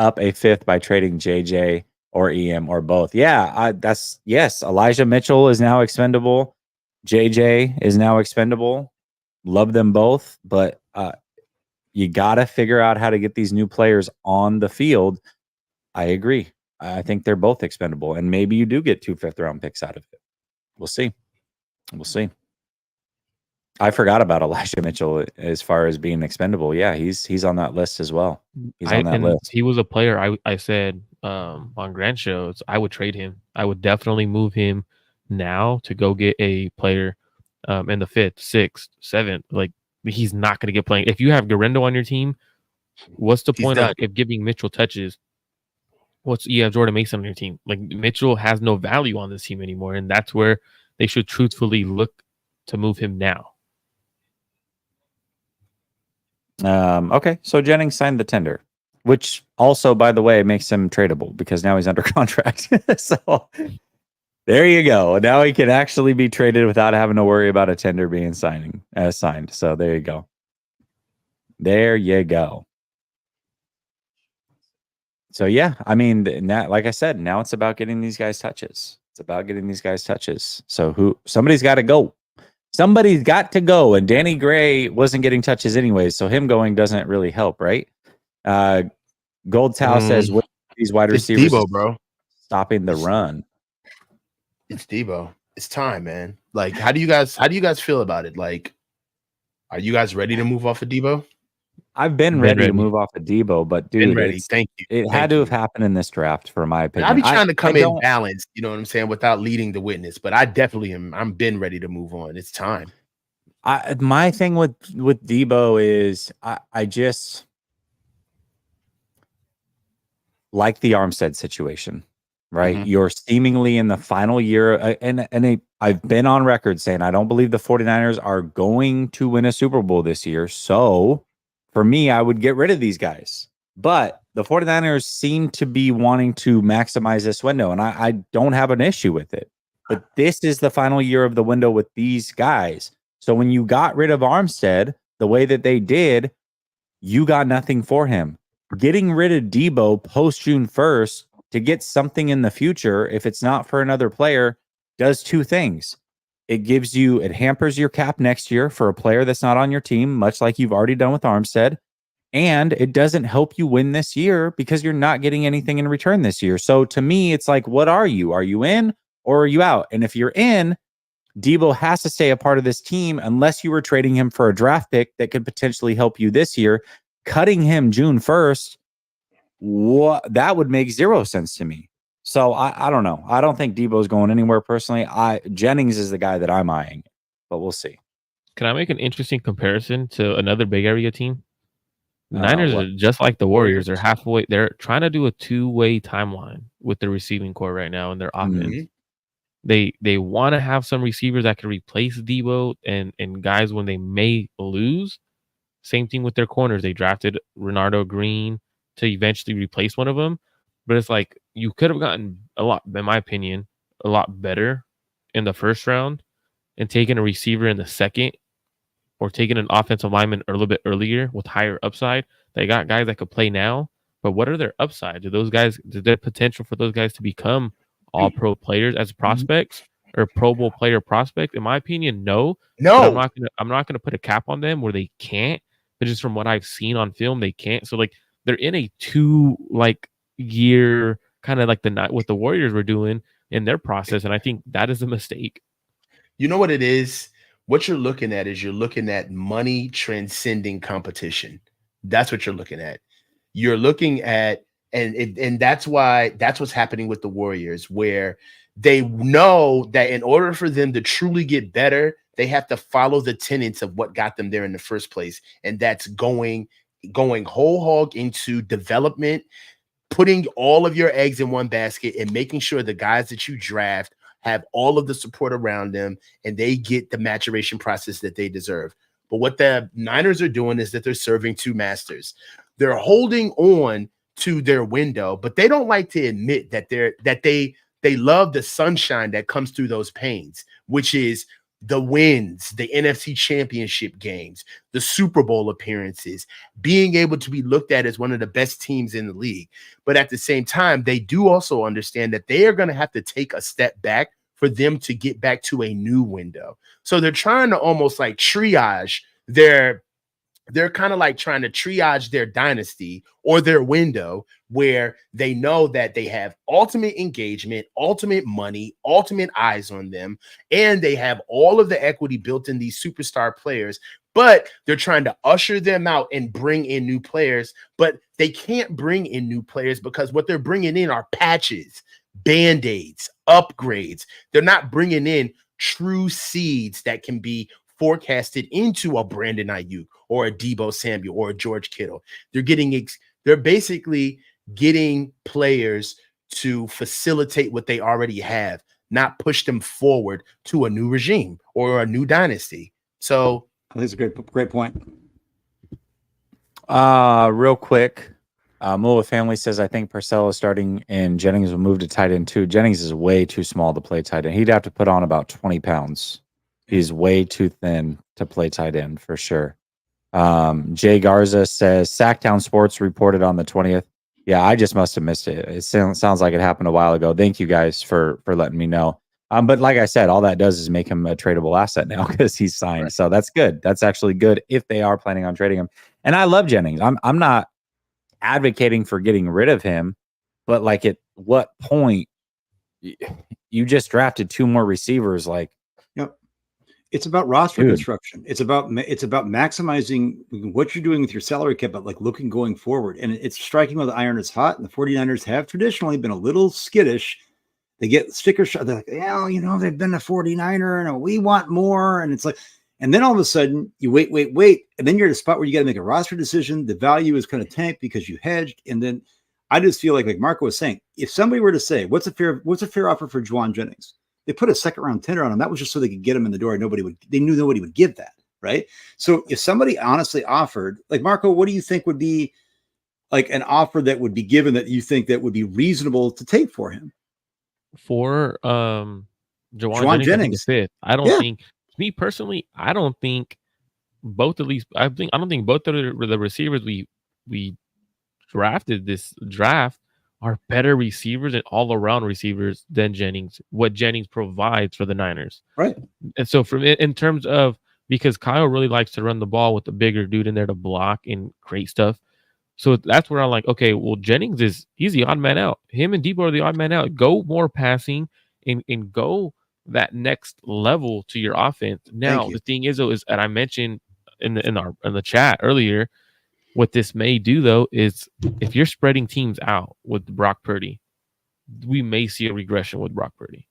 up a fifth by trading JJ or EM or both. Yeah, yes. Elijah Mitchell is now expendable. JJ is now expendable. Love them both, but you got to figure out how to get these new players on the field. I agree. I think they're both expendable, and maybe you do get 2 fifth-round picks out of it. We'll see. We'll see. I forgot about Elijah Mitchell as far as being expendable. Yeah, he's on that list as well. He's on that list. He was a player I said on Grand Shows I would trade him. I would definitely move him now to go get a player in the 5th, 6th, 7th. Like, he's not going to get playing. If you have Garendo on your team, what's the point of giving Mitchell touches? You have Jordan Mason on your team. Like, Mitchell has no value on this team anymore, and that's where they should truthfully look to move him now. Okay, so Jennings signed the tender, which also, by the way, makes him tradable because now he's under contract. So there you go. Now he can actually be traded without having to worry about a tender being signed. So there you go. There you go. So yeah, I mean, now, like I said, now it's about getting these guys touches. So somebody's got to go. Somebody's got to go, and Danny Gray wasn't getting touches anyways, so him going doesn't really help, right? Goldtow says, "What these wide receivers, Debo, bro, stopping the run." It's Debo. It's time, man. Like, how do you guys feel about it? Like, are you guys ready to move off of Debo? I've been ready to move off of Debo, but dude, thank you. It had to have happened in this draft, for my opinion. I'll be trying to come in balanced, you know what I'm saying, without leading the witness. But I definitely am. I'm been ready to move on. It's time. My thing with Debo is I just like the Armstead situation, right? Mm-hmm. You're seemingly in the final year, and I've been on record saying I don't believe the 49ers are going to win a Super Bowl this year. So for me, I would get rid of these guys. But the 49ers seem to be wanting to maximize this window, and I don't have an issue with it. But this is the final year of the window with these guys. So when you got rid of Armstead the way that they did, you got nothing for him. Getting rid of Debo post June 1st to get something in the future, if it's not for another player, does 2 things. It hampers your cap next year for a player that's not on your team, much like you've already done with Armstead. And it doesn't help you win this year because you're not getting anything in return this year. So to me, it's like, what are you? Are you in or are you out? And if you're in, Debo has to stay a part of this team unless you were trading him for a draft pick that could potentially help you this year. Cutting him June 1st, that would make 0 sense to me. So I don't know. I don't think Debo's going anywhere personally. Jennings is the guy that I'm eyeing, but we'll see. Can I make an interesting comparison to another Bay Area team? The Niners are just like the Warriors. They're halfway. They're trying to do a 2-way timeline with the receiving core right now in their offense. Mm-hmm. They want to have some receivers that can replace Debo and guys when they may lose. Same thing with their corners. They drafted Renardo Green to eventually replace one of them. But it's like you could have gotten a lot, in my opinion, a lot better in the first round and taken a receiver in the second, or taking an offensive lineman a little bit earlier with higher upside. They got guys that could play now, but what are their upside? Is there potential for those guys to become all-pro players as prospects or Pro Bowl player prospect? In my opinion, no. But I'm not gonna put a cap on them where they can't. But just from what I've seen on film, they can't. So like they're in a 2-year kind of like what the Warriors were doing in their process, and I think that is a mistake. You know what it is? What you're looking at is you're looking at money transcending competition. That's what you're looking at. You're looking at, and that's what's happening with the Warriors, where they know that in order for them to truly get better, they have to follow the tenets of what got them there in the first place. And that's going whole hog into development, putting all of your eggs in one basket and making sure the guys that you draft have all of the support around them and they get the maturation process that they deserve. But what the Niners are doing is that they're serving 2 masters. They're holding on to their window, but they don't like to admit that they love the sunshine that comes through those pains, which is the wins, the NFC championship games, the Super Bowl appearances, being able to be looked at as one of the best teams in the league. But at the same time, they do also understand that they are going to have to take a step back for them to get back to a new window. So they're trying to almost like triage they're kind of like trying to triage their dynasty or their window where they know that they have ultimate engagement, ultimate money, ultimate eyes on them, and they have all of the equity built in these superstar players, but they're trying to usher them out and bring in new players, but they can't bring in new players because what they're bringing in are patches, band-aids, upgrades. They're not bringing in true seeds that can be forecasted into a Brandon Ayuk or a Deebo Samuel or a George Kittle. They're basically getting players to facilitate what they already have, not push them forward to a new regime or a new dynasty. So I think it's a great point. Real quick, Mula Family says, I think Purcell is starting and Jennings will move to tight end too. Jennings is way too small to play tight end. He'd have to put on about 20 pounds. He's way too thin to play tight end for sure. Jay Garza says, Sacktown Sports reported on the 20th. Yeah, I just must have missed it. It sounds like it happened a while ago. Thank you guys for letting me know. But like I said, all that does is make him a tradable asset now because he's signed. Right. So that's good. That's actually good if they are planning on trading him. And I love Jennings. I'm not advocating for getting rid of him, but like at what point you just drafted 2 more receivers? Like, yep. It's about roster construction. It's about maximizing what you're doing with your salary cap, but like looking going forward. And it's striking while the iron is hot. And the 49ers have traditionally been a little skittish. They get sticker shot. They're like, yeah, they've been a 49er and we want more. And it's like, and then all of a sudden you wait. And then you're at a spot where you got to make a roster decision. The value is kind of tanked because you hedged. And then I just feel like Marco was saying, if somebody were to say, what's a fair offer for Juwan Jennings? They put a second round tender on him. That was just so they could get him in the door. They knew nobody would give that. Right. So if somebody honestly offered, like, Marco, what do you think would be like an offer that would be given that you think that would be reasonable to take for him? For Juwan Jennings, I don't think, me personally, I don't think both of these. I don't think both of the receivers we drafted this draft are better receivers and all around receivers than Jennings. What Jennings provides for the Niners, right? And so from in terms of, because Kyle really likes to run the ball with the bigger dude in there to block and create stuff. So that's where I'm like, okay, well, Jennings he's the odd man out. Him and Deebo are the odd man out. Go more passing and go that next level to your offense. Now, the thing is, though, is, and I mentioned in the chat earlier, what this may do, though, is if you're spreading teams out with Brock Purdy, we may see a regression with Brock Purdy.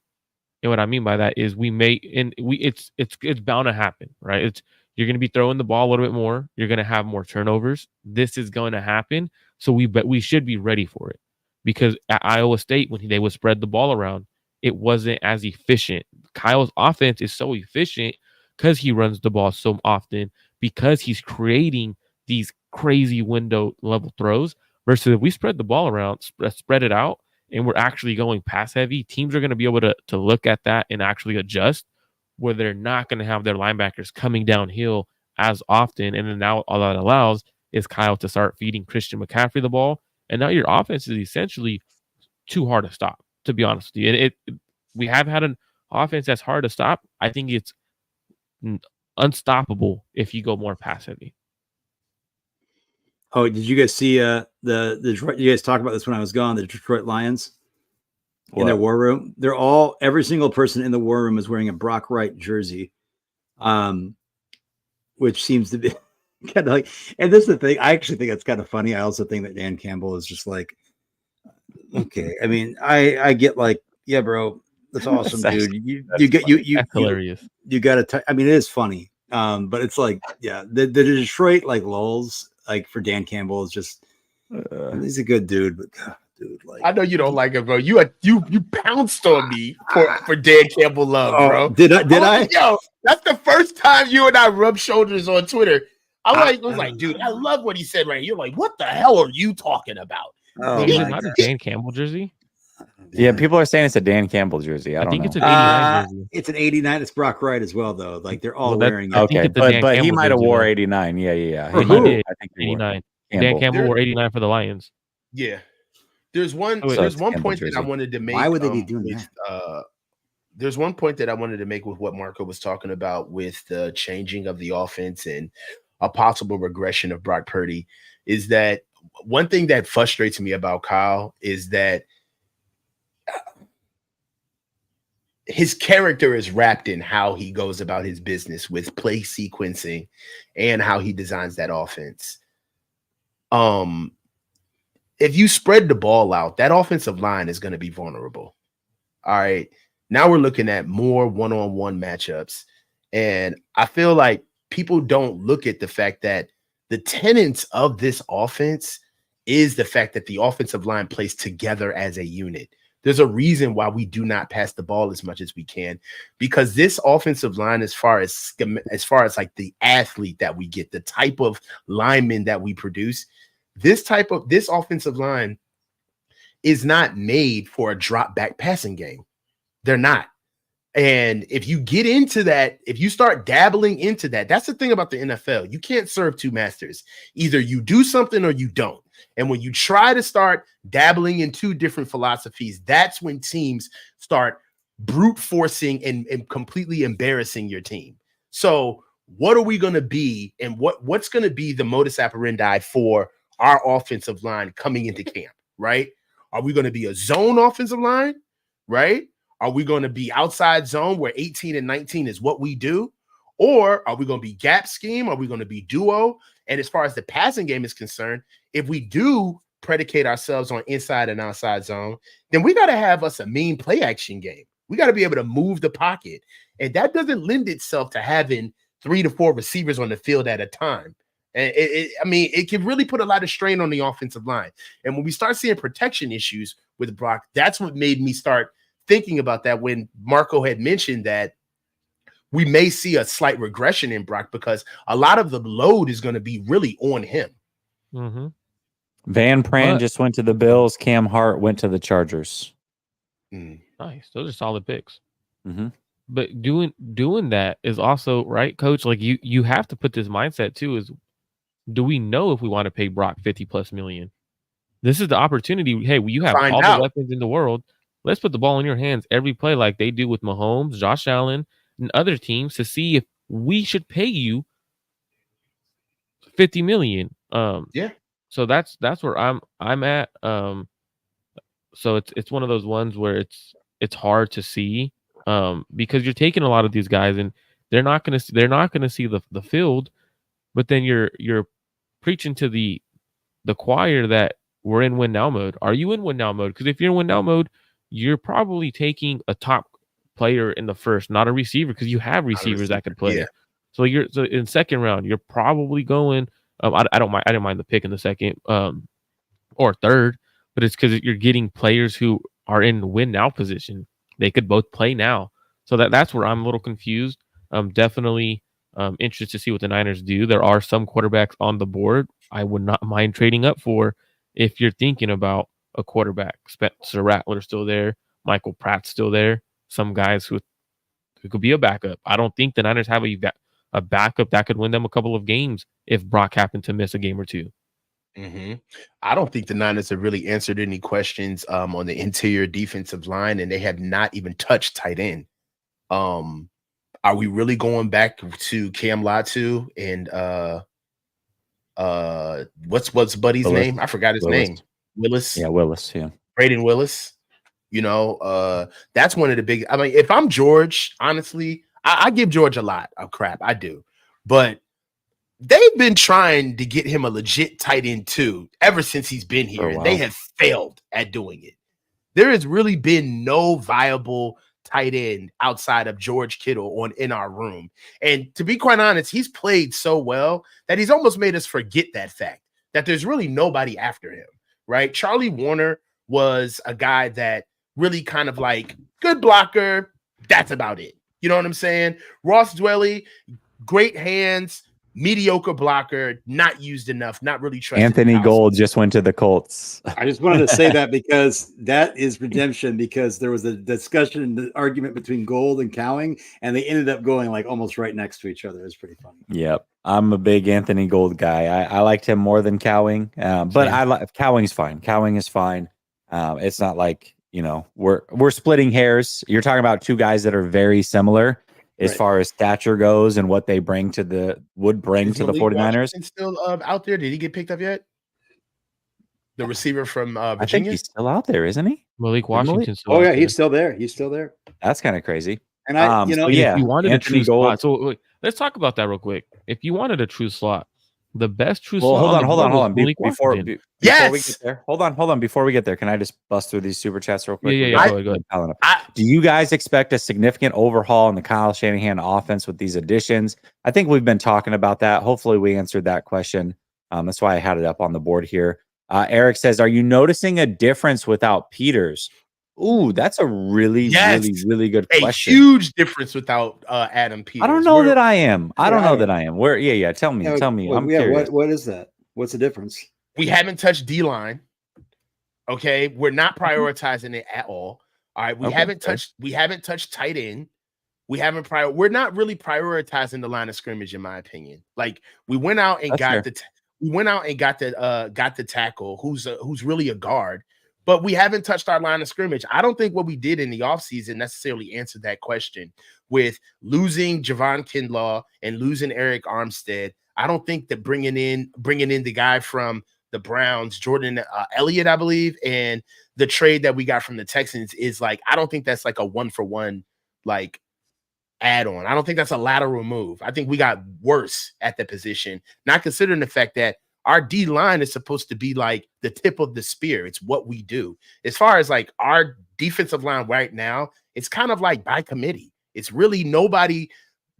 And what I mean by that is it's bound to happen, right? You're going to be throwing the ball a little bit more. You're going to have more turnovers. This is going to happen. So we should be ready for it, because at Iowa State, when they would spread the ball around, it wasn't as efficient. Kyle's offense is so efficient because he runs the ball so often, because he's creating these crazy window level throws, versus if we spread the ball around, spread it out, and we're actually going pass heavy, teams are going to be able to look at that and actually adjust, where they're not going to have their linebackers coming downhill as often. And then now all that allows is Kyle to start feeding Christian McCaffrey the ball. And now your offense is essentially too hard to stop, to be honest with you. And we have had an offense that's hard to stop. I think it's unstoppable if you go more pass heavy. Oh, did you guys see the Detroit? You guys talk about this when I was gone. The Detroit Lions in their war room. Every single person in the war room is wearing a Brock Wright jersey, which seems to be kind of like. And this is the thing. I actually think that's kind of funny. I also think that Dan Campbell is just like, okay. I mean, I get like, yeah, bro, that's awesome, dude. You hilarious. You got to. I mean, it is funny, but it's like, yeah, the Detroit like lulls. Like for Dan Campbell is just he's a good dude, but God, dude, like, I know you don't like him, bro. You pounced on me for Dan Campbell love, bro. Did I? Yo, that's the first time you and I rubbed shoulders on Twitter. I was like, dude, I love what he said right. You're like, what the hell are you talking about? Is it not a Dan Campbell jersey? Yeah, people are saying it's a Dan Campbell jersey. I don't think know. it's an 89 jersey. It's an 89. It's Brock Wright as well, though. Like they're all Well, wearing it. I think Okay, it's a Dan but he Campbell might have jersey, wore though. 89. Yeah. For He who? did. I think he wore 89. Dan Campbell. Campbell wore 89 for the Lions. Yeah. There's one So there's it's one Campbell point that I jersey. wanted to make. Why would they be doing with, that? There's one point that I wanted to make with what Marco was talking about with the changing of the offense and a possible regression of Brock Purdy is that one thing that frustrates me about Kyle is that his character is wrapped in how he goes about his business with play sequencing and how he designs that offense. If you spread the ball out, that offensive line is going to be vulnerable. All right. Now we're looking at more one-on-one matchups. And I feel like people don't look at the fact that the tenets of this offense is the fact that the offensive line plays together as a unit. There's a reason why we do not pass the ball as much as we can, because this offensive line, as far as like the athlete that we get, the type of lineman that we produce, this offensive line is not made for a drop back passing game. They're not. And if you get into that, if you start dabbling into that, that's the thing about the NFL. You can't serve two masters. Either you do something or you don't. And when you try to start dabbling in two different philosophies, that's when teams start brute forcing and completely embarrassing your team. So what are we going to be, and what's going to be the modus operandi for our offensive line coming into camp, right? Are we going to be a zone offensive line, right? Are we going to be outside zone where 18 and 19 is what we do? Or are we going to be gap scheme? Are we going to be duo? And as far as the passing game is concerned, if we do predicate ourselves on inside and outside zone, then we got to have us a mean play action game. We got to be able to move the pocket. And that doesn't lend itself to having 3 to 4 receivers on the field at a time. And it can really put a lot of strain on the offensive line. And when we start seeing protection issues with Brock, that's what made me start thinking about that when Marco had mentioned that we may see a slight regression in Brock because a lot of the load is going to be really on him. Mm-hmm. Van Pran just went to the Bills. Cam Hart went to the Chargers. Nice. Those are solid picks. Mm-hmm. But doing that is also right, Coach. Like you have to put this mindset too. Is do we know if we want to pay Brock $50+ million? This is the opportunity. Hey, you have all the weapons in the world. Let's put the ball in your hands every play like they do with Mahomes, Josh Allen, and other teams to see if we should pay you $50 million. Yeah. So that's where I'm at. So it's one of those ones where it's hard to see because you're taking a lot of these guys and they're not gonna see the field, but then you're preaching to the choir that we're in win now mode. Are you in win now mode? Because if you're in win now mode, you're probably taking a top player in the first, not a receiver, because you have receivers that could play. Yeah. So in second round, you're probably going. I didn't mind the pick in the second or third, but it's because you're getting players who are in win now position. They could both play now. So that's where I'm a little confused. Definitely interested to see what the Niners do. There are some quarterbacks on the board I would not mind trading up for if you're thinking about a quarterback. Spencer Rattler's still there. Michael Pratt's still there. Some guys who could be a backup. I don't think the Niners have a backup that could win them a couple of games if Brock happened to miss a game or two. Mm-hmm. I don't think the Niners have really answered any questions on the interior defensive line, and they have not even touched tight end. Are we really going back to Cam Latu and what's Buddy's name? I forgot his name. Willis. Yeah, Willis. Yeah, Braden Willis. You know, that's one of the big. I mean, if I'm George, honestly, I give George a lot of crap. I do, but they've been trying to get him a legit tight end too ever since he's been here, and they have failed at doing it. There has really been no viable tight end outside of George Kittle in our room. And to be quite honest, he's played so well that he's almost made us forget that fact, that there's really nobody after him, right? Charlie Warner was a guy that really kind of like good blocker. That's about it. You know what I'm saying? Ross Dwelly, great hands, mediocre blocker, not used enough, not really trusted. Anthony Gold just went to the Colts. I just wanted to say that because that is redemption, because there was a discussion, the argument between Gold and Cowing, and they ended up going like almost right next to each other. It was pretty funny. Yep. I'm a big Anthony Gold guy. I liked him more than Cowing, but I like Cowing's fine. Cowing is fine. It's not like, we're splitting hairs. You're talking about two guys that are very similar as far as stature goes and what they bring to the 49ers. Is still out there? Did he get picked up yet? The receiver from Virginia? I think he's still out there, isn't he? Malik Washington. Oh yeah, he's still there. He's still there. That's kind of crazy. And I, if you wanted Anthony a true slot, so wait, let's talk about that real quick. If you wanted a true slot, the best true slot. Hold on. Before we yes. get there, hold on. Before we get there, can I just bust through these super chats real quick? Yeah. Go ahead. Do you guys expect a significant overhaul in the Kyle Shanahan offense with these additions? I think we've been talking about that. Hopefully, we answered that question. That's why I had it up on the board here. Eric says, "Are you noticing a difference without Peters?" Ooh, that's a really good question. A huge difference without Adam Peters. I don't know that I am. I don't know that I am. Where? Yeah. Tell me. I'm curious. What is that? What's the difference? We haven't touched D-line. Okay, we're not prioritizing it at all. All right, we haven't touched tight end. We're not really prioritizing the line of scrimmage, in my opinion. Like we went out and got the tackle who's really a guard. But we haven't touched our line of scrimmage. I don't think what we did in the offseason necessarily answered that question. With losing Javon Kinlaw and losing Eric Armstead, I don't think that bringing in the guy from the Browns, Jordan Elliott, I believe, and the trade that we got from the Texans is like, I don't think that's like a 1-for-1 like add-on. I don't think that's a lateral move. I think we got worse at the position, not considering the fact that our D line is supposed to be like the tip of the spear. It's what we do. As far as like our defensive line right now, it's kind of like by committee. It's really nobody.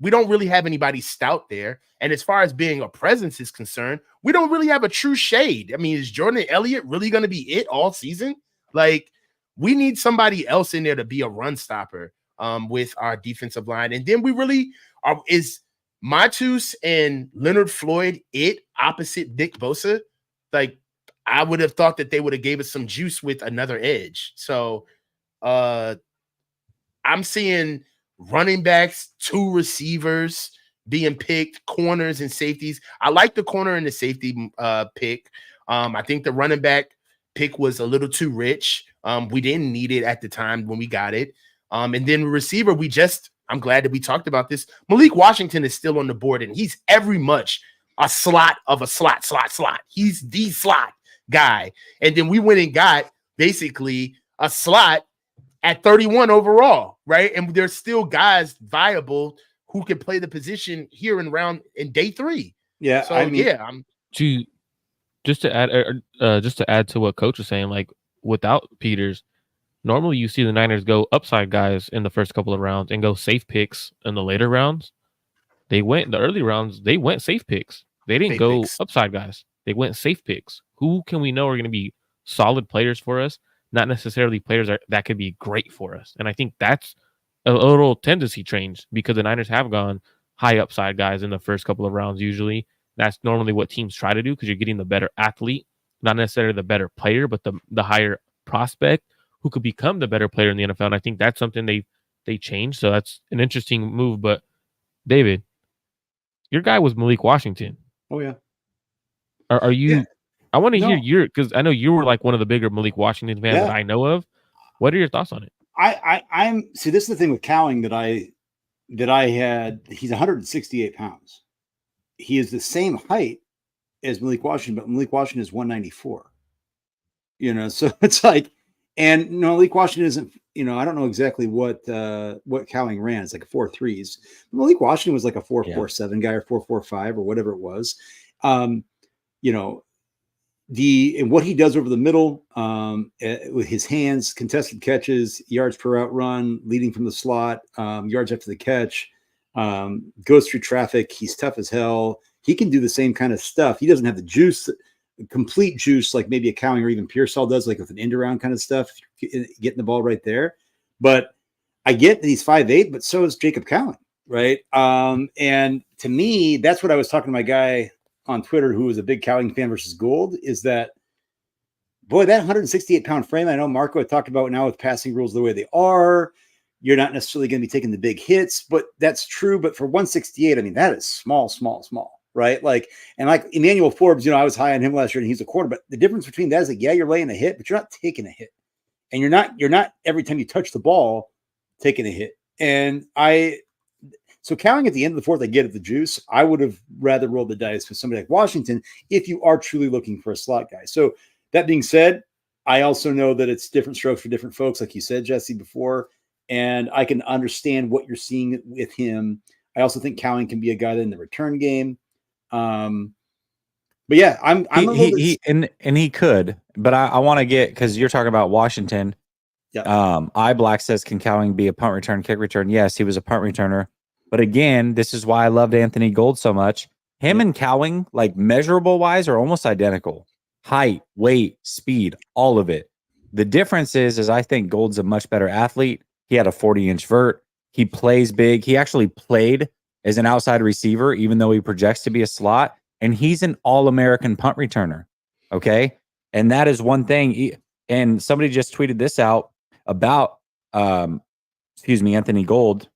We don't really have anybody stout there. And as far as being a presence is concerned, we don't really have a true shade. I mean, is Jordan Elliott really going to be it all season? Like, we need somebody else in there to be a run stopper with our defensive line. And then we really are, is Matus and Leonard Floyd it opposite Nick Bosa? Like, I would have thought that they would have gave us some juice with another edge. So I'm seeing running backs, 2 receivers being picked, corners and safeties. I like the corner and the safety pick. I think the running back pick was a little too rich. We didn't need it at the time when we got it. And then receiver, I'm glad that we talked about this. Malik Washington is still on the board, and he's every much a slot of a slot. He's the slot guy. And then we went and got basically a slot at 31 overall, right? And there's still guys viable who can play the position here in day 3. Yeah. So just to add to what Coach was saying, like without Peters, normally you see the Niners go upside guys in the first couple of rounds and go safe picks in the later rounds. The early rounds, they went safe picks. They didn't go upside guys. They went safe picks. Who can we know are going to be solid players for us? Not necessarily players that could be great for us. And I think that's a little tendency change because the Niners have gone high upside guys in the first couple of rounds usually. That's normally what teams try to do because you're getting the better athlete, not necessarily the better player, but the higher prospect who could become the better player in the NFL. And I think that's something they changed. So that's an interesting move. But David, your guy was Malik Washington. Oh, yeah. Are you... Yeah. I want to hear because I know you were like one of the bigger Malik Washington fans that I know of. What are your thoughts on it? I'm see. This is the thing with Cowing that I had. He's 168 pounds. He is the same height as Malik Washington, but Malik Washington is 194. So it's like, and Malik Washington isn't. I don't know exactly what Cowing ran. It's like a 4.3s. Malik Washington was like a 4.47 guy or 4.45 or whatever it was. And what he does over the middle with his hands, contested catches, yards per out run, leading from the slot, yards after the catch, goes through traffic. He's tough as hell. He can do the same kind of stuff. He doesn't have the juice, complete juice, like maybe a Cowing or even Pearsall does, like with an end around kind of stuff, getting the ball right there. But I get that he's 5'8", but so is Jacob Cowing. right? And to me, that's what I was talking to my guy on Twitter who was a big Cowing fan versus Gold, is that, boy, that 168-pound frame, I know Marco had talked about now with passing rules the way they are, you're not necessarily going to be taking the big hits, but that's true. But for 168, I mean, that is small, right? Like Emmanuel Forbes, I was high on him last year and he's a quarter, but the difference between that is like, yeah, you're laying a hit, but you're not taking a hit. And you're not every time you touch the ball taking a hit. And so Cowing at the end of the fourth, I get at the juice. I would have rather rolled the dice with somebody like Washington if you are truly looking for a slot guy. So that being said, I also know that it's different strokes for different folks, like you said, Jesse, before, and I can understand what you're seeing with him. I also think Cowing can be a guy in the return game. But yeah, I'm a little bit... and he could, but I want to get, because you're talking about Washington. Yeah. Black says, can Cowing be a punt return, kick return? Yes, he was a punt returner. But again, this is why I loved Anthony Gold so much. Him and Cowing, like measurable wise, are almost identical. Height, weight, speed, all of it. The difference is I think Gold's a much better athlete. He had a 40-inch vert. He plays big. He actually played as an outside receiver, even though he projects to be a slot. And he's an all-American punt returner. Okay. And that is one thing. And somebody just tweeted this out about, Anthony Gold.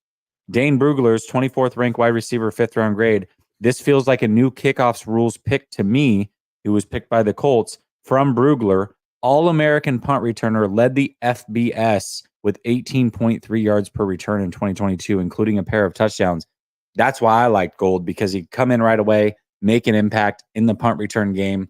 Dane Brugler's 24th ranked wide receiver, 5th round grade. This feels like a new kickoffs rules pick to me. Who was picked by the Colts from Brugler. All-American punt returner, led the FBS with 18.3 yards per return in 2022, including a pair of touchdowns. That's why I liked Gold, because he'd come in right away, make an impact in the punt return game,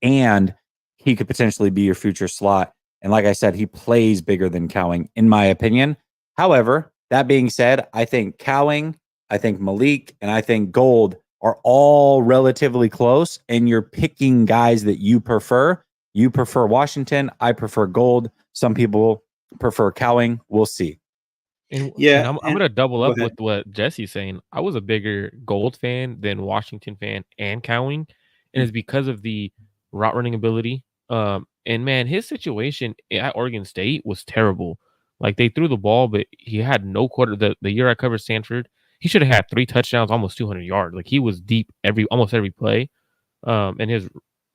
and he could potentially be your future slot. And like I said, he plays bigger than Cowing, in my opinion. However, that being said, I think Cowing, I think Malik, and I think Gold are all relatively close, and you're picking guys that you prefer. You prefer Washington. I prefer Gold. Some people prefer Cowing. We'll see. And I'm going to double up with what Jesse's saying. I was a bigger Gold fan than Washington fan and Cowing, and it's because of the route running ability. And man, his situation at Oregon State was terrible. Like, they threw the ball, but he had no quarter. The year I covered Stanford, he should have had 3 touchdowns, almost 200 yards. Like, he was deep almost every play. And his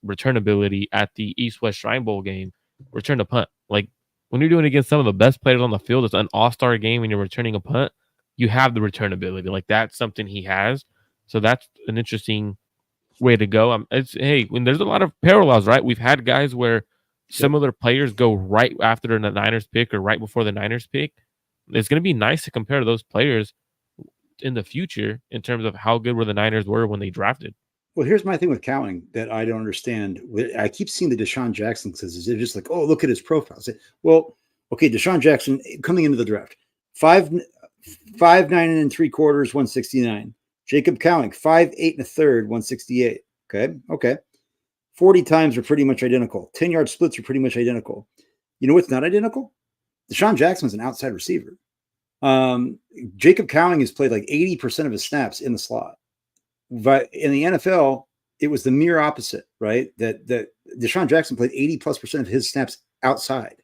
return ability at the East-West Shrine Bowl game, return a punt. Like, when you're doing it against some of the best players on the field, it's an all-star game and you're returning a punt, you have the return ability. Like, that's something he has. So that's an interesting way to go. When there's a lot of parallels, right? We've had guys where similar players go right after the Niners pick or right before the Niners pick. It's going to be nice to compare those players in the future in terms of how good the Niners were when they drafted. Well, here's my thing with Cowing that I don't understand. I keep seeing the Deshaun Jackson says, they're just like, oh, look at his profile. Say, well, okay, Deshaun Jackson coming into the draft, 5'9 3/4, 169. Jacob Cowing, 5'8 1/3, 168. Okay. 40 times are pretty much identical. 10-yard splits are pretty much identical. You know what's not identical? Deshaun Jackson's an outside receiver. Jacob Cowing has played like 80% of his snaps in the slot. But in the NFL, it was the mere opposite, right? That Deshaun Jackson played 80+% of his snaps outside.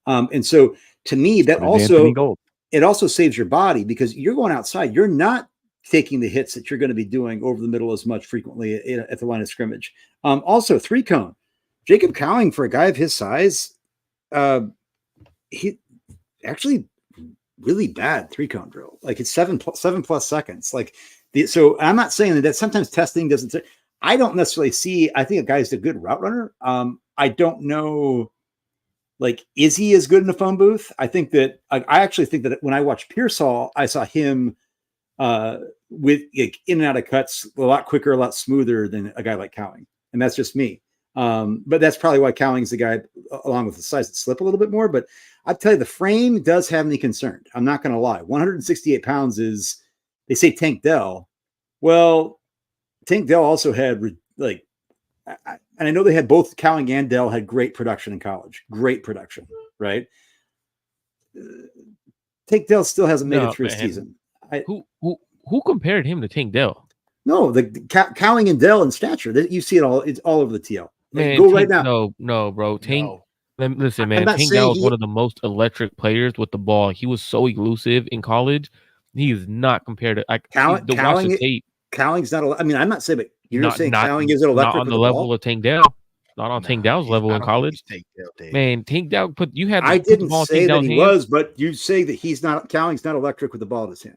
And so to me, that it also saves your body, because you're going outside. You're not taking the hits that you're going to be doing over the middle as much frequently at the line of scrimmage. Also, 3-cone. Jacob Cowing, for a guy of his size, he actually really bad 3-cone drill. Like, it's 7+ seconds. Like, so I'm not saying that sometimes testing doesn't. I don't necessarily see. I think a guy's a good route runner. I don't know. Like, is he as good in a phone booth? I think that I actually think that when I watched Pearsall, I saw him with in and out of cuts a lot quicker, a lot smoother than a guy like Cowing, and that's just me. But that's probably why Cowing's the guy, along with the size, that slip a little bit more. But I tell you, the frame does have me concerned. I'm not going to lie. 168 pounds is. They say Tank Dell. Well, Tank Dell also had and I know they had both Cowing and Dell had great production in college. Great production, right? Tank Dell still hasn't made it through a season. Who compared him to Tank Dell? No, the Cowing and Dell in stature. You see it all. It's all over the TL. Man, go right now. No, bro. Tank. Listen, man. Tank Dell was one of the most electric players with the ball. He was so elusive in college. He is not compared to like Cowing, the watch the tape. Cowing's not. I mean, I'm not saying, but you're saying Cowing isn't not electric on with the level ball? of Tank Dell. Not on Tank Dell's level in college. Man, Tank Dell you had. I didn't say that he hands. was, but you say that Cowing's not electric with the ball in his hand.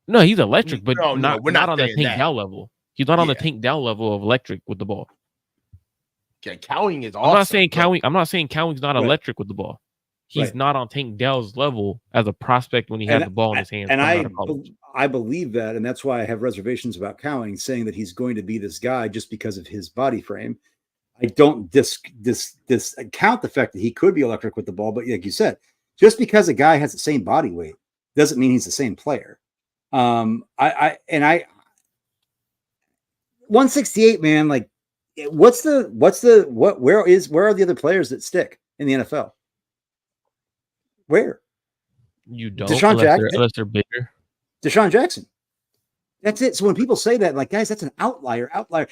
No, he's electric, but we're not on the Tank Dell level. He's not on the Tank Dell level of electric with the ball. Yeah, Cowing is awesome. I'm not saying Cowing's not electric with the ball. He's not on Tank Dell's level as a prospect when he has the ball in his hands. And I believe that, and that's why I have reservations about Cowing, saying that he's going to be this guy just because of his body frame. I don't discount the fact that he could be electric with the ball, but like you said, just because a guy has the same body weight doesn't mean he's the same player. 168, man, like where are the other players that stick in the NFL? Where? You don't unless they're bigger. Deshaun Jackson. That's it. So when people say that, like, guys, that's an outlier.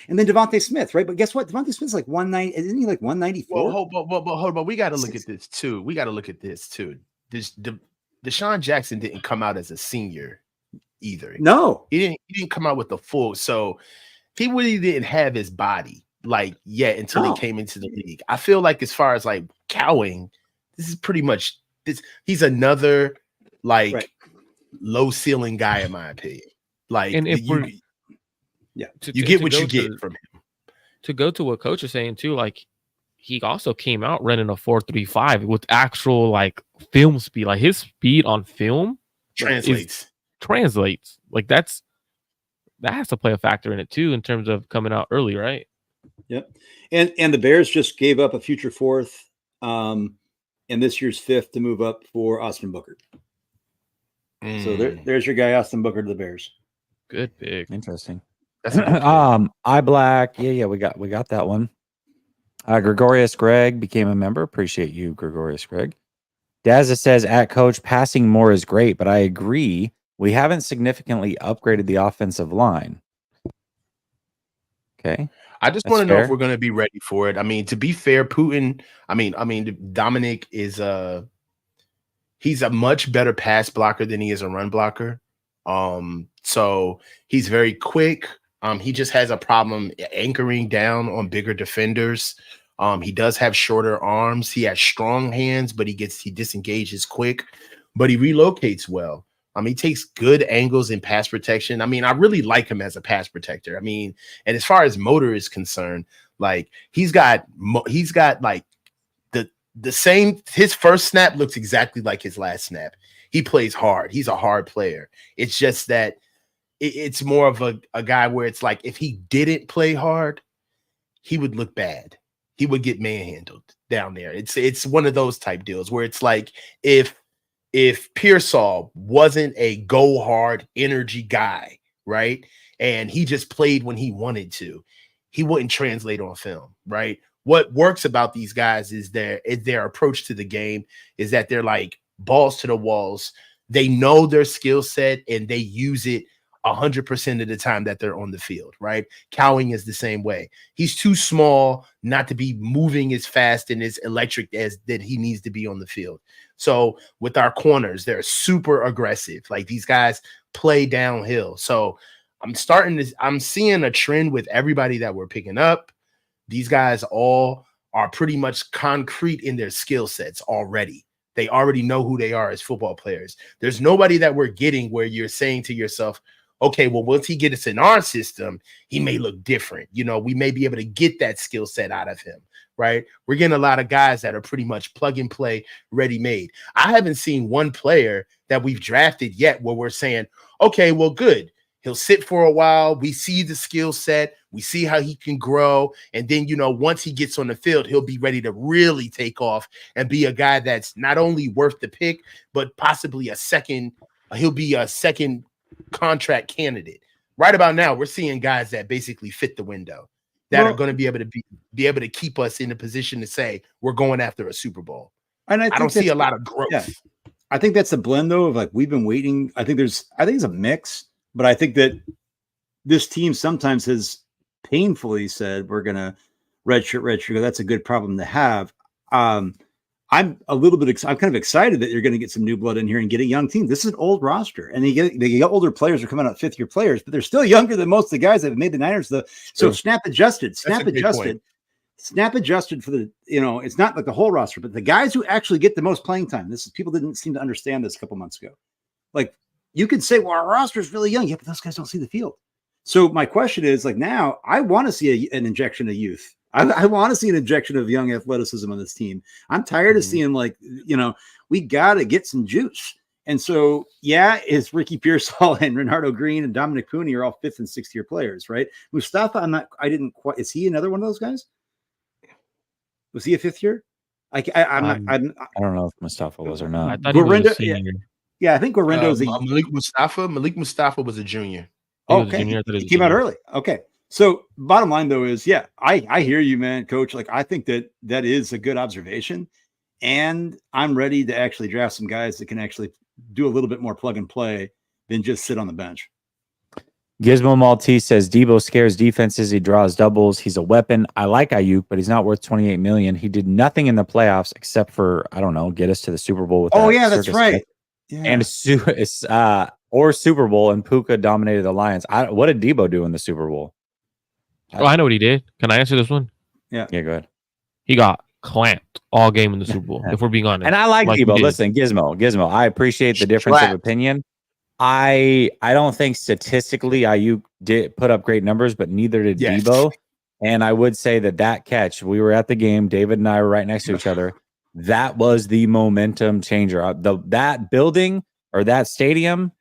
And then Devontae Smith, right? But guess what? Devontae Smith's like 190. Isn't he like 194? Well, hold on. We got to look at this too. Deshaun Jackson didn't come out as a senior either. No, he didn't come out with the full. So he really didn't have his body yet until he came into the league. I feel like as far as like Cowing, this is pretty much this. He's another low ceiling guy in my opinion. Like, and if you get what you get from him. To go to what coach is saying too, like he also came out running a 4.35 with actual like film speed. Like his speed on film translates. Like that has to play a factor in it too in terms of coming out early, right? Yep. And the Bears just gave up a future fourth and this year's fifth to move up for Austin Booker. So there's your guy, Austin Booker, to the Bears. Good pick. Interesting. I Black. Yeah, we got that one. Gregorius Greg became a member. Appreciate you, Gregorius Greg. Dazza says, at coach, passing more is great, but I agree. We haven't significantly upgraded the offensive line. Okay. I just want to know if we're going to be ready for it. I mean, to be fair, Putin, I mean, Dominic is he's a much better pass blocker than he is a run blocker. So he's very quick. He just has a problem anchoring down on bigger defenders. He does have shorter arms. He has strong hands, but he disengages quick, but he relocates well. He takes good angles in pass protection. I mean, I really like him as a pass protector. I mean, and as far as motor is concerned, like he's got like the same, his first snap looks exactly like his last snap. He plays hard. He's a hard player. It's just that it's more of a guy where it's like, if he didn't play hard, he would look bad. He would get manhandled down there. It's one of those type deals where it's like, if Pearsall wasn't a go hard energy guy, right? And he just played when he wanted to, he wouldn't translate on film, right? What works about these guys is their approach to the game is that they're like balls to the walls. They know their skill set and they use it 100% of the time that they're on the field, right? Cowing is the same way. He's too small not to be moving as fast and as electric as that he needs to be on the field. So with our corners, they're super aggressive. Like these guys play downhill. So I'm seeing a trend with everybody that we're picking up. These guys all are pretty much concrete in their skill sets already. They already know who they are as football players. There's nobody that we're getting where you're saying to yourself, okay, well, once he gets in our system, he may look different. You know, we may be able to get that skill set out of him, right? We're getting a lot of guys that are pretty much plug and play, ready made. I haven't seen one player that we've drafted yet where we're saying, okay, well, good. He'll sit for a while. We see the skill set. We see how he can grow. And then, you know, once he gets on the field, he'll be ready to really take off and be a guy that's not only worth the pick, but possibly he'll be a second contract candidate. Right about now, we're seeing guys that basically fit the window that are going to be able to keep us in a position to say we're going after a Super Bowl. And I don't see a lot of growth. Yeah. I think that's a blend though of like we've been waiting. I think it's a mix, but I think that this team sometimes has painfully said we're gonna redshirt. That's a good problem to have. I'm a little bit. I'm kind of excited that you're going to get some new blood in here and get a young team. This is an old roster, and they get older players are coming out 5th-year players, but they're still younger than most of the guys that have made the Niners. So snap adjusted for the it's not like the whole roster, but the guys who actually get the most playing time. People didn't seem to understand this a couple months ago. Like you could say, well, our roster is really young, yeah, but those guys don't see the field. So my question is like now I want to see an injection of youth. I want to see an injection of young athleticism on this team. I'm tired of seeing we got to get some juice. And so, is Ricky Pearsall and Renardo Green and Dominic Pooney are all 5th and 6th-year players, right? Mustafa, is he another one of those guys? Was he a 5th year? I don't know if Mustafa was or not. I thought he was a senior. Yeah, I think Gorendo's Malik Mustafa was a junior. Okay, he came out early. Okay. So bottom line though is, I hear you, man, coach. Like, I think that is a good observation, and I'm ready to actually draft some guys that can actually do a little bit more plug and play than just sit on the bench. Gizmo Maltese says Debo scares defenses. He draws doubles. He's a weapon. I like Ayuk, but he's not worth $28 million. He did nothing in the playoffs except for, I don't know, get us to the Super Bowl with. That's right. Yeah. And Super Bowl, and Puka dominated the Lions. What did Debo do in the Super Bowl? I know what he did. Can I answer this one? Yeah, go ahead. He got clamped all game in the Super Bowl, if we're being honest. And I like Debo. Listen, Gizmo, I appreciate the difference of opinion. I don't think statistically Ayuk did put up great numbers, but neither did Debo. And I would say that catch, we were at the game, David and I were right next to each other. That was the momentum changer. That building or that stadium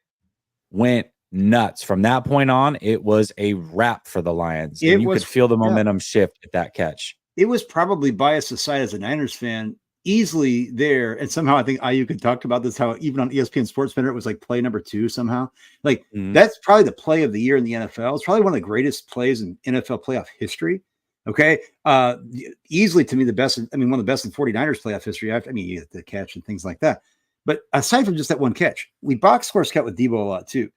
went nuts. From that point on, it was a wrap for the Lions. And you could feel the momentum shift at that catch. It was probably biased aside as a Niners fan, easily there. And somehow I think Ayuk had talked about this, how even on ESPN SportsCenter, it was like play number 2 somehow. Like that's probably the play of the year in the NFL. It's probably one of the greatest plays in NFL playoff history. Okay. Easily to me, one of the best in 49ers playoff history. You get the catch and things like that. But aside from just that one catch, we box score scout with Debo a lot too.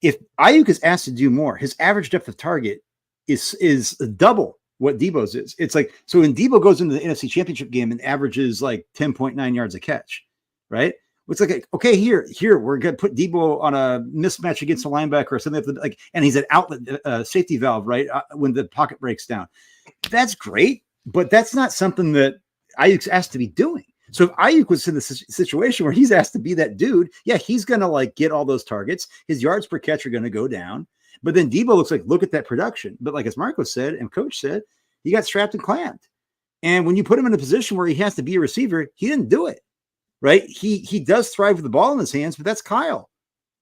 If Ayuk is asked to do more, his average depth of target is double what Debo's is. It's like, so when Debo goes into the NFC Championship game and averages like 10.9 yards a catch, right? It's like, okay, here, we're going to put Debo on a mismatch against a linebacker or something and he's an outlet safety valve, right? When the pocket breaks down. That's great, but that's not something that Ayuk's asked to be doing. So if Ayuk was in the situation where he's asked to be that dude, he's going to get all those targets. His yards per catch are going to go down. But then Debo looks like, look at that production. But like as Marco said and Coach said, he got strapped and clamped. And when you put him in a position where he has to be a receiver, he didn't do it, right? He does thrive with the ball in his hands, but that's Kyle,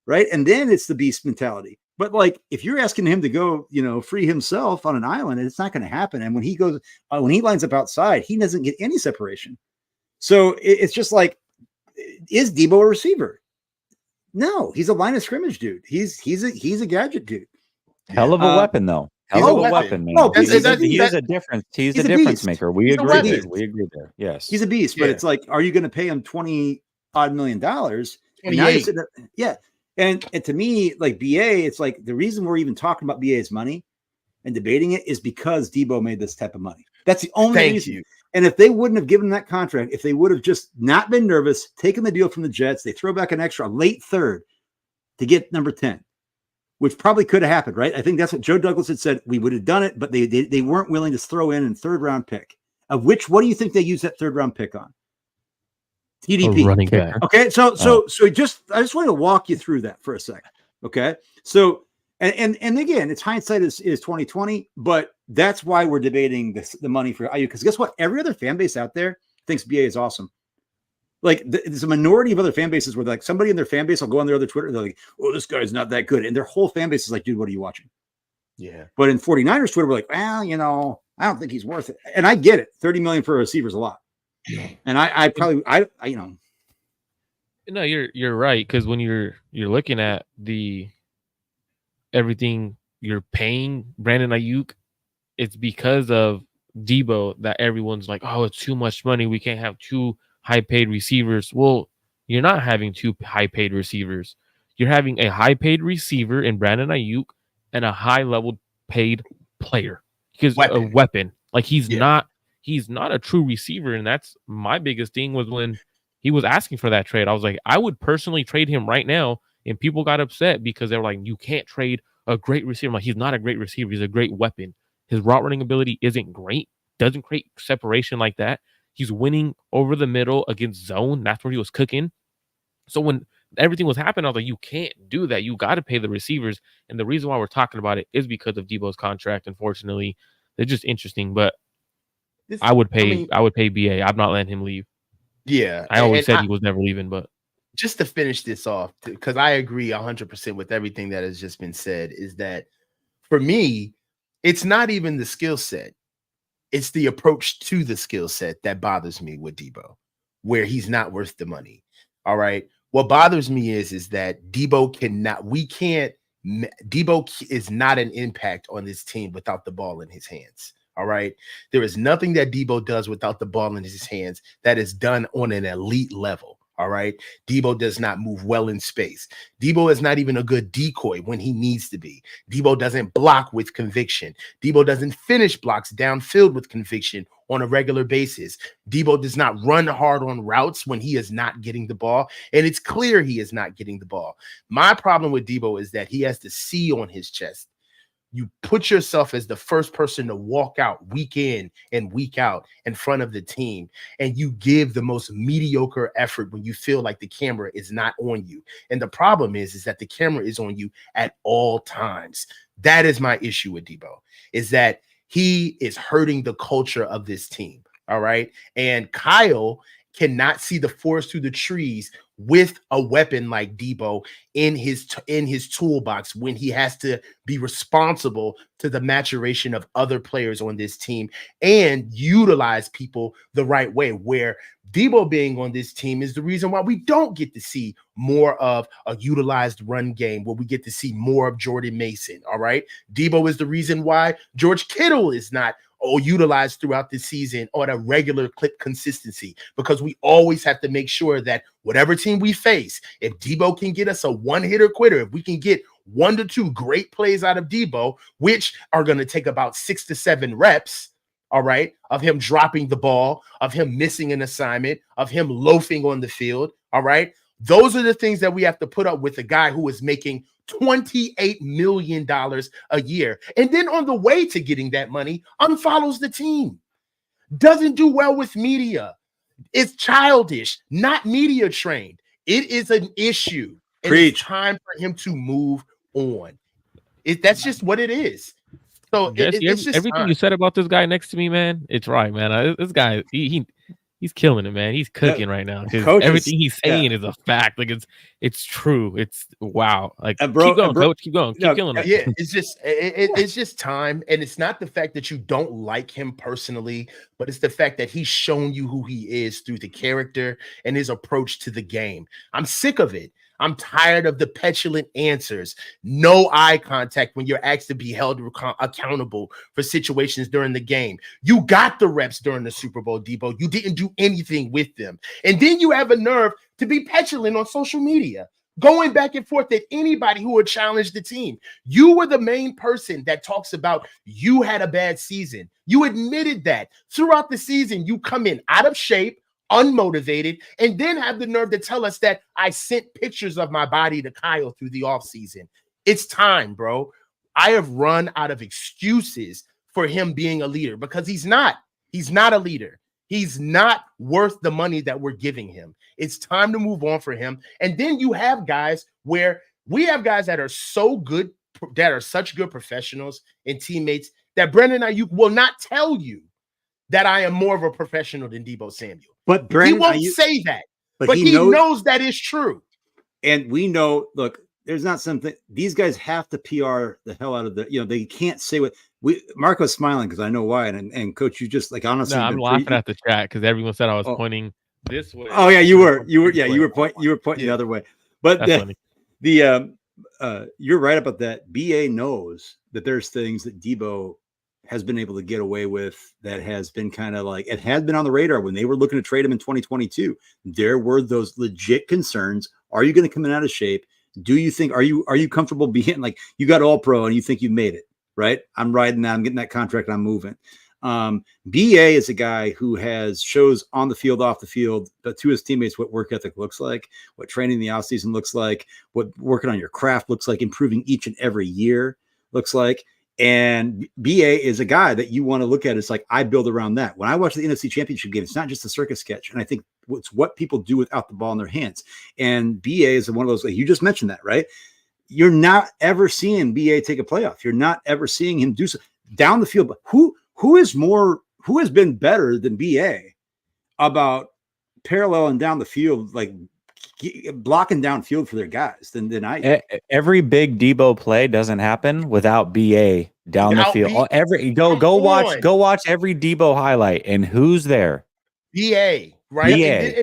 right? And then it's the beast mentality. But if you're asking him to go, free himself on an island, it's not going to happen. And when he goes, when he lines up outside, he doesn't get any separation. So it's just like, is Debo a receiver? No, he's a line of scrimmage dude. He's a gadget dude. Hell of a weapon, though. Hell of a weapon, man. He is a difference. He's a difference maker. We agree there. Yes, he's a beast. But it's like, are you going to pay him $20-odd million? Yeah. And to me, like BA, it's like the reason we're even talking about BA's money and debating it is because Debo made this type of money. That's the only reason. And if they wouldn't have given that contract, if they would have just not been nervous, taken the deal from the Jets, they throw back an extra late third to get number 10, which probably could have happened, right? I think that's what Joe Douglas had said. We would have done it, but they weren't willing to throw in a third-round pick. Of which, what do you think they used that third-round pick on? TDP. Running back. Okay, so I just wanted to walk you through that for a second. Okay, so and again, it's hindsight is 2020, but that's why we're debating the money for Ayuk. Because guess what? Every other fan base out there thinks BA is awesome. Like there's a minority of other fan bases where like somebody in their fan base will go on their other Twitter and they're like, "Oh, this guy's not that good," and their whole fan base is like, "Dude, what are you watching?" Yeah. But in 49ers Twitter, we're like, "Well, I don't think he's worth it," and I get it. $30 million for a receiver is a lot. And I probably No, you're right, because when you're looking at everything you're paying Brandon Ayuk, it's because of Debo that everyone's like, oh, it's too much money. We can't have 2 high-paid receivers. Well, you're not having 2 high-paid receivers. You're having a high-paid receiver in Brandon Ayuk and a high-level paid player. Because a weapon. Like he's not he's not a true receiver. And that's my biggest thing was when he was asking for that trade. I was like, I would personally trade him right now. And people got upset because they were like, you can't trade a great receiver. I'm like, he's not a great receiver. He's a great weapon. His route running ability isn't great. Doesn't create separation like that. He's winning over the middle against zone. That's where he was cooking. So when everything was happening, I was like, you can't do that. You got to pay the receivers. And the reason why we're talking about it is because of Debo's contract. Unfortunately, they're just interesting. But I would pay BA. I'm not letting him leave. Yeah. I always said he was never leaving, but just to finish this off, because I agree 100% with everything that has just been said, is that for me, it's not even the skill set. It's the approach to the skill set that bothers me with Debo, where he's not worth the money. All right. What bothers me is that Debo is not an impact on this team without the ball in his hands. All right. There is nothing that Debo does without the ball in his hands that is done on an elite level. All right. Debo does not move well in space. Debo is not even a good decoy when he needs to be. Debo doesn't block with conviction. Debo doesn't finish blocks downfield with conviction on a regular basis. Debo does not run hard on routes when he is not getting the ball. And it's clear he is not getting the ball. My problem with Debo is that he has the C on his chest. You put yourself as the first person to walk out week in and week out in front of the team, and you give the most mediocre effort when you feel like the camera is not on you. And the problem is that the camera is on you at all times. That is my issue with Debo, is that he is hurting the culture of this team. All right. And Kyle cannot see the forest through the trees with a weapon like Debo in his toolbox when he has to be responsible to the maturation of other players on this team and utilize people the right way, where Debo being on this team is the reason why we don't get to see more of a utilized run game, where we get to see more of Jordan Mason. All right. Debo is the reason why George Kittle is not utilized throughout the season on a regular clip consistency, because we always have to make sure that whatever team we face, if Debo can get us a one-hitter quitter, if we can get 1 to 2 great plays out of Debo, which are going to take about 6 to 7 reps, all right, of him dropping the ball, of him missing an assignment, of him loafing on the field, all right, those are the things that we have to put up with a guy who is making $28 million a year. And then on the way to getting that money, unfollows the team, doesn't do well with media. It's childish, not media trained. It is an issue. And it's time for him to move on. That's just what it is. So Jesse, it's just everything you said about this guy next to me, man, it's right, man. This guy, he's killing it, man. He's cooking right now. Everything he's saying is a fact. Like it's true. It's wow. Like keep going, coach. Keep going. Keep killing it. Yeah, it's just time. And it's not the fact that you don't like him personally, but it's the fact that he's shown you who he is through the character and his approach to the game. I'm sick of it. I'm tired of the petulant answers. No eye contact when you're asked to be held accountable for situations during the game. You got the reps during the Super Bowl, Debo. You didn't do anything with them. And then you have a nerve to be petulant on social media, going back and forth at anybody who would challenge the team. You were the main person that talks about you had a bad season. You admitted that. Throughout the season, you come in out of shape, unmotivated, and then have the nerve to tell us that I sent pictures of my body to Kyle through the offseason. It's time, bro. I have run out of excuses for him being a leader, because he's not. He's not a leader. He's not worth the money that we're giving him. It's time to move on for him. And then you have guys where we have guys that are so good, that are such good professionals and teammates, that Brandon Ayuk will not tell you that I am more of a professional than Debo Samuel. But Brandon, he won't say that, but he knows that is true. And we know, look, there's not something, these guys have to PR the hell out of they can't say what Marco's smiling because I know why. And coach, you just like, honestly, I'm laughing at the chat because everyone said I was pointing this way. Oh yeah, you were pointing the other way. But you're right about that. BA knows that there's things that Debo has been able to get away with that has been kind of like, it had been on the radar when they were looking to trade him in 2022. There were those legit concerns. Are you going to come in out of shape? Do you think, are you comfortable being like, you got all pro and you think you've made it, right? I'm riding that, I'm getting that contract and I'm moving. BA is a guy who shows on the field, off the field, but to his teammates what work ethic looks like, what training in the offseason looks like, what working on your craft looks like, improving each and every year looks like. And BA is a guy that you want to look at. It's like, I build around that. When I watch the NFC Championship game, it's not just a circus sketch. And I think it's what people do without the ball in their hands. And BA is one of those, like you just mentioned that, right? You're not ever seeing BA take a playoff. You're not ever seeing him do so down the field. But who has been better than BA about paralleling down the field, like blocking downfield for their guys than I do. Every big Debo play doesn't happen without BA down the field. Go watch every Debo highlight, and who's there? BA, right?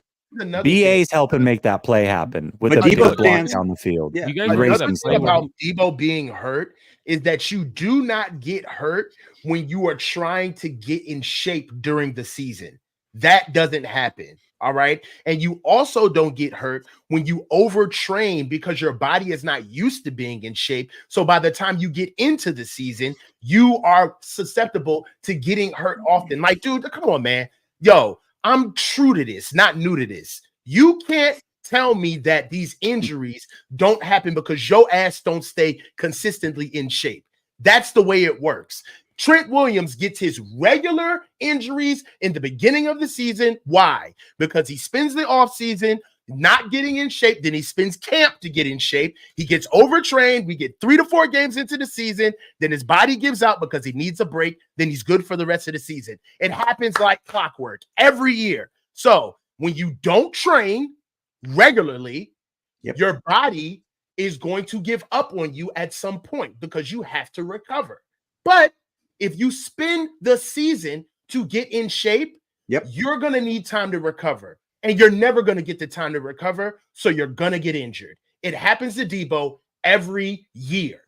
BA's helping make that play happen with the Debo block down the field. Yeah. Another thing about Debo being hurt is that you do not get hurt when you are trying to get in shape during the season. That doesn't happen. All right. And you also don't get hurt when you overtrain because your body is not used to being in shape. So by the time you get into the season, you are susceptible to getting hurt often. Like, dude, come on, man. Yo, I'm true to this, not new to this. You can't tell me that these injuries don't happen because your ass don't stay consistently in shape. That's the way it works. Trent Williams gets his regular injuries in the beginning of the season. Why? Because he spends the offseason not getting in shape. Then he spends camp to get in shape. He gets overtrained. We get 3 to 4 games into the season. Then his body gives out because he needs a break. Then he's good for the rest of the season. It happens like clockwork every year. So when you don't train regularly, your body is going to give up on you at some point because you have to recover. But if you spend the season to get in shape, you're going to need time to recover. And you're never going to get the time to recover, so you're going to get injured. It happens to Debo every year.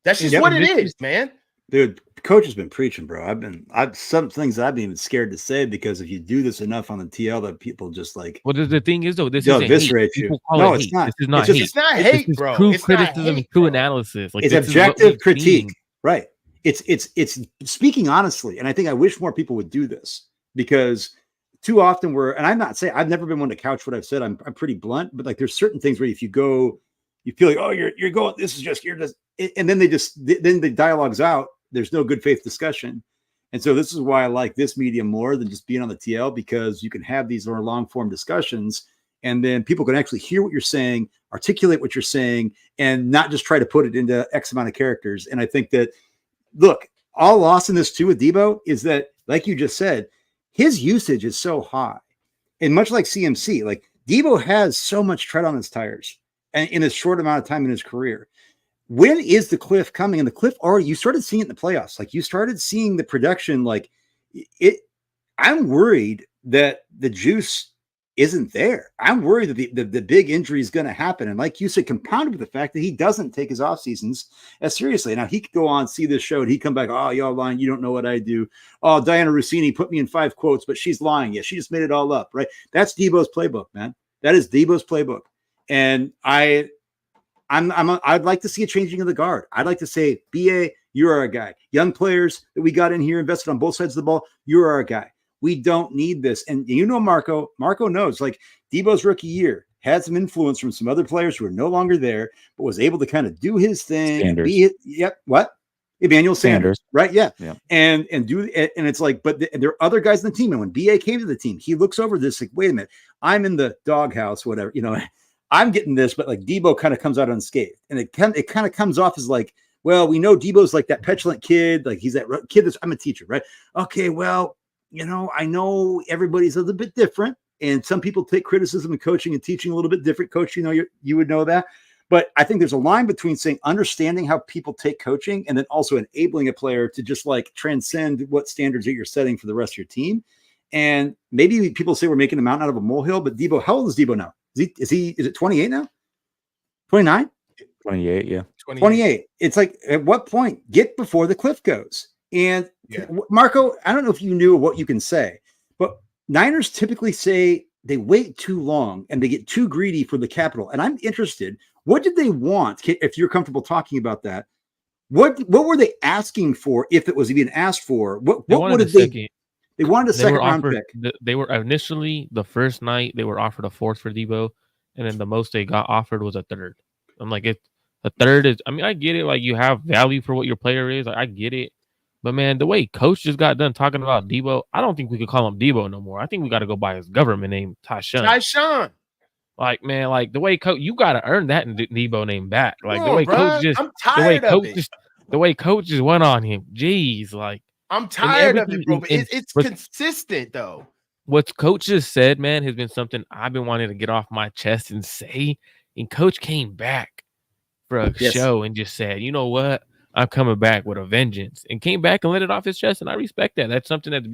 That's just what it is, man. Dude, coach has been preaching, bro. I've some things that I've been even scared to say because if you do this enough on the TL, that people just like. Well, the thing is though, this isn't hate. People call no, it it's hate. not. This is not hate. hate. It's not hate, this bro. True it's criticism, hate, true bro. analysis. Like it's objective critique, right? It's speaking honestly, and I think I wish more people would do this because too often and I'm not saying I've never been one to couch what I've said. I'm pretty blunt, but like there's certain things where if you go, you feel like, oh, you're going, this is just, you're just, and then then the dialogue's out. There's no good faith discussion. And so this is why I like this medium more than just being on the TL, because you can have these more long form discussions and then people can actually hear what you're saying, articulate what you're saying, and not just try to put it into X amount of characters. And I think that, look, all lost in this too with Debo is that, like you just said, his usage is so high. And much like CMC, like Debo has so much tread on his tires and in a short amount of time in his career. When is the cliff coming? And the cliff already, you started seeing it in the playoffs. Like you started seeing the production, like it. I'm worried that the juice isn't there. I'm worried that the big injury is going to happen. And like you said, compounded with the fact that he doesn't take his off seasons as seriously. Now he could go on, see this show, and he'd come back, oh, y'all lying. You don't know what I do. Oh, Diana Rossini put me in 5 quotes, but she's lying. Yeah, she just made it all up, right? That's Debo's playbook, man. That is Debo's playbook. And I'd like to see a changing of the guard. I'd like to say, BA, you're our guy. Young players that we got in here, invested on both sides of the ball, you're our guy. We don't need this. And you know, Marco knows, like Debo's rookie year had some influence from some other players who are no longer there, but was able to kind of do his thing. Sanders. What? Emmanuel Sanders, right? Yeah. And it's like, but there are other guys in the team. And when BA came to the team, he looks over this like, wait a minute, I'm in the doghouse, whatever, you know, I'm getting this, but like Debo kind of comes out unscathed. And it kind of comes off as like, well, we know Debo's like that petulant kid. Like he's that kid I'm a teacher, right? Okay, well, you know, I know everybody's a little bit different. And some people take criticism and coaching and teaching a little bit different. Coach, you know, you would know that. But I think there's a line between saying understanding how people take coaching and then also enabling a player to just like transcend what standards that you're setting for the rest of your team. And maybe people say we're making a mountain out of a molehill, but Debo, how old is Debo now? Is it 28 now? 29? 28, yeah. 28. It's like, at what point get before the cliff goes? And Marco, I don't know if you knew what you can say, but Niners typically say they wait too long and they get too greedy for the capital. And I'm interested, what did they want? If you're comfortable talking about that, What were they asking for if it was even asked for? What did they? They wanted a second round pick. They were initially the first night they were offered a fourth for Debo, and then the most they got offered was a third. I'm like, a third is. I mean, I get it. Like you have value for what your player is. Like, I get it. But man, the way Coach just got done talking about Debo, I don't think we could call him Debo no more. I think we got to go by his government name, Tyshawn. Like, man, like the way Coach, you got to earn that Debo name back. Like the way Coach just, I'm tired of it. The way Coach just went on him. Jeez, like I'm tired of it, bro. But it's consistent though. What Coach just said, man, has been something I've been wanting to get off my chest and say. And Coach came back for a show and just said, you know what? I'm coming back with a vengeance, and came back and let it off his chest. And I respect that. That's something that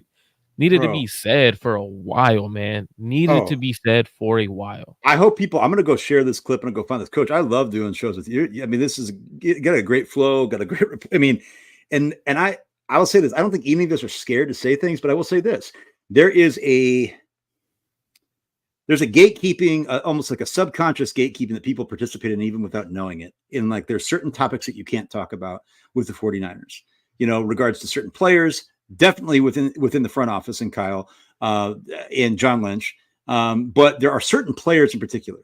needed to be said for a while, man. Needed to be said for a while. I hope people, I'm going to go share this clip and go find this. Coach, I love doing shows with you. I mean, this is got a great flow, got a great, I mean, and I will say this. I don't think any of us are scared to say things, but I will say this. There's a gatekeeping, almost like a subconscious gatekeeping that people participate in even without knowing it. In like, there's certain topics that you can't talk about with the 49ers, you know, regards to certain players, definitely within the front office and Kyle and John Lynch. But there are certain players in particular.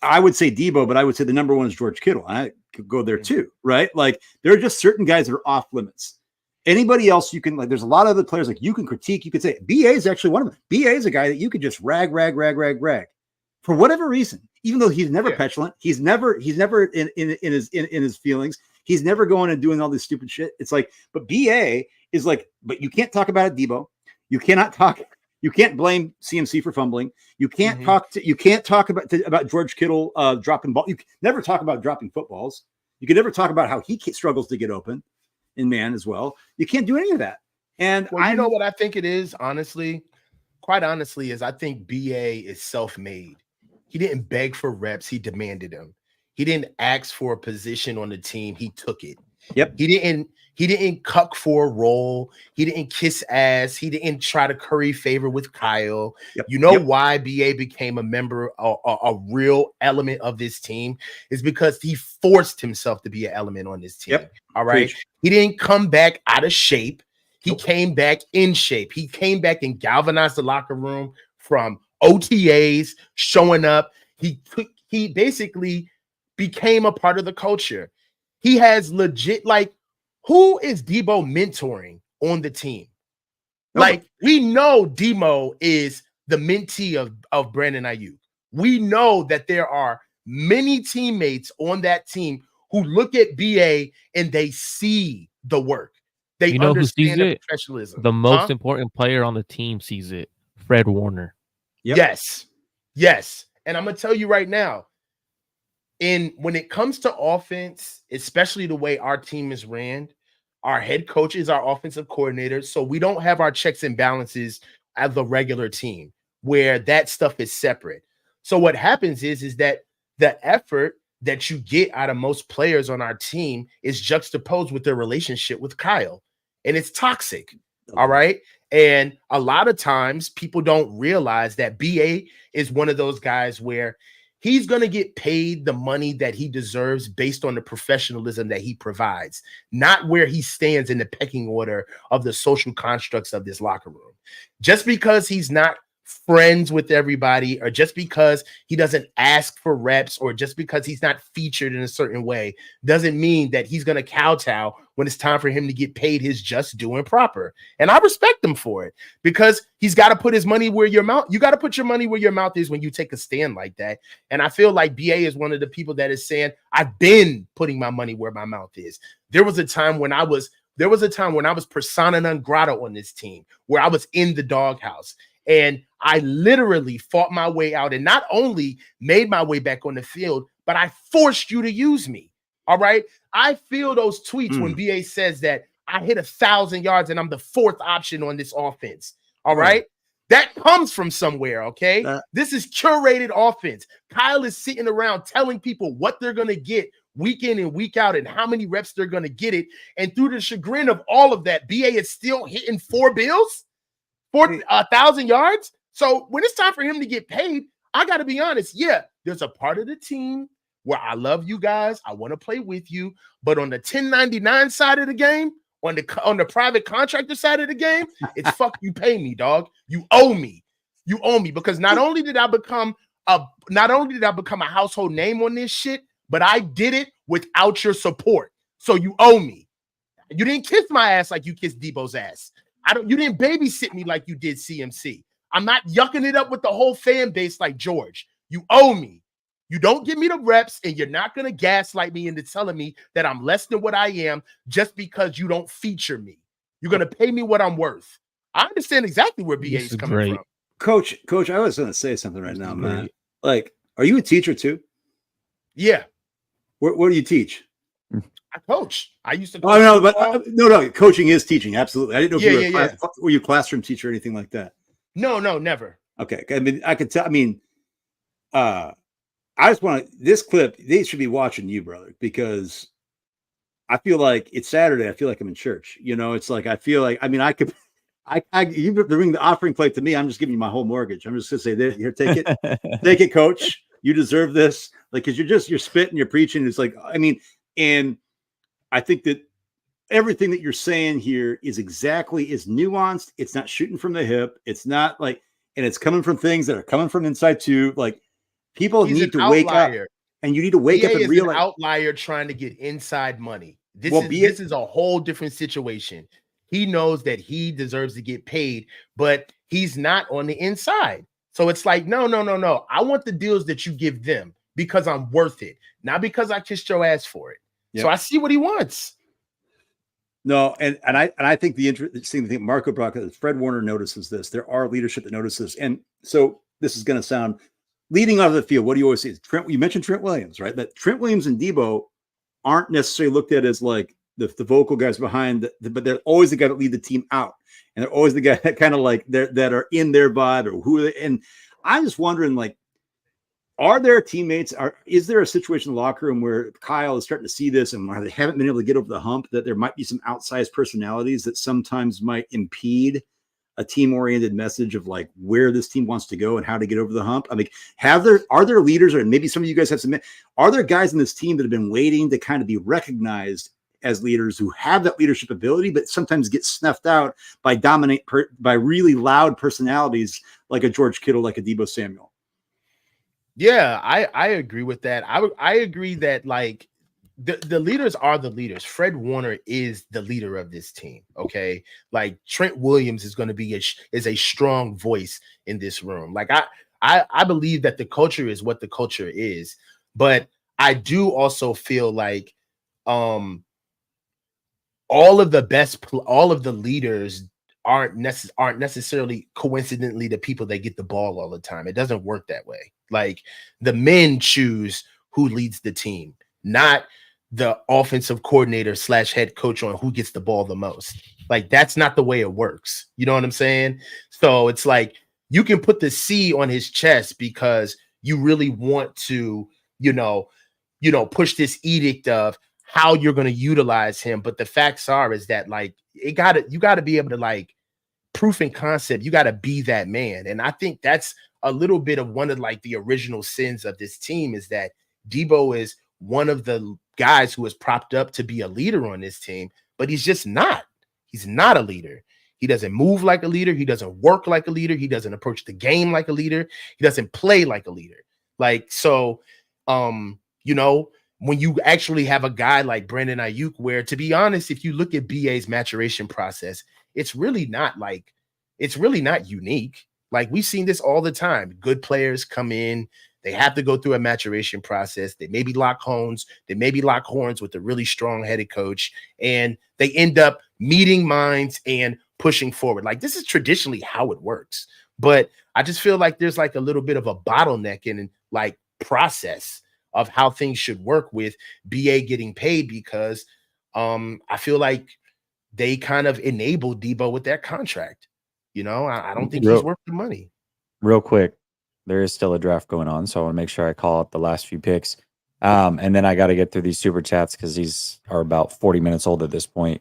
I would say Debo, but I would say the number one is George Kittle. I could go there too, right? Like there are just certain guys that are off limits. Anybody else you can, like, there's a lot of other players like you can critique. You could say BA is actually one of them. BA is a guy that you could just rag for whatever reason, even though he's never petulant. He's never in his feelings. He's never going and doing all this stupid shit. It's like, but BA is like, but you can't talk about it, Debo. You can't blame CMC for fumbling. You can't talk about George Kittle dropping ball. You can never talk about dropping footballs. You can never talk about how he struggles to get open in man as well. You can't do any of that. And you know what I think it is, quite honestly, is I think BA is self-made. He didn't beg for reps. He demanded them. He didn't ask for a position on the team. He took it. Yep. He didn't cuck for a role. He didn't kiss ass. He didn't try to curry favor with Kyle. Yep. You know why BA became a member, a real element of this team is because he forced himself to be an element on this team. Yep. All right. Preach. He didn't come back out of shape. He came back in shape. He came back and galvanized the locker room from OTAs, showing up. He basically became a part of the culture. He has legit, like, who is Debo mentoring on the team? Like, we know Debo is the mentee of Brandon Ayuk. We know that there are many teammates on that team who look at BA and they see the work. They understand the professionalism. The most important player on the team sees it. Fred Warner. Yep. Yes. And I'm going to tell you right now, when it comes to offense, especially the way our team is ran, our head coach is our offensive coordinator. So we don't have our checks and balances as the regular team where that stuff is separate. So what happens is that the effort that you get out of most players on our team is juxtaposed with their relationship with Kyle. And it's toxic. All right. And a lot of times people don't realize that BA is one of those guys where he's going to get paid the money that he deserves based on the professionalism that he provides, not where he stands in the pecking order of the social constructs of this locker room. Just because he's not friends with everybody, or just because he doesn't ask for reps, or just because he's not featured in a certain way, doesn't mean that he's going to kowtow when it's time for him to get paid his just due and proper. And I respect him for it, because he's got to put his money where your mouth. You got to put your money where your mouth is when you take a stand like that. And I feel like BA is one of the people that is saying, I've been putting my money where my mouth is. There was a time when I was persona non grata on this team, where I was in the doghouse. And I literally fought my way out and not only made my way back on the field, but I forced you to use me. All right. I feel those tweets when BA says that I hit 1,000 yards and I'm the fourth option on this offense. All right. That comes from somewhere. Okay. This is curated offense. Kyle is sitting around telling people what they're going to get week in and week out and how many reps they're going to get it. And through the chagrin of all of that, BA is still hitting 4 bills. 1,000 yards. So when it's time for him to get paid, I got to be honest. Yeah, there's a part of the team where I love you guys, I want to play with you, but on the 1099 side of the game, on the private contractor side of the game, it's fuck you pay me, dog. You owe me. You owe me, because not only did I become a household name on this shit, but I did it without your support. So you owe me. You didn't kiss my ass like you kissed Debo's ass. You didn't babysit me like you did CMC. I'm not yucking it up with the whole fan base like George. You owe me. You don't give me the reps, and you're not going to gaslight me into telling me that I'm less than what I am just because you don't feature me. You're going to pay me what I'm worth. I understand exactly where BA is coming from. Coach, I was going to say something right now, man. Like, are you a teacher too? Yeah. Where do you teach? I coach. I used to coach. Oh, no, but no, coaching is teaching. Absolutely. I didn't know if were you a classroom teacher or anything like that. No, never. Okay. I mean, I could tell. I mean, I just want to, this clip, they should be watching you, brother, because I feel like it's Saturday. I feel like I'm in church. You know, it's like, I feel like, I mean, you bring the offering plate to me. I'm just giving you my whole mortgage. I'm just going to say, there, here, take it. Take it, coach. You deserve this. Like, cause you're spitting, you're preaching. It's like, I mean, and I think that everything that you're saying here is nuanced. It's not shooting from the hip. It's not like, and it's coming from things that are coming from inside too. Like, people need to wake up, and you need to wake up and realize. An outlier trying to get inside money. This is a whole different situation. He knows that he deserves to get paid, but he's not on the inside. So it's like, no. I want the deals that you give them because I'm worth it, not because I kissed your ass for it. Yep. So I see what he wants. No, and I think the interesting thing Marco brought up is Fred Warner notices this. There are leadership that notices, and so this is going to sound. Leading out of the field, what do you always say? You mentioned Trent Williams, right? That Trent Williams and Debo aren't necessarily looked at as like the vocal guys behind, but they're always the guy that lead the team out, and they're always the guy that kind of like that are in their vibe or who are they. And I'm just wondering, like, are there teammates? Is there a situation in the locker room where Kyle is starting to see this, and where they haven't been able to get over the hump, that there might be some outsized personalities that sometimes might impede a team-oriented message of like where this team wants to go and how to get over the hump? I mean, are there leaders, or maybe some of you guys have some, are there guys in this team that have been waiting to kind of be recognized as leaders who have that leadership ability, but sometimes get snuffed out by by really loud personalities like a George Kittle, like a Debo Samuel? Yeah, I agree with that. I agree that like the leaders are the leaders. Fred Warner is the leader of this team. Okay, like Trent Williams is going to be a strong voice in this room. Like I believe that the culture is what the culture is, but I do also feel like all of the leaders aren't necessarily coincidentally the people that get the ball all the time. It doesn't work that way. Like the men choose who leads the team, not the offensive coordinator / head coach on who gets the ball the most. Like that's not the way it works. You know what I'm saying? So it's like you can put the C on his chest because you really want to, push this edict of how you're going to utilize him. But the facts is that like you got to be able to like proof and concept. You got to be that man. And I think that's a little bit of one of like the original sins of this team is that Debo is one of the guys who is propped up to be a leader on this team, but he's just not. He's not a leader. He doesn't move like a leader. He doesn't work like a leader. He doesn't approach the game like a leader. He doesn't play like a leader. Like, so, when you actually have a guy like Brandon Ayuk, where to be honest, if you look at BA's maturation process, it's really not unique. Like we've seen this all the time. Good players come in, they have to go through a maturation process. They maybe lock horns. They maybe lock horns with a really strong-headed coach, and they end up meeting minds and pushing forward. Like this is traditionally how it works. But I just feel like there's like a little bit of a bottleneck in like process of how things should work with BA getting paid because I feel like they kind of enabled Debo with that contract. I don't think he's worth the money. Real quick, there is still a draft going on, so I want to make sure I call out the last few picks. And then I got to get through these super chats because these are about 40 minutes old at this point.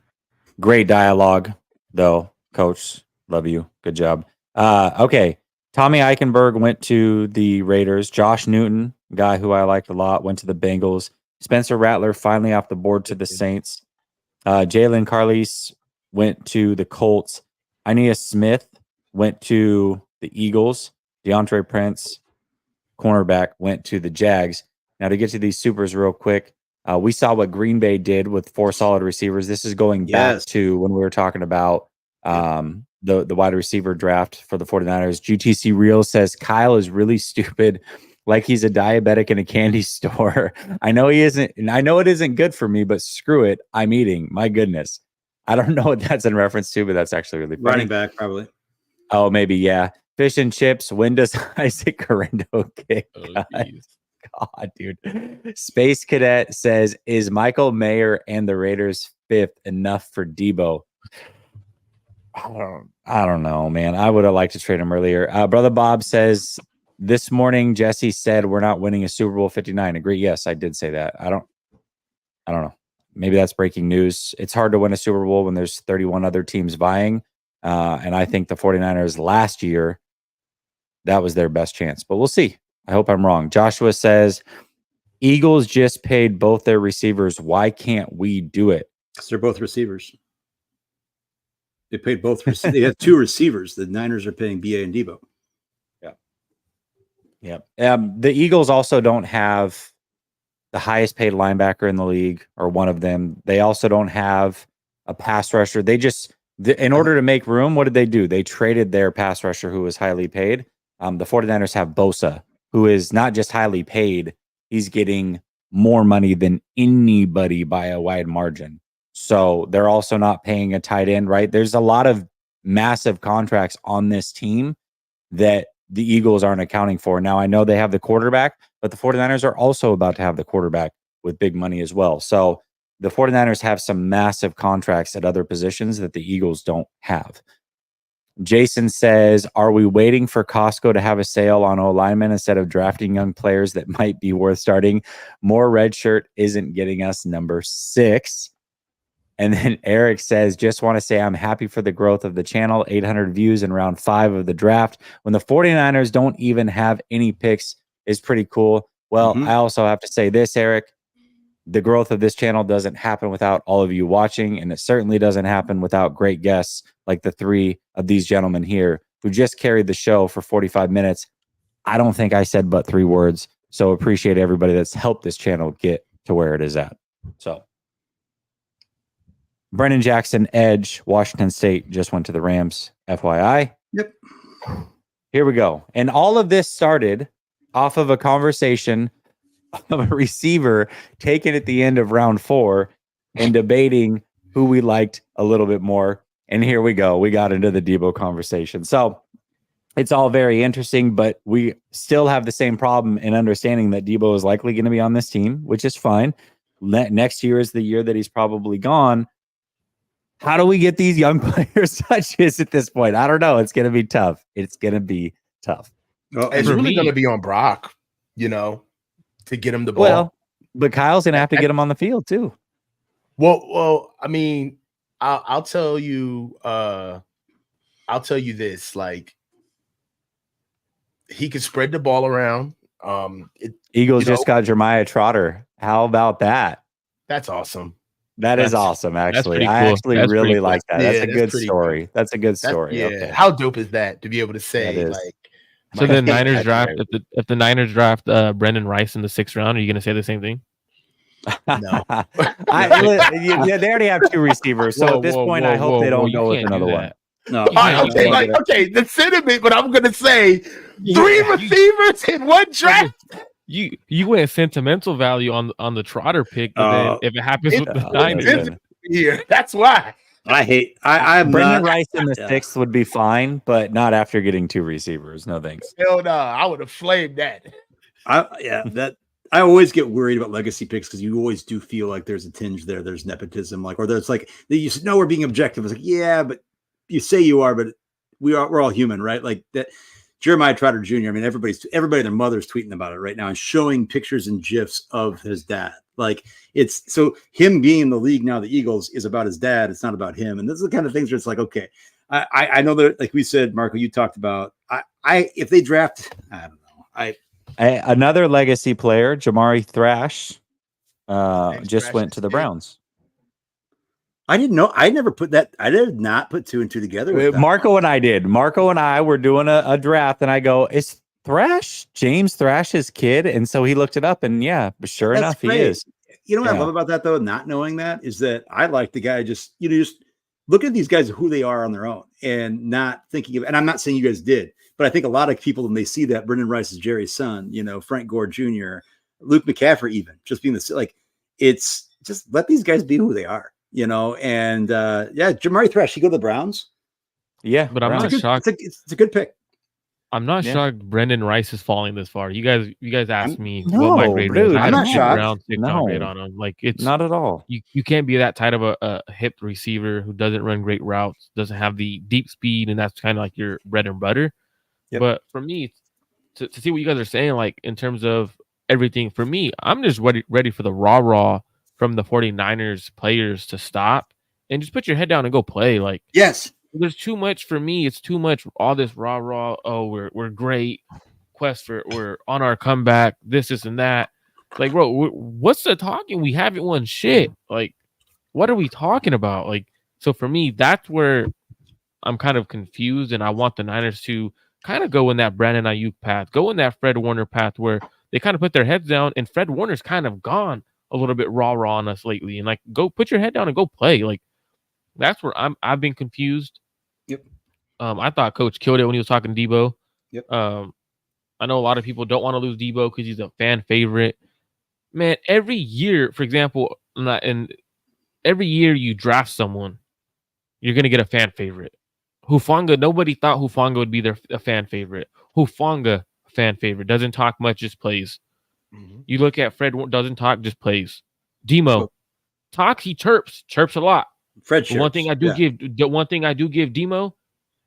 Great dialogue, though, Coach. Love you. Good job. Okay. Tommy Eichenberg went to the Raiders. Josh Newton guy who I liked a lot, went to the Bengals. Spencer Rattler finally off the board to the Saints. Jalen Carlis went to the Colts. Ainias Smith went to the Eagles. DeAndre Prince, cornerback, went to the Jags. Now, to get to these supers real quick, we saw what Green Bay did with 4 solid receivers. This is going back to when we were talking about the wide receiver draft for the 49ers. GTC Real says Kyle is really stupid, like he's a diabetic in a candy store. I know he isn't, and I know it isn't good for me, but screw it, I'm eating. My goodness. I don't know what that's in reference to, but that's actually really funny. Running back, probably. Oh, maybe, yeah. Fish and chips. When does Isaac Correndo kick? God, dude. Space Cadet says, is Michael Mayer and the Raiders 5th enough for Debo? I don't know, man. I would have liked to trade him earlier. Brother Bob says, this morning Jesse said we're not winning a Super Bowl 59. Agree? Yes, I did say that. I don't know. Maybe that's breaking news. It's hard to win a Super Bowl when there's 31 other teams vying. And I think the 49ers last year, that was their best chance. But we'll see. I hope I'm wrong. Joshua says, Eagles just paid both their receivers. Why can't we do it? Because they're both receivers. They paid both. They have 2 receivers. The Niners are paying BA and Debo. Yeah. The Eagles also don't have the highest paid linebacker in the league, or one of them. They also don't have a pass rusher. They just, in order to make room, what did they do? They traded their pass rusher who was highly paid. The 49ers have Bosa, who is not just highly paid. He's getting more money than anybody by a wide margin. So they're also not paying a tight end, right? There's a lot of massive contracts on this team that the Eagles aren't accounting for. Now, I know they have the quarterback, but the 49ers are also about to have the quarterback with big money as well. So the 49ers have some massive contracts at other positions that the Eagles don't have. Jason says, are we waiting for Costco to have a sale on O-linemen instead of drafting young players that might be worth starting? More red shirt isn't getting us number 6. And then Eric says, just want to say I'm happy for the growth of the channel. 800 views in round 5 of the draft. When the 49ers don't even have any picks is pretty cool. Well, I also have to say this, Eric. The growth of this channel doesn't happen without all of you watching, and it certainly doesn't happen without great guests like the 3 of these gentlemen here who just carried the show for 45 minutes. I don't think I said but 3 words, so appreciate everybody that's helped this channel get to where it is at. So Brennan Jackson, Edge, Washington State just went to the Rams, FYI. Yep. Here we go. And all of this started off of a conversation of a receiver taken at the end of round 4 and debating who we liked a little bit more. And here we go. We got into the Debo conversation. So it's all very interesting, but we still have the same problem in understanding that Debo is likely going to be on this team, which is fine. Next year is the year that he's probably gone. How do we get these young players touches at this point? I don't know. It's going to be tough. It's going to be tough. Well, it's really going to be on Brock, to get him the ball. Well, but Kyle's going to have to get him on the field too. Well, I mean, I'll tell you this, like, he could spread the ball around. Eagles just got Jeremiah Trotter. How about that? That's awesome. That's awesome, actually. Cool. I actually really like that. That's a good story. Cool. That's a good story. Yeah. Okay. How dope is that to be able to say, like, so the Niners draft, if the Niners draft Brendan Rice in the 6th round, are you going to say the same thing? No. They already have 2 receivers. So at this point, I hope they don't go with another one. No. Okay, the sentiment, but I'm going to say 3 receivers in one draft. You went sentimental value on the Trotter pick, but then if it happens with the Niners, that's why. I'm Brendan Rice in the 6th would be fine, but not after getting 2 receivers. No thanks. Hell no, I would have flamed that. I always get worried about legacy picks because you always do feel like there's a tinge there. There's nepotism, or there's like you know we're being objective. It's like, yeah, but you say you are, but we're all human, right? Like that. Jeremiah Trotter Jr. I mean, everybody and their mother's tweeting about it right now and showing pictures and GIFs of his dad. Like it's so him being in the league now, the Eagles is about his dad. It's not about him. And this is the kind of things where it's like, okay, I know that, like we said, Marco, you talked about, if they draft, I don't know. Another legacy player, Jamari Thrash, just Thrash went is to the big. Browns. I didn't know. I never put that. I did not put 2 and 2 together with that. Marco and I did. Marco and I were doing a draft, and I go, "Is Thrash James Thrash's kid?" And so he looked it up, and yeah, sure enough, great. he is. You know what I love about that though, not knowing that, is that I like the guy just look at these guys who they are on their own and not thinking of. And I'm not saying you guys did, but I think a lot of people when they see that Brendan Rice is Jerry's son, Frank Gore Jr., Luke McCaffrey, even just being it's just let these guys be who they are. And Jamari Thrash, he go to the Browns. Yeah, but I'm not shocked. It's a good pick. I'm not shocked Brendan Rice is falling this far. You guys asked me what my grade was. I had not shocked. Round 6 grade on him. Like it's not at all. You can't be that tight of a hip receiver who doesn't run great routes, doesn't have the deep speed, and that's kind of like your bread and butter. Yep. But for me, to see what you guys are saying, like in terms of everything, for me, I'm just ready for the raw from the 49ers players to stop and just put your head down and go play. Like yes. There's too much for me. It's too much. All this raw. Oh, we're great. We're on our comeback. This and that. Like, bro, what's the talking? We haven't won shit. Like, what are we talking about? Like, so for me, that's where I'm kind of confused, and I want the Niners to kind of go in that Brandon Ayuk path, go in that Fred Warner path, where they kind of put their heads down, and Fred Warner's kind of gone a little bit raw on us lately, and like, go put your head down and go play. Like, that's where I've been confused. Yep. I thought Coach killed it when he was talking to Debo. Yep. I know a lot of people don't want to lose Debo because he's a fan favorite. Man, every year, for example, and every year you draft someone, you're gonna get a fan favorite. Hufanga, nobody thought Hufanga would be a fan favorite. Hufanga, fan favorite, doesn't talk much, just plays. Mm-hmm. You look at Fred, doesn't talk, just plays. Demo talks, he chirps a lot. Fred chirps. The one thing I do give Demo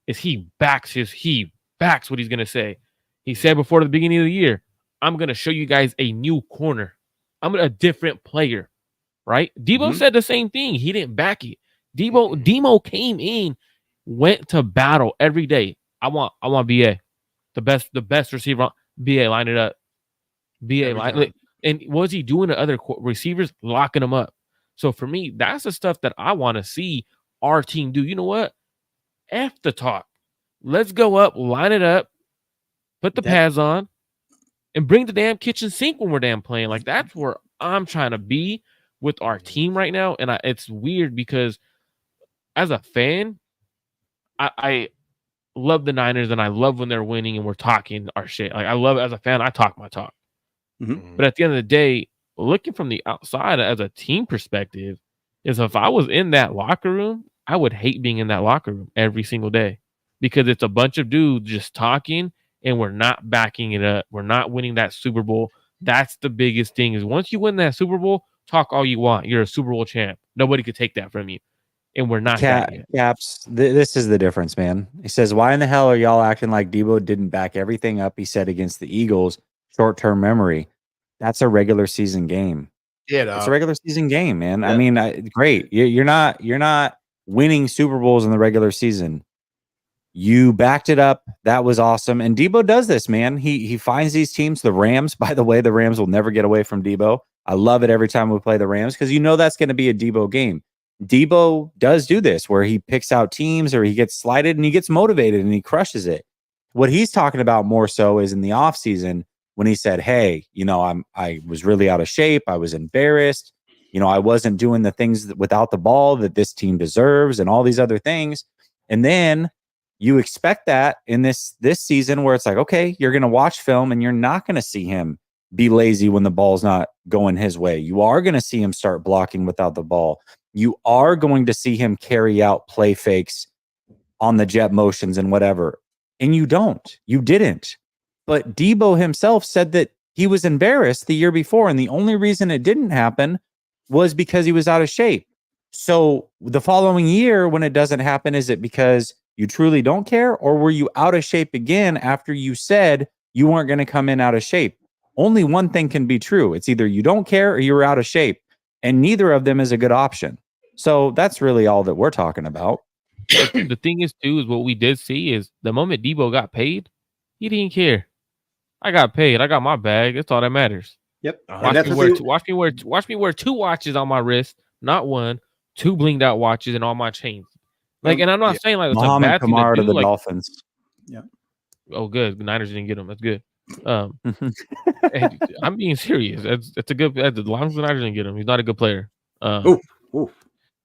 is he backs what he's gonna say. He said before the beginning of the year, I'm gonna show you guys a new corner. I'm a different player, right? Debo said the same thing. He didn't back it. Demo came in, went to battle every day. I want BA, the best receiver. BA, line it up. BA line it. And what was he doing to other receivers? Locking them up. So for me, that's the stuff that I want to see our team do. You know what? F the talk. Let's go up, line it up, put the pads on, and bring the damn kitchen sink when we're damn playing. Like, that's where I'm trying to be with our team right now. And it's weird because as a fan, I love the Niners and I love when they're winning and we're talking our shit. Like, I love it as a fan. I talk my talk. Mm-hmm. But at the end of the day, looking from the outside as a team perspective, is if I was in that locker room, I would hate being in that locker room every single day because it's a bunch of dudes just talking and we're not backing it up. We're not winning that Super Bowl. That's the biggest thing is once you win that Super Bowl, talk all you want. You're a Super Bowl champ. Nobody could take that from you. And we're not that yet. Caps, this is the difference, man. He says, why in the hell are y'all acting like Debo didn't back everything up he said against the Eagles? Short-term memory. That's a regular season game. Yeah, it's a regular season game, man. Yeah. I mean, great. You're not winning Super Bowls in the regular season. You backed it up. That was awesome. And Debo does this, man. He finds these teams. The Rams, by the way, the Rams will never get away from Debo. I love it every time we play the Rams because that's going to be a Debo game. Debo does do this where he picks out teams or he gets slighted and he gets motivated and he crushes it. What he's talking about more so is in the offseason when he said, hey, I was really out of shape. I was embarrassed. I wasn't doing the things without the ball that this team deserves and all these other things. And then you expect that in this season where it's like, okay, you're going to watch film and you're not going to see him be lazy when the ball's not going his way. You are going to see him start blocking without the ball. You are going to see him carry out play fakes on the jet motions and whatever. And you didn't. But Debo himself said that he was embarrassed the year before. And the only reason it didn't happen was because he was out of shape. So the following year, when it doesn't happen, is it because you truly don't care? Or were you out of shape again after you said you weren't going to come in out of shape? Only one thing can be true. It's either you don't care or you're out of shape. And neither of them is a good option. So that's really all that we're talking about. The thing is, too, is what we did see is the moment Debo got paid, he didn't care. I got paid. I got my bag. That's all that matters. Yep. Watch me wear 2 watches on my wrist, not 1, 2 blinged out watches and all my chains. Like, and I'm not saying like it's a Muhammad bad thing to Kamara do. to the Like, Dolphins. Yeah. oh, good. The Niners didn't get him. That's good. Hey, I'm being serious. That's a good. As long as the Niners didn't get him, he's not a good player.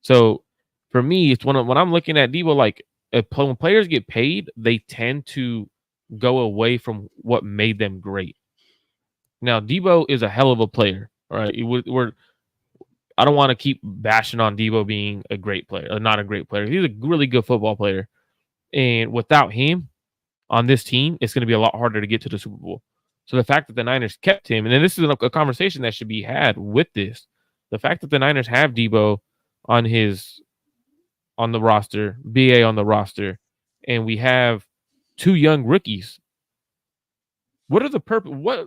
So for me, it's when I'm looking at Debo, like when players get paid, they tend to go away from what made them great. Now, Debo is a hell of a player. All right, I don't want to keep bashing on Debo being a great player, or not a great player. He's a really good football player, and without him on this team, it's going to be a lot harder to get to the Super Bowl. So the fact that the Niners kept him, and then this is a conversation that should be had with this. The fact that the Niners have Debo on the roster, BA on the roster, and we have 2 young rookies. What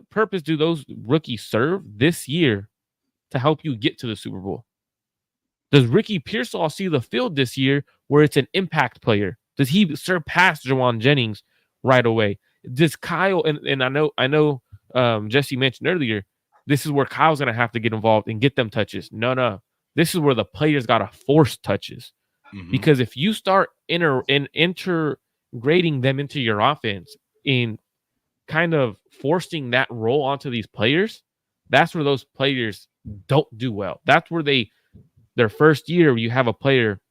purpose do those rookies serve this year to help you get to the Super Bowl? Does Ricky Pearsall see the field this year where it's an impact player? Does he surpass Jawan Jennings right away? Does Kyle and I know Jesse mentioned earlier, this is where Kyle's gonna have to get involved and get them touches. No. This is where the players gotta force touches. Because if you start integrating them into your offense in kind of forcing that role onto these players, that's where those players don't do well. That's where their first year, you have a player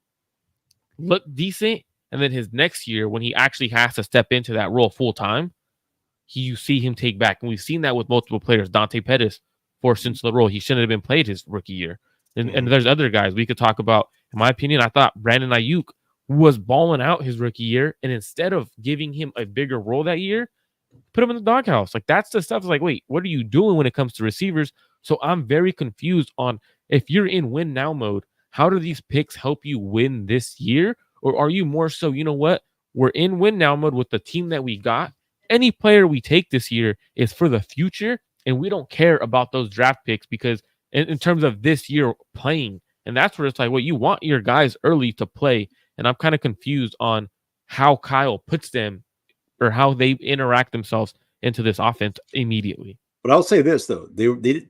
look decent, and then his next year, when he actually has to step into that role full time, you see him take back. And we've seen that with multiple players. Dante Pettis forced into the role. He shouldn't have been played his rookie year. And there's other guys we could talk about. In my opinion, I thought Brandon Ayuk was balling out his rookie year, and instead of giving him a bigger role that year, put him in the doghouse. Like, that's the stuff. Like, wait, what are you doing when it comes to receivers? So I'm very confused on, if you're in win now mode, how do these picks help you win this year? Or are you more so, you know what? We're in win now mode with the team that we got. Any player we take this year is for the future, and we don't care about those draft picks because in terms of this year playing. And that's where it's like, well, you want your guys early to play. And I'm kind of confused on how Kyle puts them or how they interact themselves into this offense immediately. But I'll say this, though.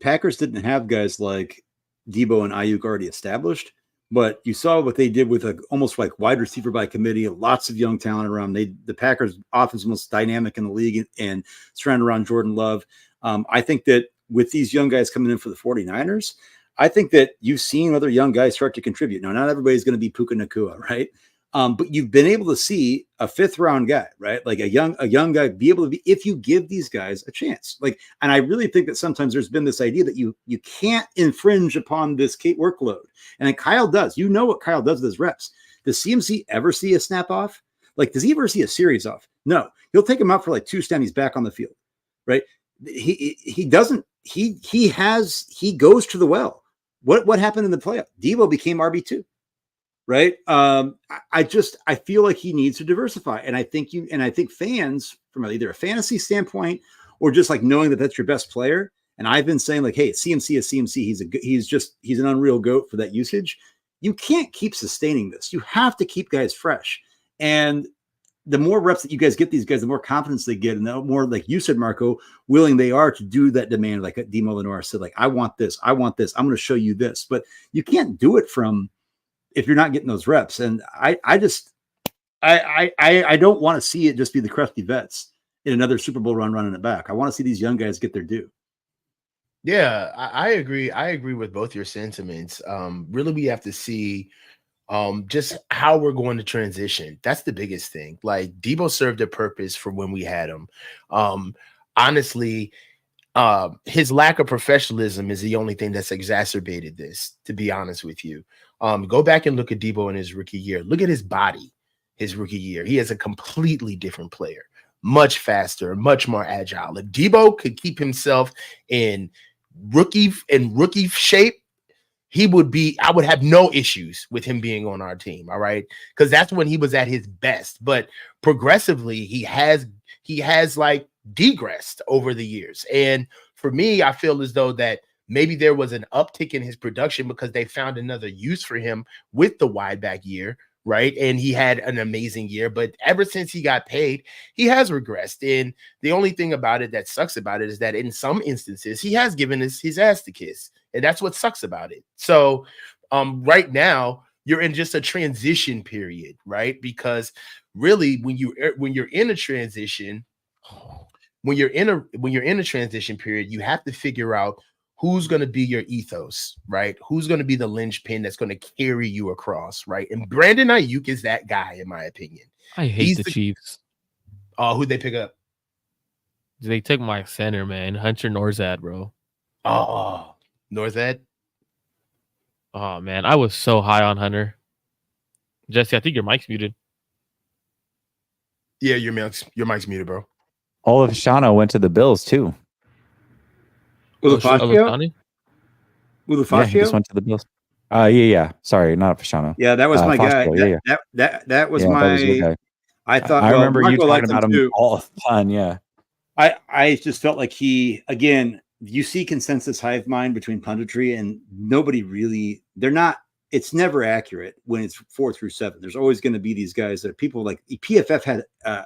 Packers didn't have guys like Debo and Ayuk already established, but you saw what they did with almost like wide receiver by committee, lots of young talent around. The Packers offense was most dynamic in the league and surrounded around Jordan Love. I think that with these young guys coming in for the 49ers, I think that you've seen other young guys start to contribute. Now, not everybody's going to be Puka Nacua, right? But you've been able to see a 5th round guy, right? Like a young guy be able to be, if you give these guys a chance. Like, and I really think that sometimes there's been this idea that you can't infringe upon this workload. And Kyle does. You know what Kyle does with his reps. Does CMC ever see a snap off? Like, does he ever see a series off? No. He'll take him out for like 2 snaps. He's back on the field, right? He doesn't. He goes to the well. What happened in the playoff? Debo became RB2. Right. I feel like he needs to diversify. And I think fans, from either a fantasy standpoint or just like knowing that that's your best player. And I've been saying, like, hey, CMC is CMC. He's an unreal GOAT for that usage. You can't keep sustaining this. You have to keep guys fresh. And the more reps that you guys get these guys, the more confidence they get, and the more, like you said, Marco, willing they are to do that demand. Like Demo Lenore said, like, I want this. I'm going to show you this. But you can't do it if you're not getting those reps. And I don't want to see it just be the crusty vets in another Super Bowl run running it back. I want to see these young guys get their due. Yeah, I agree. I agree with both your sentiments. Really, we have to see just how we're going to transition. That's the biggest thing. Like, Debo served a purpose for when we had him. Honestly, his lack of professionalism is the only thing that's exacerbated this, to be honest with you. Go back and look at Debo in his rookie year. Look at his body, his rookie year. He is a completely different player, much faster, much more agile. If Debo could keep himself in rookie shape, I would have no issues with him being on our team. All right. Because that's when he was at his best. But progressively, he has like degressed over the years. And for me, I feel as though that maybe there was an uptick in his production because they found another use for him with the wide back year, right? And he had an amazing year, but ever since he got paid, he has regressed. And the only thing about it that sucks about it is that in some instances, he has given his ass to kiss. And that's what sucks about it. So right now, you're in just a transition period, right? Because really, when you're in a transition, when you're in a transition period, you have to figure out who's going to be your ethos, right? Who's going to be the linchpin that's going to carry you across, right? And Brandon Ayuk is that guy, in my opinion. I hate the Chiefs. Oh, who'd they pick up? They took my center, man, Hunter Norzad, bro. Oh, Norzad. Oh man, I was so high on Hunter. Jesse, I think your mic's muted. Yeah, your mic's muted, bro. All of Shano went to the Bills too. Ulufashio? Yeah, he just went to the Bills. Yeah. Sorry, not Fashano. Yeah, that was my guy. That was my. That was your guy. I thought. I remember you talking about him all the time. Yeah. I just felt like you see consensus hive mind between punditry, and nobody really. They're not. It's never accurate when it's 4 through 7. There's always going to be these guys that people like. PFF had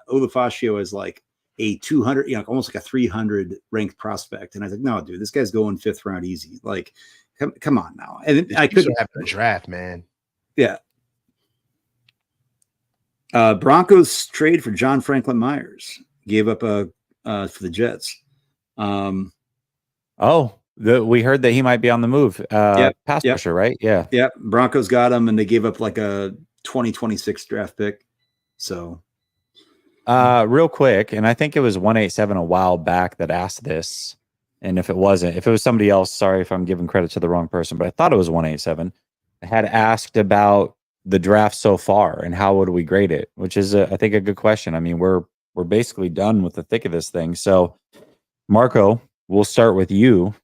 Ulufashio as like a 200, almost like a 300 ranked prospect, and I was like, no, dude, this guy's going 5th round easy. Like, come on now. And I couldn't have a draft, man. Yeah. Broncos trade for John Franklin Myers. Gave up for the Jets. We heard that he might be on the move. Pass rusher, right? Yeah. Yeah. Broncos got him, and they gave up like a 2026 draft pick. So real quick, and I think it was 187 a while back that asked this. And if it was somebody else, sorry if I'm giving credit to the wrong person, but I thought it was 187. I had asked about the draft so far and how would we grade it, which is I think a good question. I mean, we're basically done with the thick of this thing. So Marco, we'll start with you.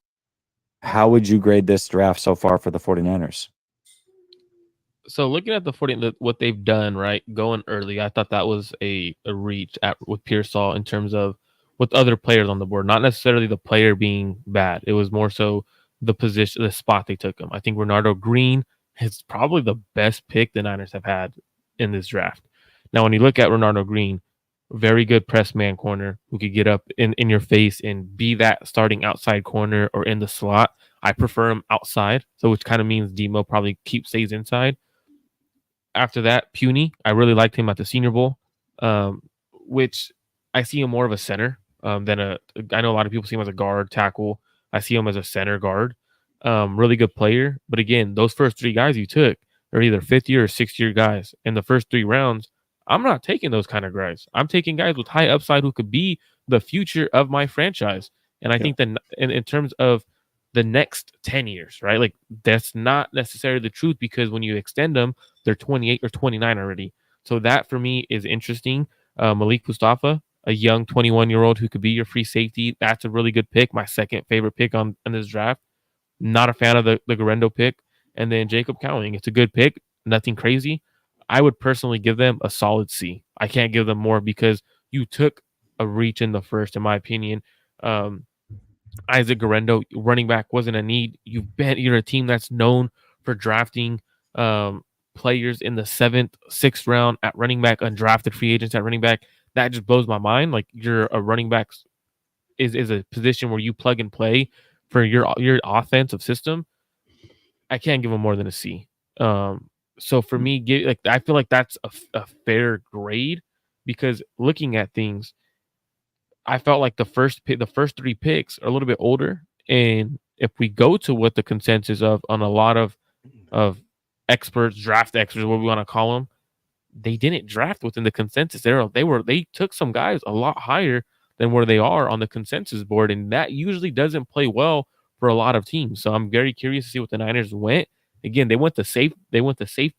How would you grade this draft so far for the 49ers? So looking at the 40, what they've done, right, going early, I thought that was a reach with Pearsall in terms of with other players on the board, not necessarily the player being bad. It was more so the position, the spot they took him. I think Renardo Green is probably the best pick the Niners have had in this draft. Now, when you look at Renardo Green, very good press man corner who could get up in your face and be that starting outside corner or in the slot. I prefer him outside, so which kind of means Demo probably stays inside. After that, Puny, I really liked him at the Senior Bowl, which I see him more of a center than I know a lot of people see him as a guard tackle. I see him as a center guard. Really good player. But again, those first 3 guys you took are either 5th-year or 6th-year guys. In the first 3 rounds, I'm not taking those kind of guys. I'm taking guys with high upside who could be the future of my franchise. And I think that in terms of the next 10 years, right? Like that's not necessarily the truth because when you extend them, they're 28 or 29 already. So that for me is interesting. Malik Mustafa, a young 21-year-old who could be your free safety. That's a really good pick. My second favorite pick on this draft. Not a fan of the Garendo pick. And then Jacob Cowling. It's a good pick. Nothing crazy. I would personally give them a solid C. I can't give them more because you took a reach in the first, in my opinion. Isaac Garendo, running back, wasn't a need. You're a team that's known for drafting players in the 7th, 6th round at running back, undrafted free agents at running back. That just blows my mind. Like you're a running back is a position where you plug and play for your offensive system. I can't give them more than a C. So for me, I feel like that's a fair grade because looking at things, I felt like the first 3 picks are a little bit older, and if we go to what the consensus on a lot of experts, draft experts, what we want to call them, they didn't draft within the consensus. They took some guys a lot higher than where they are on the consensus board, and that usually doesn't play well for a lot of teams. So I'm very curious to see what the Niners went. Again, they went the safe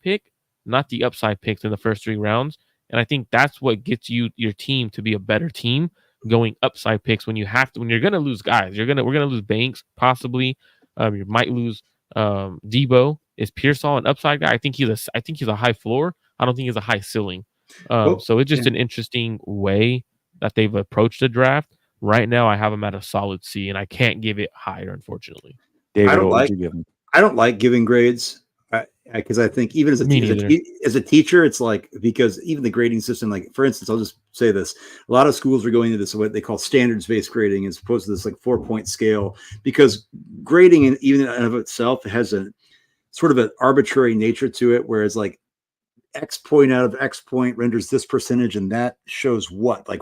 pick, not the upside picks in the first 3 rounds, and I think that's what gets your team to be a better team. Going upside picks when you're going to lose guys. We're going to lose Banks possibly. You might lose Debo. Is Pearsall an upside guy? I think he's a high floor. I don't think he's a high ceiling. So it's just an interesting way that they've approached the draft. Right now, I have him at a solid C, and I can't give it higher, unfortunately. David, what would you give him? I don't like giving grades. because I think even as a teacher, it's like, because even the grading system, like for instance, I'll just say this: a lot of schools are going into this what they call standards-based grading, as opposed to this like 4-point scale, because grading, and even in and of itself, has a sort of an arbitrary nature to it, whereas like X point out of X point renders this percentage, and that shows what, like,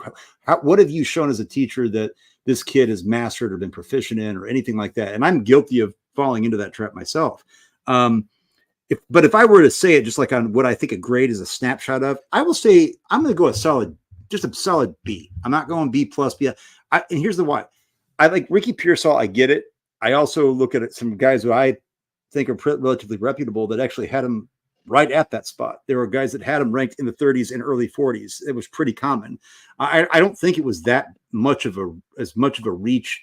what have you shown as a teacher that this kid has mastered or been proficient in, or anything like that? And I'm guilty of falling into that trap myself. But if I were to say it just like on what I think a grade is a snapshot of, I will say I'm going to go a solid B. I'm not going B plus B. And here's the why. I like Ricky Pearsall. I get it. I also look at some guys who I think are relatively reputable that actually had him right at that spot. There were guys that had him ranked in the 30s and early 40s. It was pretty common. I don't think it was that much of a reach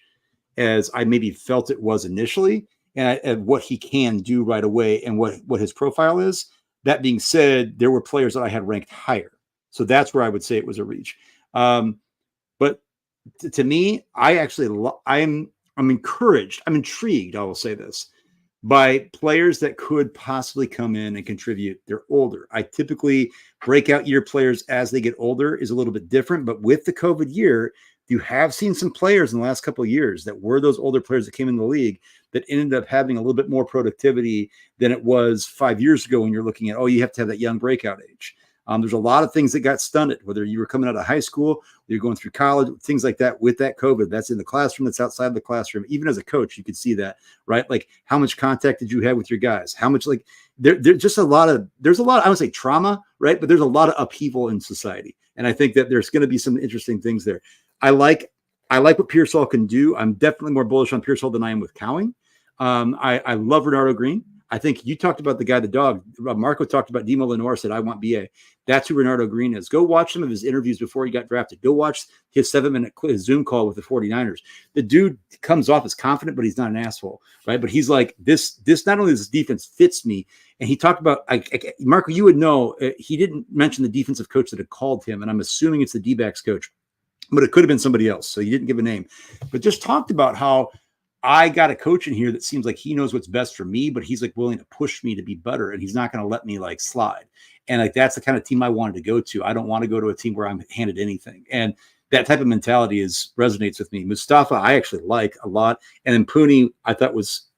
as I maybe felt it was initially. And what he can do right away, and what his profile is. That being said, there were players that I had ranked higher, so that's where I would say it was a reach. But to me, I'm encouraged, I'm intrigued, I will say this, by players that could possibly come in and contribute. They're older. I typically breakout year players as they get older is a little bit different, but with the COVID year, you have seen some players in the last couple of years that were those older players that came in the league that ended up having a little bit more productivity than it was 5 years ago when you're looking at, oh, you have to have that young breakout age. There's a lot of things that got stunted, whether you were coming out of high school, you're going through college, things like that with that COVID. That's in the classroom, that's outside the classroom. Even as a coach, you could see that, right? Like, how much contact did you have with your guys? How much, like, there's just there's a lot, I would say trauma, right? But there's a lot of upheaval in society. And I think that there's going to be some interesting things there. I like what Pearsall can do. I'm definitely more bullish on Pearsall than I am with Cowing. I love Renardo Green. I think you talked about the guy, the dog. Marco talked about Demo Lenore, said, I want BA. That's who Renardo Green is. Go watch some of his interviews before he got drafted. Go watch his 7-minute Zoom call with the 49ers. The dude comes off as confident, but he's not an asshole, right? But he's like, this not only does this defense fits me, and he talked about, Marco, you would know, he didn't mention the defensive coach that had called him, and I'm assuming it's the D-backs coach, but it could have been somebody else, so he didn't give a name. But just talked about how I got a coach in here that seems like he knows what's best for me, but he's like willing to push me to be better, and he's not going to let me like slide. And like, that's the kind of team I wanted to go to. I don't want to go to a team where I'm handed anything. And that type of mentality resonates with me. Mustafa, I actually like a lot. And then Purdy, I thought was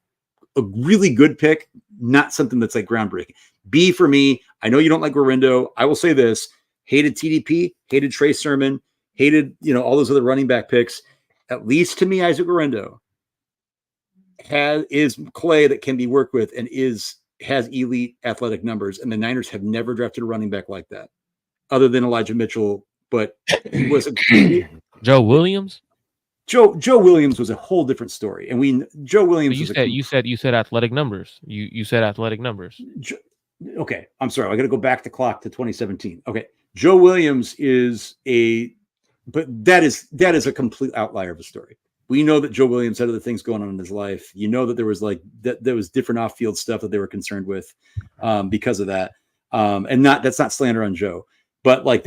a really good pick, not something that's like groundbreaking. B for me, I know you don't like Guerrero. I will say this: hated TDP, hated Trey Sermon, hated, all those other running back picks. At least to me, Isaac Guerrero is clay that can be worked with and has elite athletic numbers. And the Niners have never drafted a running back like that, other than Elijah Mitchell. But he was Joe Williams. Joe Williams was a whole different story. And Joe Williams. You said athletic numbers. You said athletic numbers. Okay, I'm sorry. I got to go back the clock to 2017. Okay, Joe Williams but that is a complete outlier of a story. We know that Joe Williams had other things going on in his life. You know that there was there was different off-field stuff that they were concerned with because of that. And that's not slander on Joe, but like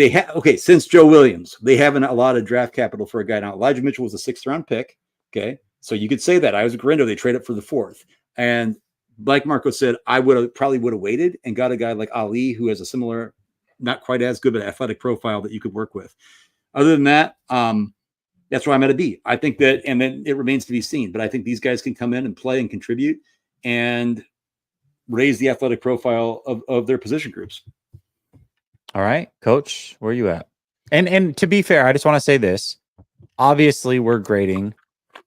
since Joe Williams, they haven't a lot of draft capital for a guy. Now, Elijah Mitchell was a 6th-round pick. Okay, so you could say that. Isaac Guerrero, they trade up for the 4th. And like Marco said, I probably would have waited and got a guy like Ali, who has a similar, not quite as good, but athletic profile that you could work with. Other than that, that's why I'm at a B. I think that, and then it remains to be seen, but I think these guys can come in and play and contribute and raise the athletic profile of their position groups. All right, Coach, where are you at? And to be fair, I just want to say this. Obviously, we're grading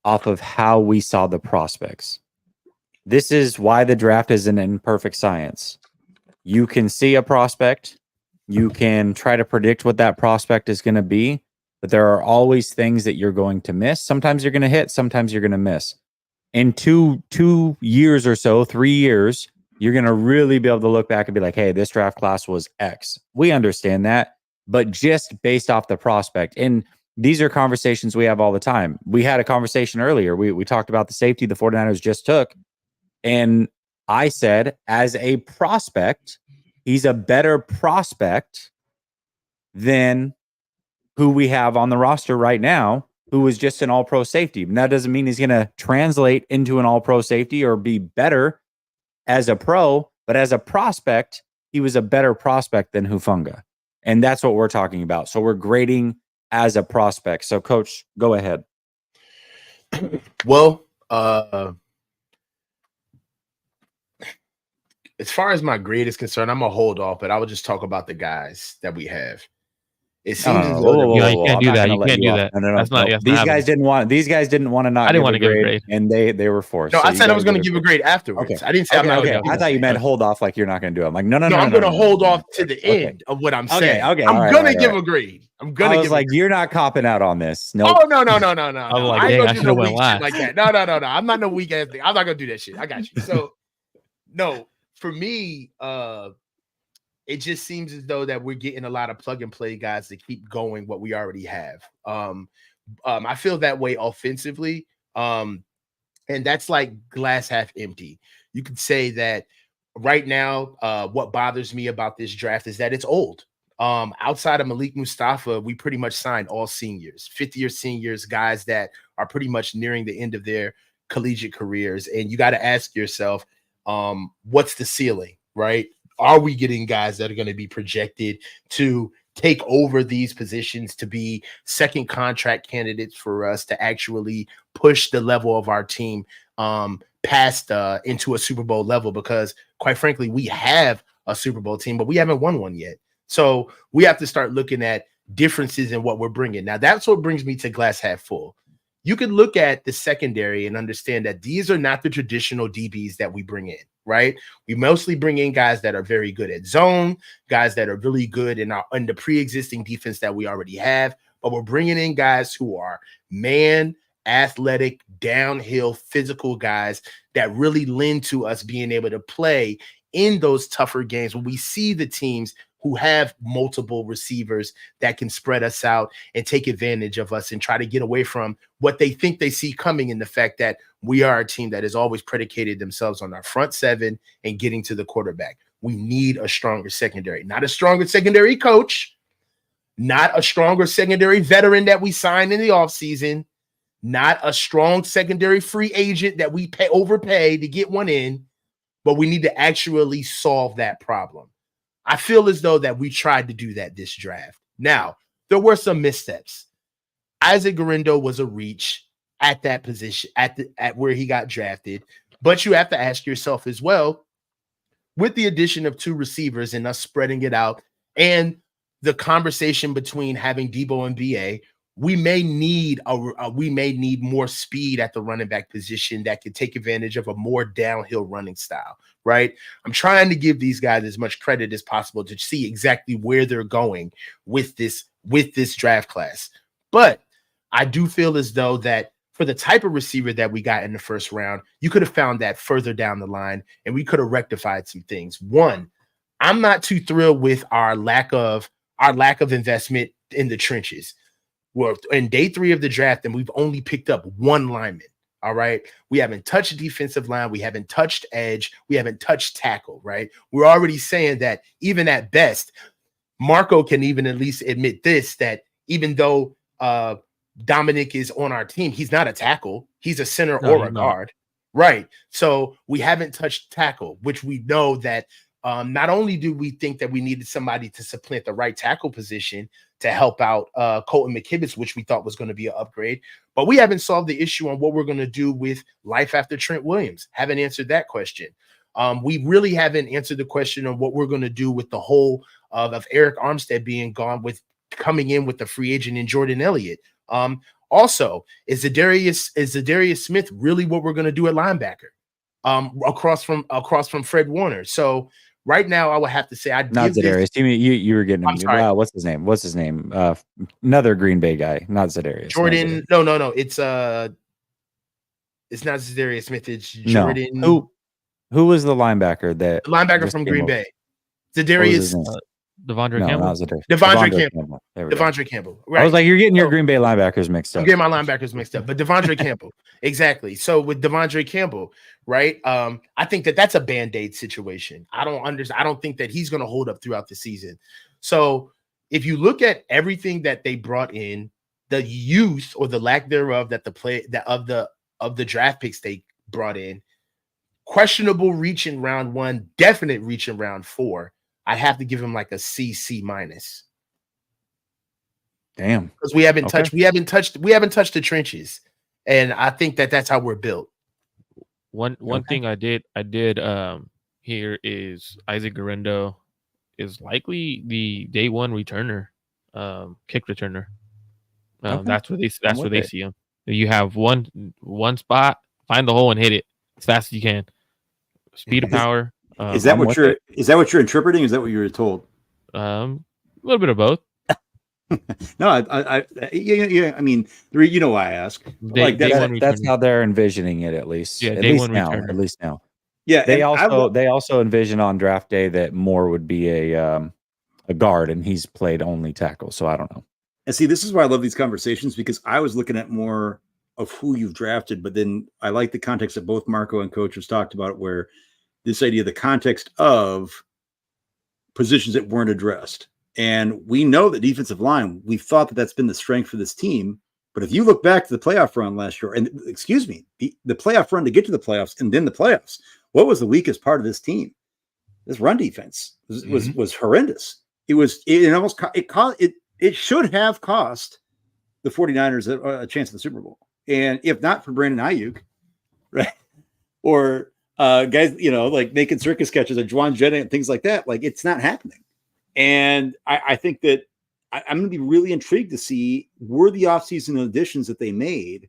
off of how we saw the prospects. This is why the draft is an imperfect science. You can see a prospect. You can try to predict what that prospect is going to be, but there are always things that you're going to miss. Sometimes you're going to hit, sometimes you're going to miss. In two years or so, 3 years, you're going to really be able to look back and be like, hey, this draft class was X. We understand that, but just based off the prospect. And these are conversations we have all the time. We had a conversation earlier. We talked about the safety the 49ers just took. And I said, as a prospect, he's a better prospect than who we have on the roster right now, who is just an all-pro safety. And that doesn't mean he's going to translate into an all-pro safety or be better as a pro, But as a prospect, he was a better prospect than Hufanga. And that's what we're talking about. So we're grading as a prospect. So, Coach, go ahead. Well, as far as my grade is concerned, I'm gonna hold off, but I will just talk about the guys that we have. It seems as though you can't do that. You can't do that. That's not. These guys didn't want. These guys didn't want to not. I didn't want to give a grade, and they were forced. No, so I said I was going to give a grade afterwards. Okay. I didn't say I'm not. Okay. I thought you meant hold off, like you're not going to do it. I'm like, no. I'm going to hold off to the end of what I'm saying. Okay. I'm going to give a grade. I'm going to give. Like, you're not copping out on this. No. Oh no. I was like, ain't I gonna do should no have went weak last. shit like that. No. I'm not no weak ass thing. I'm not going to do that shit. I got you. So, no, for me, it just seems as though that we're getting a lot of plug and play guys to keep going what we already have. I feel that way offensively. And that's like glass half empty. You could say that right now, what bothers me about this draft is that it's old. Outside of Malik Mustafa, we pretty much signed all seniors, fifth-year seniors, guys that are pretty much nearing the end of their collegiate careers. And you got to ask yourself, what's the ceiling, right? Are we getting guys that are going to be projected to take over these positions, to be second contract candidates for us, to actually push the level of our team past into a Super Bowl level? Because quite frankly, we have a Super Bowl team, but we haven't won one yet. So we have to start looking at differences in what we're bringing. Now, that's what brings me to glass half full. You can look at the secondary and understand that these are not the traditional DBs that we bring in, right? We mostly bring in guys that are very good at zone, guys that are really good in the pre-existing defense that we already have, but we're bringing in guys who are man, athletic, downhill, physical guys that really lend to us being able to play in those tougher games when we see the teams who have multiple receivers that can spread us out and take advantage of us and try to get away from what they think they see coming, in the fact that we are a team that has always predicated themselves on our front seven and getting to the quarterback. We need a stronger secondary, not a stronger secondary coach, not a stronger secondary veteran that we signed in the offseason, not a strong secondary free agent that we overpay to get one in, but we need to actually solve that problem. I feel as though that we tried to do that this draft. Now, there were some missteps. Isaac Guerrero was a reach at that position, at where he got drafted. But you have to ask yourself as well, with the addition of two receivers and us spreading it out and the conversation between having Debo and BA, we may need more speed at the running back position that could take advantage of a more downhill running style, right? I'm trying to give these guys as much credit as possible to see exactly where they're going with this draft class. But I do feel as though that for the type of receiver that we got in the first round, you could have found that further down the line and we could have rectified some things. One, I'm not too thrilled with our lack of investment in the trenches. We're in day 3 of the draft, and we've only picked up one lineman. All right. We haven't touched defensive line. We haven't touched edge. We haven't touched tackle. Right. We're already saying that even at best, Marco can even at least admit this, that even though Dominic is on our team, he's not a tackle. He's a center or a guard. Right. So we haven't touched tackle, which we know that not only do we think that we needed somebody to supplant the right tackle position to help out Colton McKibbitz, which we thought was going to be an upgrade, but we haven't solved the issue on what we're going to do with life after Trent Williams. Haven't answered that question. We really haven't answered the question on what we're going to do with the whole of Eric Armstead being gone, with coming in with the free agent in Jordan Elliott. Also, is Zadarius Smith really what we're going to do at linebacker across from Fred Warner? So right now, I would have to say I'd not give Zadarius. You were getting him. Wow, what's his name? Another Green Bay guy, not Zadarius. Jordan. No. It's not Zadarius Smith. It's Jordan. No. Who was the linebacker the linebacker from Green Bay? Zadarius. Devondre Campbell. Not Zadarius. Devondre Campbell. Devondre Campbell. Right. I was like, you're getting your Green Bay linebackers mixed up. I'm getting my linebackers mixed up, but Devondre Campbell. Exactly. So with Devondre Campbell, right? I think that's a Band-Aid situation. I don't think that he's going to hold up throughout the season. So if you look at everything that they brought in, the youth or the lack thereof that of the draft picks they brought in, questionable reach in round 1, definite reach in round 4. I'd have to give him like a C minus. Damn. Because we haven't touched the trenches. And I think that's how we're built. One thing I did here is Isaac Guerrero is likely the day 1 returner, kick returner. That's where they see him. You have one spot, find the hole and hit it as fast as you can. Speed of power. Is that what you're interpreting? Is that what you were told? A little bit of both. No, I mean, you know why I ask. That's how they're envisioning it, at least. Yeah, at least now. Yeah, they also envision on draft day that Moore would be a guard, and he's played only tackle. So I don't know. And see, this is why I love these conversations, because I was looking at more of who you've drafted, but then I like the context that both Marco and Coach has talked about, where this idea, the context of positions that weren't addressed. And we know that defensive line, we've thought that that's been the strength for this team. But if you look back to the playoff run last year, and the playoff run to get to the playoffs and then the playoffs, what was the weakest part of this team? This run defense was horrendous. It should have cost the 49ers a chance at the Super Bowl. And if not for Brandon Ayuk, right? Or guys, like making circus catches, or Juwan Jennings and things like that, like it's not happening. And I think that I'm going to be really intrigued to see, were the offseason additions that they made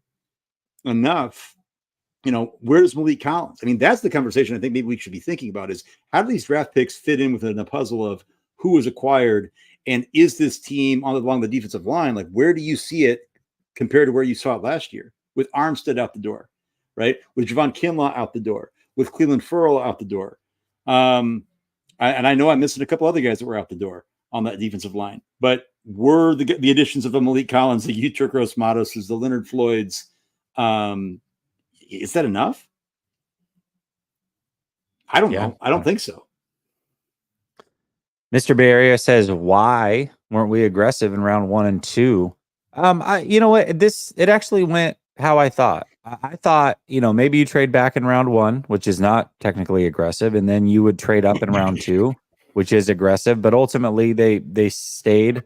enough? Where's Malik Collins? I mean, that's the conversation I think maybe we should be thinking about, is how do these draft picks fit in within a puzzle of who was acquired, and is this team along the defensive line, like where do you see it compared to where you saw it last year with Armstead out the door, right? With Javon Kinlaw out the door, with Cleveland Ferrell out the door. And I know I'm missing a couple other guys that were out the door on that defensive line, but were the additions of the Malik Collins, the Yetur Gross-Matos, the Leonard Floyds, is that enough? I don't know. I don't think so. Mr. Bay Area says, why weren't we aggressive in round 1 and 2? You know what? It actually went how I thought. I thought, maybe you trade back in round 1, which is not technically aggressive, and then you would trade up in round 2, which is aggressive. But ultimately, they stayed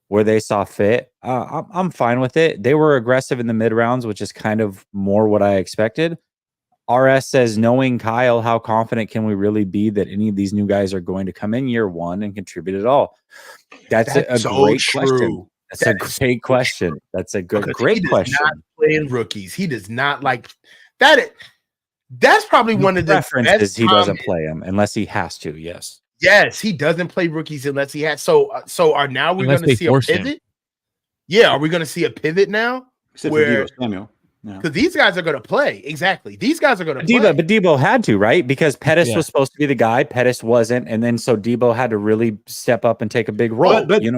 where they saw fit. I'm fine with it. They were aggressive in the mid rounds, which is kind of more what I expected. RS says, knowing Kyle, how confident can we really be that any of these new guys are going to come in year 1 and contribute at all? That's a great question. That's a great question. That's a great question. Not playing rookies. He does not like that. That's probably one of the preferences. He doesn't play them unless he has to. Yes. Yes, he doesn't play rookies unless he has. So are now we're going to see a pivot? Yeah, are we going to see a pivot now? Except for Deebo Samuel. Because these guys are going to play. Exactly. These guys are going to play. But Deebo had to, right? Because Pettis was supposed to be the guy. Pettis wasn't. And then so Deebo had to really step up and take a big role. But he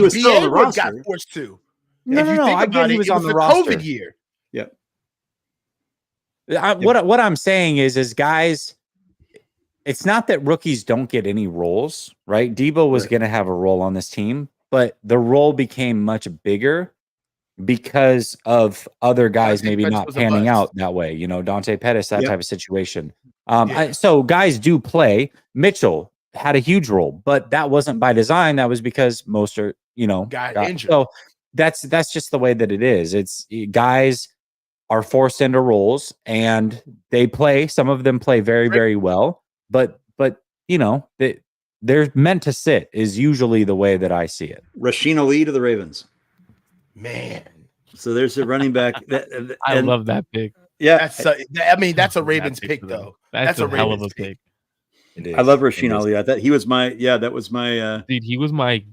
was still on the roster. Got forced to. No. I get he was on the roster. COVID year. Yeah. What I'm saying is guys, it's not that rookies don't get any roles, right? Deebo was going to have a role on this team, but the role became much bigger because of other guys maybe not panning out that way, Dante Pettis, that type of situation. So guys do play. Mitchell had a huge role, but that wasn't by design. That was because most are, got injured. So that's just the way that it is. It's guys are forced into roles and they play. Some of them play very, very well, but they're meant to sit is usually the way that I see it. Rasheen Ali to the Ravens. Man. So there's a running back. I love that pick. Yeah. That's a Ravens pick, though. That's a hell of a pick. I love Rasheen Ali. I thought he was that was my dude. He was my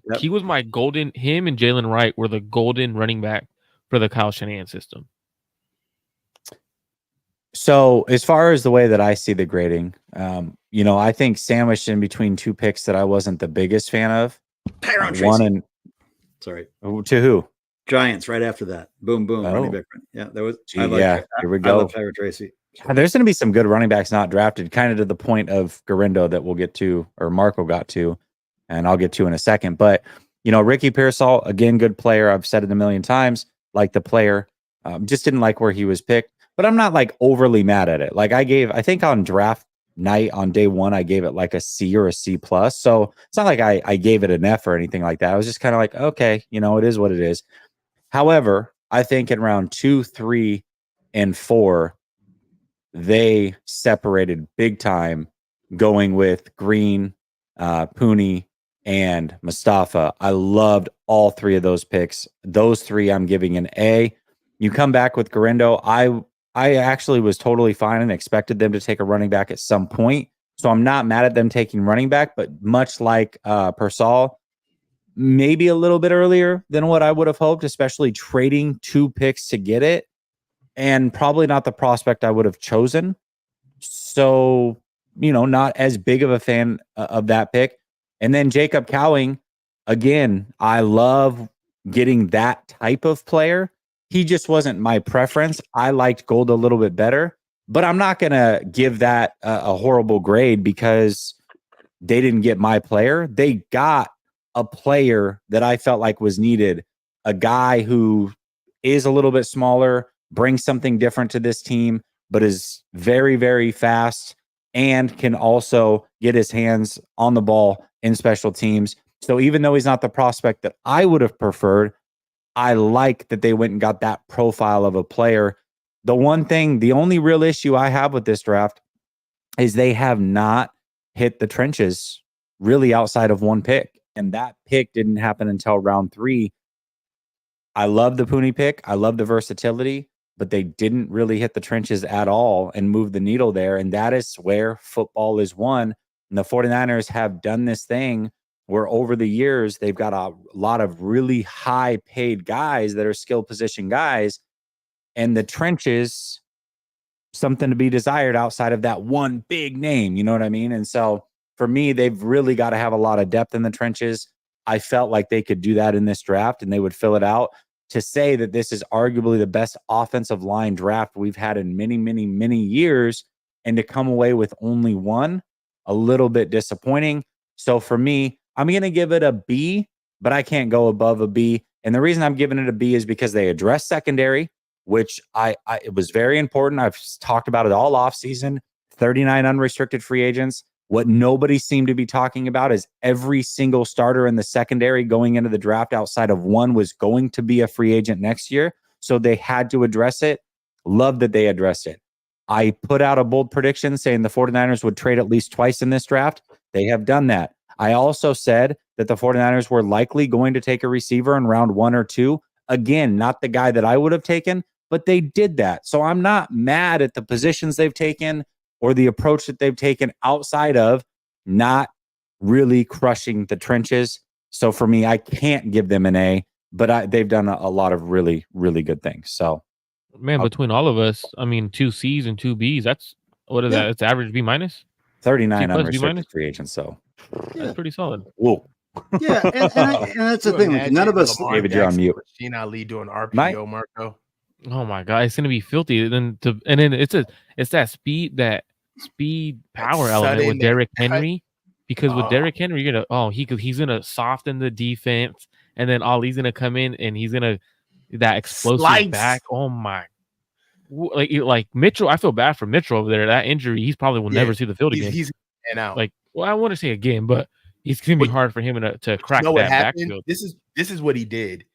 golden. Him and Jalen Wright were the golden running back for the Kyle Shanahan system. So as far as the way that I see the grading, I think sandwiched in between two picks that I wasn't the biggest fan of. Sorry. To who? Giants right after that. Boom, boom. Running back. Yeah, that was. Here we go. I love Tyler Tracy. There's going to be some good running backs not drafted, kind of to the point of Guerrero that we'll get to, or Marco got to, and I'll get to in a second. But, Ricky Pearsall, again, good player. I've said it a million times, like the player. Just didn't like where he was picked. but I'm not like overly mad at it. Like I think on draft night on day one, I gave it like a C or a C plus. So it's not like I gave it an F or anything like that. I was just kind of like, okay, it is what it is. However, I think in round 2, 3, and 4, they separated big time going with Green, Puni, and Mustafa. I loved all 3 of those picks. Those 3 I'm giving an A. You come back with Garindo. I actually was totally fine and expected them to take a running back at some point. So I'm not mad at them taking running back, but much like Persal, maybe a little bit earlier than what I would have hoped, especially trading 2 picks to get it, and probably not the prospect I would have chosen. So, not as big of a fan of that pick. And then Jacob Cowing, again, I love getting that type of player. He just wasn't my preference. I liked Gold a little bit better, but I'm not going to give that a horrible grade because they didn't get my player. They got a player that I felt like was needed, a guy who is a little bit smaller, brings something different to this team, but is very, very fast and can also get his hands on the ball in special teams. So even though he's not the prospect that I would have preferred, I like that they went and got that profile of a player. The only real issue I have with this draft is they have not hit the trenches really outside of one pick. And that pick didn't happen until round 3. I love the Puni pick. I love the versatility, but they didn't really hit the trenches at all and move the needle there. And that is where football is won. And the 49ers have done this thing where over the years, they've got a lot of really high paid guys that are skill position guys. And the trenches, something to be desired outside of that one big name. You know what I mean? And so for me, they've really got to have a lot of depth in the trenches. I felt like they could do that in this draft and they would fill it out. To say that this is arguably the best offensive line draft we've had in many, many, many years, and to come away with only one, a little bit disappointing. So for me, I'm going to give it a B, but I can't go above a B. And the reason I'm giving it a B is because they address secondary, which it was very important. I've talked about it all offseason. 39 unrestricted free agents. What nobody seemed to be talking about is every single starter in the secondary going into the draft outside of one was going to be a free agent next year. So they had to address it. Love that they addressed it. I put out a bold prediction saying the 49ers would trade at least twice in this draft. They have done that. I also said that the 49ers were likely going to take a receiver in round 1 or 2. Again, not the guy that I would have taken, but they did that. So I'm not mad at the positions they've taken or the approach that they've taken outside of not really crushing the trenches. So for me, I can't give them an A, but they've done a lot of really, really good things. So, man, between all of us, I mean, 2 C's and 2 B's. That's what is that? It's average B minus. 39 C plus, B unrestricted minus? free agents. So That's pretty solid. whoa. Yeah, and that's the thing. Like, none of us, Lamar David, you're on Jackson, mute. Rasheen Ali doing RPO, Marco. Oh my god, it's gonna be filthy. And then it's that speed power element with Derrick Henry. Because with Derrick Henry, you're gonna he's gonna soften the defense, and then Ali's gonna come in and he's gonna that explosive back. Oh my, like Mitchell. I feel bad for Mitchell over there. That injury, he's probably will never see the field again. He's out. Like, well, I want to say again, but it's gonna be hard for him to crack that backfield. This is what he did.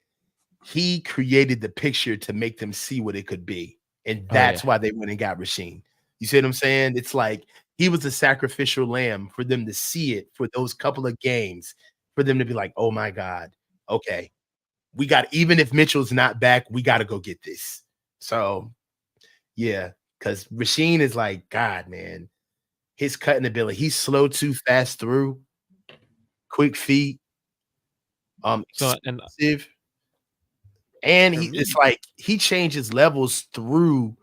He created the picture to make them see what it could be, and that's why they went and got Rasheen. You see what I'm saying? It's like he was a sacrificial lamb for them to see it for those couple of games, for them to be like, oh my God, okay, we got, even if Mitchell's not back, we got to go get this. So, yeah, because Rasheen is like, God, man, his cutting ability, he's slow too fast through, quick feet, explosive. And it's like he changes levels through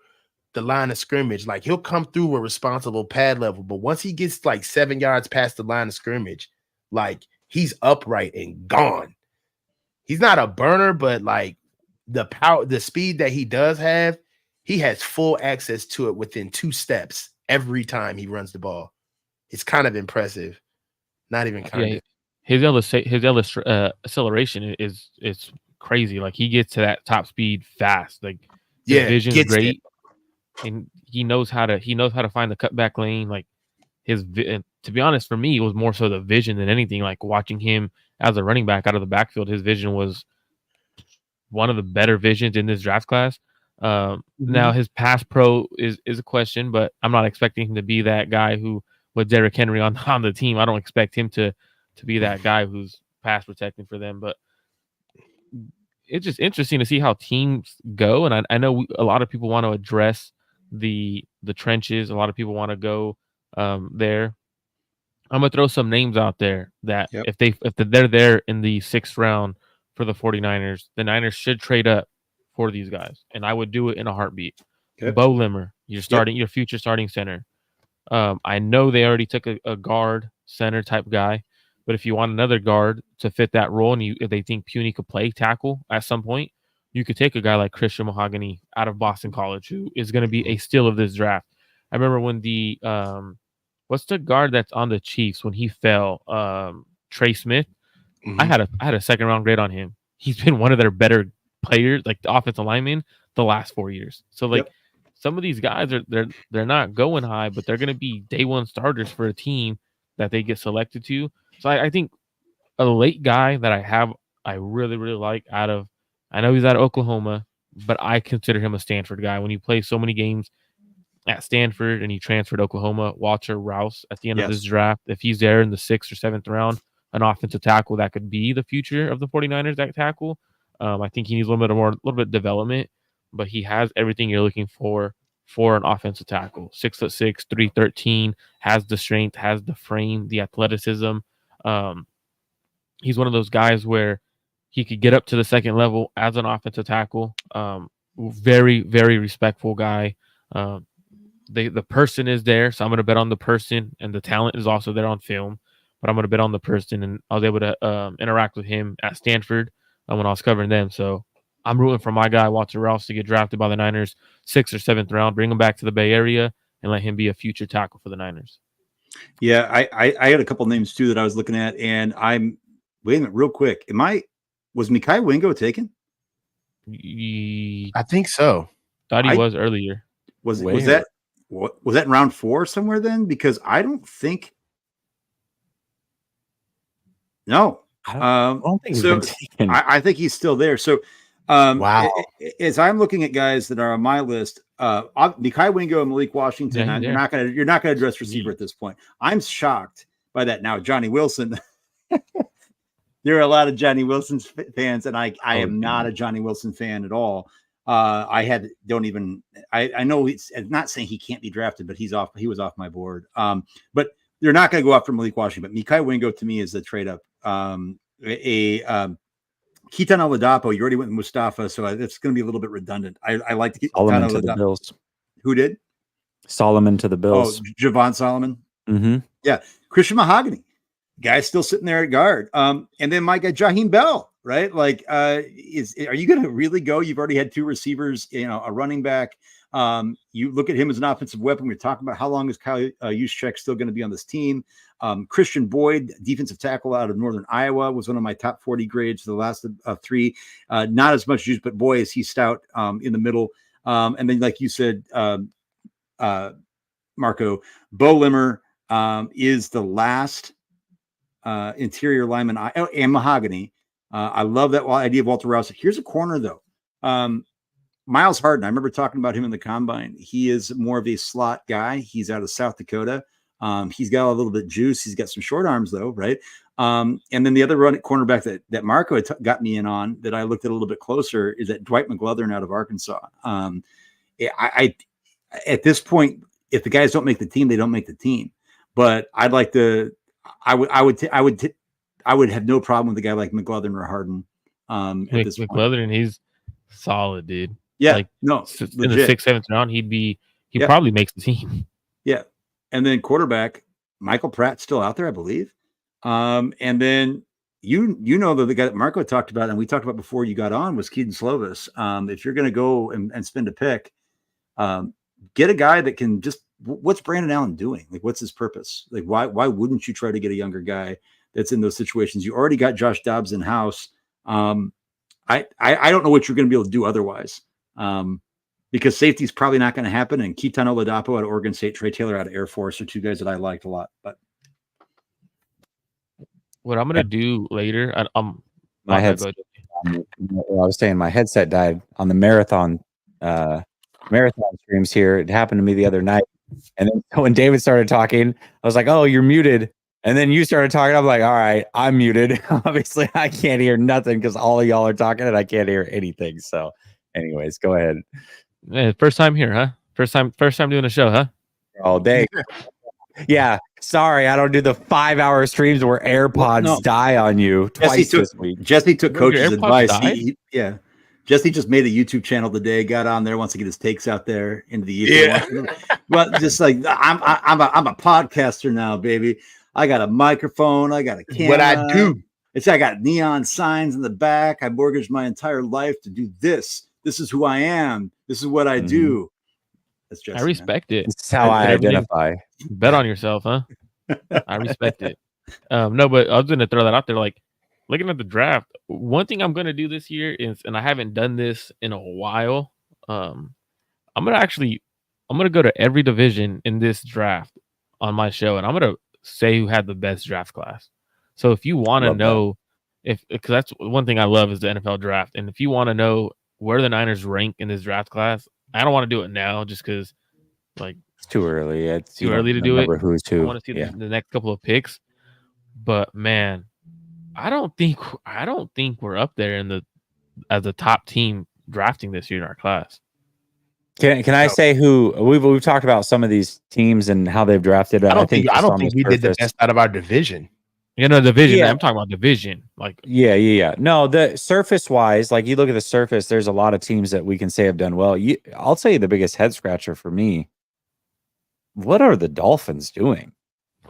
the line of scrimmage. Like he'll come through a responsible pad level, but once he gets like 7 yards past the line of scrimmage, like he's upright and gone. He's not a burner, but like the power, the speed that he does have, he has full access to it within 2 steps every time he runs the ball. It's kind of impressive. Not even kind of. His acceleration is crazy. Like he gets to that top speed fast. Like his vision's great. and he knows how to find the cutback lane. Like to be honest, for me, it was more so the vision than anything. Like watching him as a running back out of the backfield, his vision was one of the better visions in this draft class. Now his pass pro is a question, but I'm not expecting him to be that guy who with Derrick Henry on the team. I don't expect him to be that guy who's pass protecting for them. But it's just interesting to see how teams go, and I know a lot of people want to address the trenches. A lot of people want to go there. I'm gonna throw some names out there that if they're there in the 6th round for the 49ers, the Niners should trade up for these guys, and I would do it in a heartbeat. Bo Limmer, your future starting center. I know they already took a guard center type guy, but if you want another guard to fit that role, and if they think Puny could play tackle at some point, you could take a guy like Christian Mahogany out of Boston College, who is going to be a steal of this draft. I remember when the what's the guard that's on the Chiefs when he fell? Trey Smith. I had a 2nd round grade on him. He's been one of their better players, like the offensive lineman, the last 4 years. So like some of these guys they're not going high, but they're going to be day one starters for a team that they get selected to. So I think a late guy that I really like I know he's out of Oklahoma, but I consider him a Stanford guy. When you play so many games at Stanford and he transferred to Oklahoma, Walter Rouse at the end of this draft, if he's there in the 6th or 7th round, an offensive tackle that could be the future of the 49ers at tackle. I think he needs a little bit of development, but he has everything you're looking for an offensive tackle. 6'6", 313, has the strength, has the frame, the athleticism. He's one of those guys where he could get up to the 2nd level as an offensive tackle. Very, very respectful guy. The person is there, so I'm going to bet on the person, and the talent is also there on film. But I'm going to bet on the person, and I was able to interact with him at Stanford when I was covering them. So I'm rooting for my guy Walter Rouse to get drafted by the Niners 6th or 7th round, bring him back to the Bay Area, and let him be a future tackle for the Niners. Yeah, I had a couple names too that I was looking at, and wait a minute, real quick. Was Mekhi Wingo taken? I think so. Thought he was earlier. Was that in round 4 somewhere then? Because I don't think. No, I don't think so. I think he's still there. So, wow. As I'm looking at guys that are on my list, Mekhi Wingo and Malik Washington, you're not going to address receiver at this point. I'm shocked by that. Now, Johnny Wilson. There are a lot of Johnny Wilson fans, and I am not a Johnny Wilson fan at all. I know it's not saying he can't be drafted, but he was off my board. But they're not going to go after Malik Washington. But Mekhi Wingo to me is the trade up. Keaton Oladapo, you already went with Mustafa, so it's going to be a little bit redundant. I like to get Solomon to the Bills. Who did? Solomon to the Bills. Oh, Javon Solomon. Mm-hmm. Yeah, Christian Mahogany. Guy's still sitting there at guard. And then my guy, Jaheim Bell, right? Like, are you going to really go? You've already had 2 receivers, a running back. You look at him as an offensive weapon. We're talking about how long is Kyle Juszczyk still going to be on this team? Christian Boyd, defensive tackle out of Northern Iowa, was one of my top 40 grades for the last 3. Not as much use, but boy, is he stout in the middle. And then, like you said, Marco, Bo Limmer is the last interior lineman, and Mahogany. I love that idea of Walter Rouse. Here's a corner, though. Miles Harden, I remember talking about him in the combine. He is more of a slot guy. He's out of South Dakota. He's got a little bit of juice. He's got some short arms, though, right? And then the other cornerback that Marco had got me in on that I looked at a little bit closer is that Dwight McGlothern out of Arkansas. At this point, if the guys don't make the team, they don't make the team. But I'd like to. I would have no problem with a guy like McGlothern or Harden. At this point. McGlothern, he's solid, dude. Yeah, like, no, in the 6th, 7th round, he probably makes the team. Yeah, and then quarterback Michael Pratt's still out there, I believe. And then the guy that Marco talked about and we talked about before you got on was Keaton Slovis. If you're going to go and spend a pick, get a guy that can just. What's Brandon Allen doing? Like, what's his purpose? Like, why wouldn't you try to get a younger guy that's in those situations? You already got Josh Dobbs in house. I don't know what you're going to be able to do otherwise. because safety is probably not going to happen. And Keaton Oladapo at Oregon State, Trey Taylor out of Air Force are two guys that I liked a lot. But what I'm gonna do later, My headset. I was saying my headset died on the marathon streams here. It happened to me the other night, and then when David started talking, I was like, "Oh, you're muted." And then you started talking. I'm like, "All right, I'm muted." Obviously, I can't hear nothing because all of y'all are talking, and I can't hear anything. So, anyways, go ahead. First time here, huh? First time doing a show, huh? All day. Yeah, sorry, I don't do the 5-hour streams where AirPods die on you twice this week. Jesse took coach's advice. Jesse just made a YouTube channel today. Got on there, wants to get his takes out there into the YouTube. Yeah. But just like I'm a podcaster now, baby. I got a microphone. I got a camera. What I do? I got neon signs in the back. I mortgaged my entire life to do this. This is who I am. This is what I do. That's Jesse, I respect it. It's how I identify. Bet on yourself, huh? I respect it. No, but I was going to throw that out there. Like, looking at the draft, one thing I'm going to do this year is, and I haven't done this in a while, I'm going to go to every division in this draft on my show, and I'm going to say who had the best draft class. So if you want to know, because that's one thing I love is the NFL draft, and if you want to know where the Niners rank in this draft class, I don't want to do it now just because, like, it's too early. It's too early to do it. Who's who? I want to see the next couple of picks, but man, I don't think we're up there as a top team drafting this year in our class. Can I say who we've talked about some of these teams and how they've drafted? I don't think we did the best out of our division. Division. Yeah. I'm talking about division. Like, yeah. No, the surface wise, like you look at the surface, there's a lot of teams that we can say have done well. I'll tell you the biggest head scratcher for me. What are the Dolphins doing?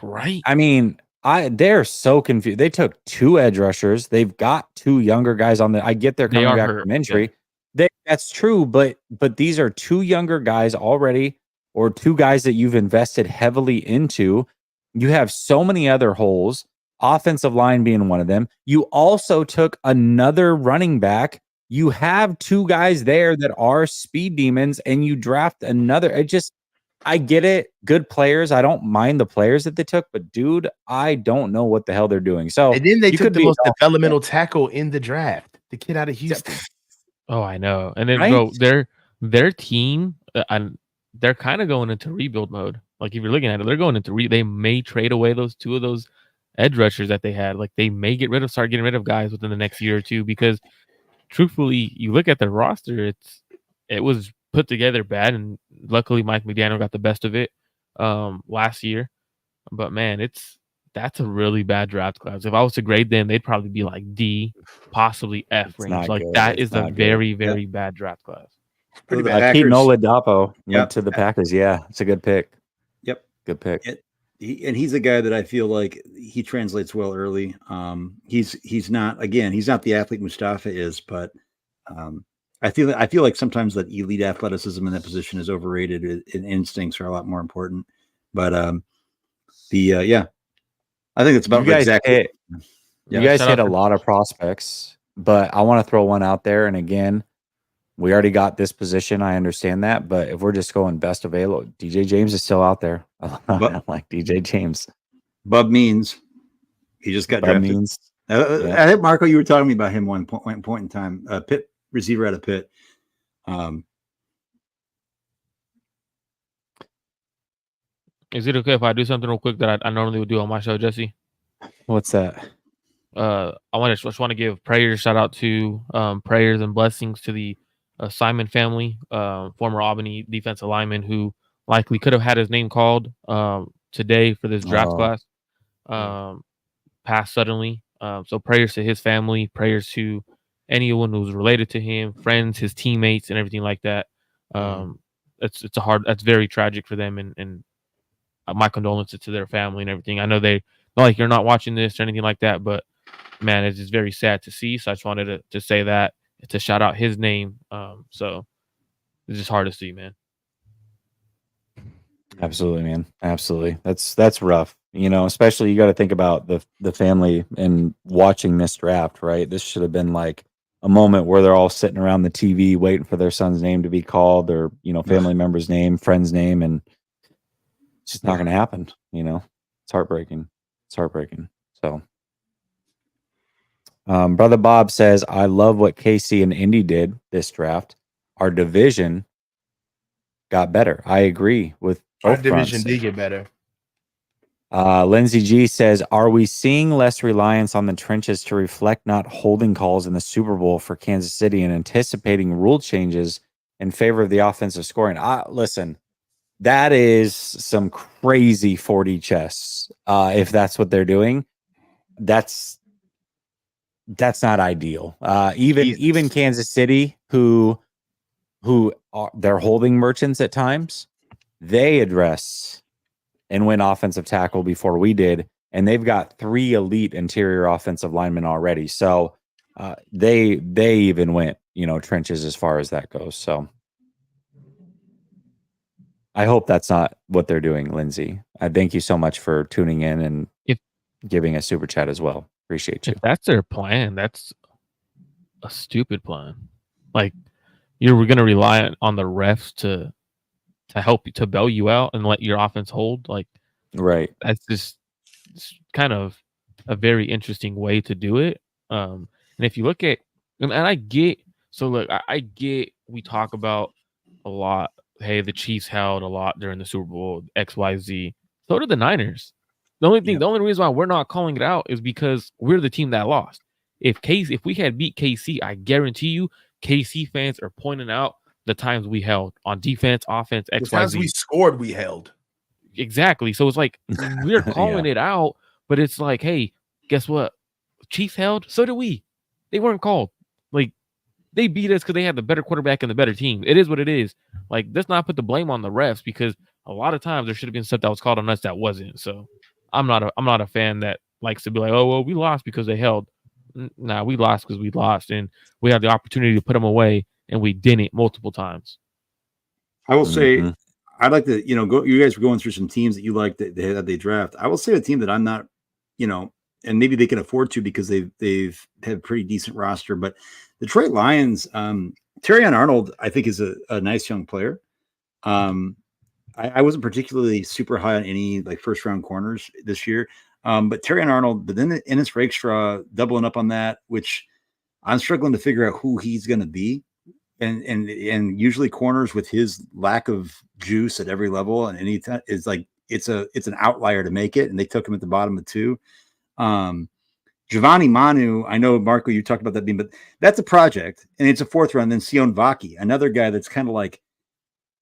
Right. I mean, they're so confused. They took 2 edge rushers. They've got 2 younger guys on I get they're coming back from injury. Yeah. That's true, but these are 2 younger guys already, or 2 guys that you've invested heavily into. You have so many other holes. Offensive line being one of them. You also took another running back. You have 2 guys there that are speed demons, and you draft another. I get it. Good players. I don't mind the players that they took, but dude, I don't know what the hell they're doing. So, and then they took the most developmental tackle in the draft, the kid out of Houston. Oh, I know. And then, bro, their team, they're kind of going into rebuild mode. Like, if you're looking at it, they're going into they may trade away 2 of those edge rushers that they had. Like, they may start getting rid of guys within the next year or two, because truthfully, you look at the roster, it was put together bad, and luckily Mike McDaniel got the best of it last year. But man, that's a really bad draft class. If I was to grade them, they'd probably be like D, possibly F range. Like, that is a very, very bad draft class. Pretty bad. Keaton Oladapo went to the Packers. Yeah, it's a good pick. Yep, good pick. He's a guy that I feel like he translates well early. He's not the athlete Mustafa is, but I feel like sometimes that elite athleticism in that position is overrated, and instincts are a lot more important. But I think it's about you guys exactly. You guys hit a lot of prospects, but I want to throw one out there. And again, we already got this position. I understand that, but if we're just going best available, DJ James is still out there. I like DJ James. Bub Means, he just got drafted. Means. I think Marco, you were talking to me about him one point in time. Pitt receiver out of Pitt. Is it okay if I do something real quick that I normally would do on my show, Jesse? What's that? I just want to give shout out to prayers and blessings to the Simon family, former Albany defensive lineman who likely could have had his name called today for this draft class. Passed suddenly. So prayers to his family, prayers to anyone who's related to him, friends, his teammates, and everything like that. That's very tragic for them, and my condolences to their family and everything. I know not like you're not watching this or anything like that, but man, it's just very sad to see. So I just wanted to say that, to shout out his name. So it's just hard to see, man. Absolutely, man. Absolutely. That's rough. Especially you got to think about the family and watching this draft, right? This should have been like a moment where they're all sitting around the TV waiting for their son's name to be called, or family member's name, friend's name, and it's just not going to happen. It's heartbreaking. So, Brother Bob says, I love what KC and Indy did this draft. Our division got better. I agree with both Our division fronts. did get better. Lindsay G says, are we seeing less reliance on the trenches to reflect not holding calls in the Super Bowl for Kansas City and anticipating rule changes in favor of the offensive scoring? Listen, that is some crazy 40 chess. If that's what they're doing, that's not ideal. Even Kansas City, who they're holding merchants at times, they address and win offensive tackle before we did, and they've got 3 elite interior offensive linemen already. So they even went trenches as far as that goes. So I hope that's not what they're doing, Lindsay. I thank you so much for tuning in and giving a super chat as well. Appreciate you. If that's their plan, that's a stupid plan. Like, you're going to rely on the refs to help you, to bail you out and let your offense hold. Like, right. That's just kind of a very interesting way to do it. And if you look at, and I get, so look, I get, we talk about a lot. Hey, the Chiefs held a lot during the Super Bowl, XYZ. So did the Niners. The only reason why we're not calling it out is because we're the team that lost. If we had beat KC, I guarantee you, KC fans are pointing out the times we held on defense, offense, XYZ. The times we scored, we held. Exactly. So it's like we're calling it out, but it's like, hey, guess what? Chiefs held, so did we. They weren't called. Like, they beat us because they had the better quarterback and the better team. It is what it is. Like, let's not put the blame on the refs, because a lot of times there should have been stuff that was called on us that wasn't. So I'm not a fan that likes to be like, oh well, we lost because they held. Nah, we lost because we lost, and we had the opportunity to put them away, and we didn't multiple times. I will say, I'd like to, go. You guys were going through some teams that you like that they draft. I will say a team that I'm not, and maybe they can afford to because they've had a pretty decent roster. But Detroit Lions, Terrion Arnold, I think is a nice young player. I wasn't particularly super high on any like first round corners this year, but Terrion Arnold, but then Ennis Rakestraw doubling up on that, which I'm struggling to figure out who he's going to be. And usually corners with his lack of juice at every level and any time is like it's an outlier to make it, and they took him at the bottom of 2. Giovanni Manu, I know Marco, you talked about that being, but that's a project, and it's a 4th round. Then Sion Vaki, another guy that's kind of like,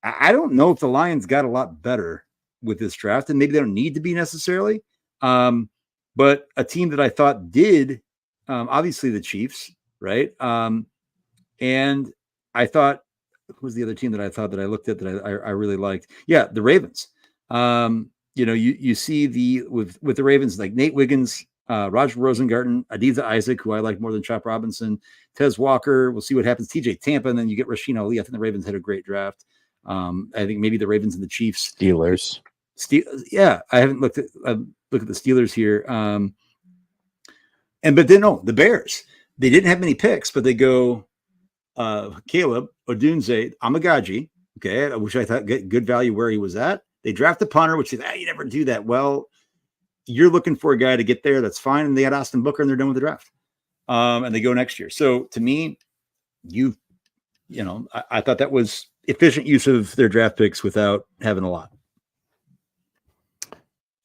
I don't know if the Lions got a lot better with this draft, and maybe they don't need to be necessarily. But a team that I thought did, obviously the Chiefs, right? And I thought, who was the other team that I thought that I looked at that I really liked? Yeah, the Ravens. You see with the Ravens, like Nate Wiggins, Roger Rosengarten, Adiza Isaac, who I like more than Chop Robinson, Tez Walker. We'll see what happens. TJ Tampa, and then you get Rasheen Ali. I think the Ravens had a great draft. I think maybe the Ravens and the Chiefs. Steelers. Yeah, I haven't looked at the Steelers here. But then the Bears. They didn't have many picks, but they go Caleb Odunze Amagaji. Okay, which I thought good value where he was at. They draft a punter, which is you never do that. Well, you're looking for a guy to get there. That's fine. And they had Austin Booker, and they're done with the draft. And they go next year. So to me, I thought that was efficient use of their draft picks without having a lot.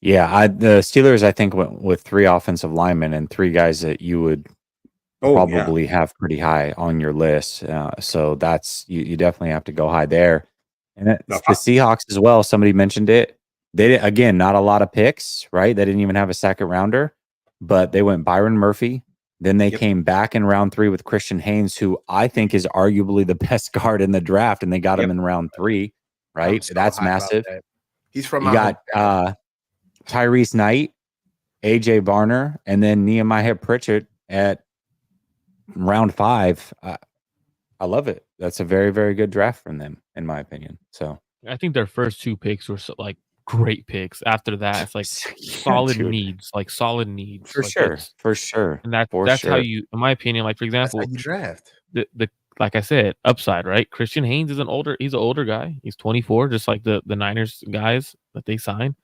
Yeah, the Steelers, I think, went with 3 offensive linemen and 3 guys that you would probably have pretty high on your list. So that's you definitely have to go high there. And the Seahawks as well. Somebody mentioned it. They again, not a lot of picks, right? They didn't even have a second rounder, but they went Byron Murphy. Then they came back in round 3 with Christian Haynes, who I think is arguably the best guard in the draft, and they got him in round 3, right? So that's massive. That. He's from you got Tyrese Knight, AJ Barner, and then Nehemiah Pritchett at round 5. I love it. That's a very, very good draft from them, in my opinion. So I think their first 2 picks were great picks. After that, it's like solid needs, for Like sure, for sure, and for that's how sure. you, in my opinion, like for That's how example, you draft. the like I said, upside, right? Christian Haynes is he's an older guy. He's 24, just like the Niners guys that they signed.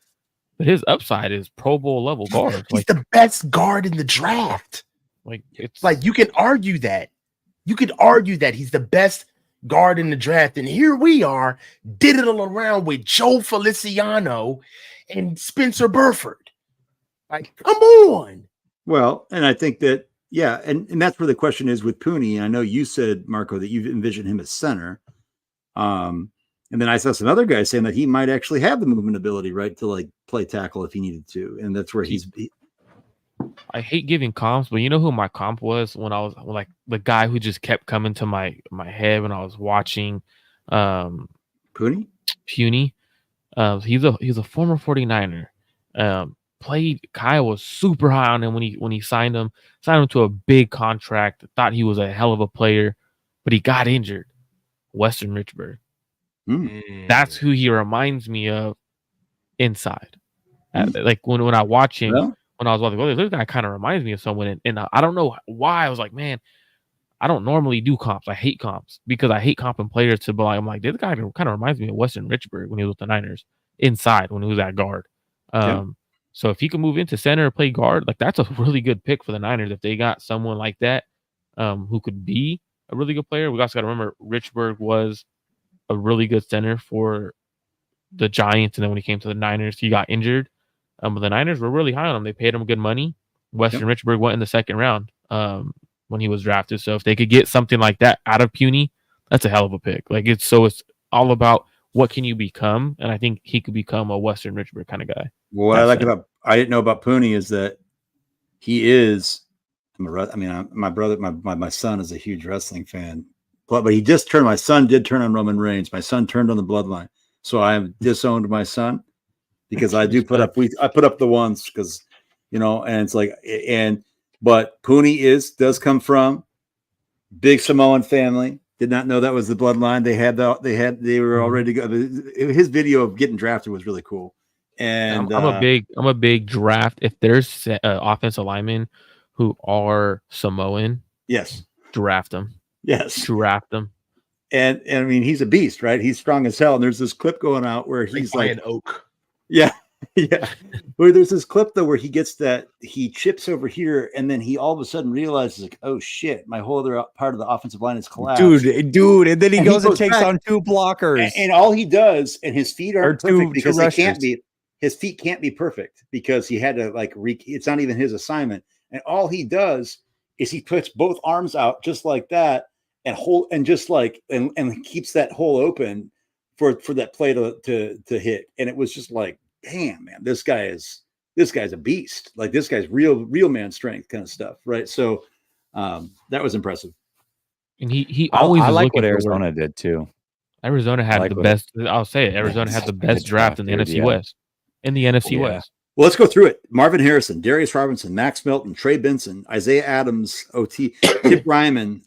But his upside is Pro Bowl level guard. He's the best guard in the draft. It's like you can argue that. You could argue that he's the best guard in the draft. And here we are, diddling around with Joe Feliciano and Spencer Burford. Like, come on. Well, and I think that, yeah, and that's where the question is with Purdy. I know you said, Marco, that you envision him as center. And then I saw some other guys saying that he might actually have the movement ability, right, to like play tackle if he needed to. And that's where I hate giving comps, but you know who my comp was when I was like the guy who just kept coming to my head when I was watching Purdy? He's a former 49er. Kyle was super high on him when he signed him to a big contract. Thought he was a hell of a player, but he got injured. Weston Richburg. That's who he reminds me of inside. Like when I watch him, when I was watching, this guy kind of reminds me of someone, and I don't know why. I was like, man, I don't normally do comps. I hate comps because I hate comping players to be like, I'm like, this guy kind of reminds me of Weston Richburg when he was with the Niners inside when he was at guard. So if he can move into center or play guard, like that's a really good pick for the Niners if they got someone like that who could be a really good player. We also got to remember Richburg was a really good center for the Giants, and then when he came to the Niners, he got injured. But the Niners were really high on him. They paid him good money. Weston Richburg went in the second round when he was drafted. So if they could get something like that out of Purdy, that's a hell of a pick. Like it's all about what can you become, and I think he could become a Weston Richburg kind of guy. Well, what I didn't know about Purdy is that he is. My son is a huge wrestling fan, but he just turned. My son did turn on Roman Reigns. My son turned on the Bloodline, so I have disowned my son because I do put up. I put up the ones because, and it's like but Purdy does come from big Samoan family. Did not know that was the Bloodline. They were all ready to go. His video of getting drafted was really cool. And I'm a big draft. If there's offensive linemen who are Samoan, yes, draft them. Yes, draft them. And I mean, he's a beast, right? He's strong as hell. And there's this clip going out where he's like an oak. Yeah. Yeah. Where there's this clip though where he chips over here and then he all of a sudden realizes like, oh shit, my whole other part of the offensive line is collapsed. Dude, and then he goes and takes on two blockers. And all he does, and his feet aren't perfect because they can't be. His feet can't be perfect because he had to it's not even his assignment. And all he does is he puts both arms out just like that and keeps that hole open for that play to hit. And it was just like, damn, man, this guy's a beast. Like this guy's real man strength kind of stuff. Right. So that was impressive. And he always I like what Arizona did too. Arizona had the best. I'll say it. Arizona had the best draft in the NFC West. In the NFC West. Well, let's go through it. Marvin Harrison, Darius Robinson, Max Melton, Trey Benson, Isaiah Adams, OT, Tip Ryman,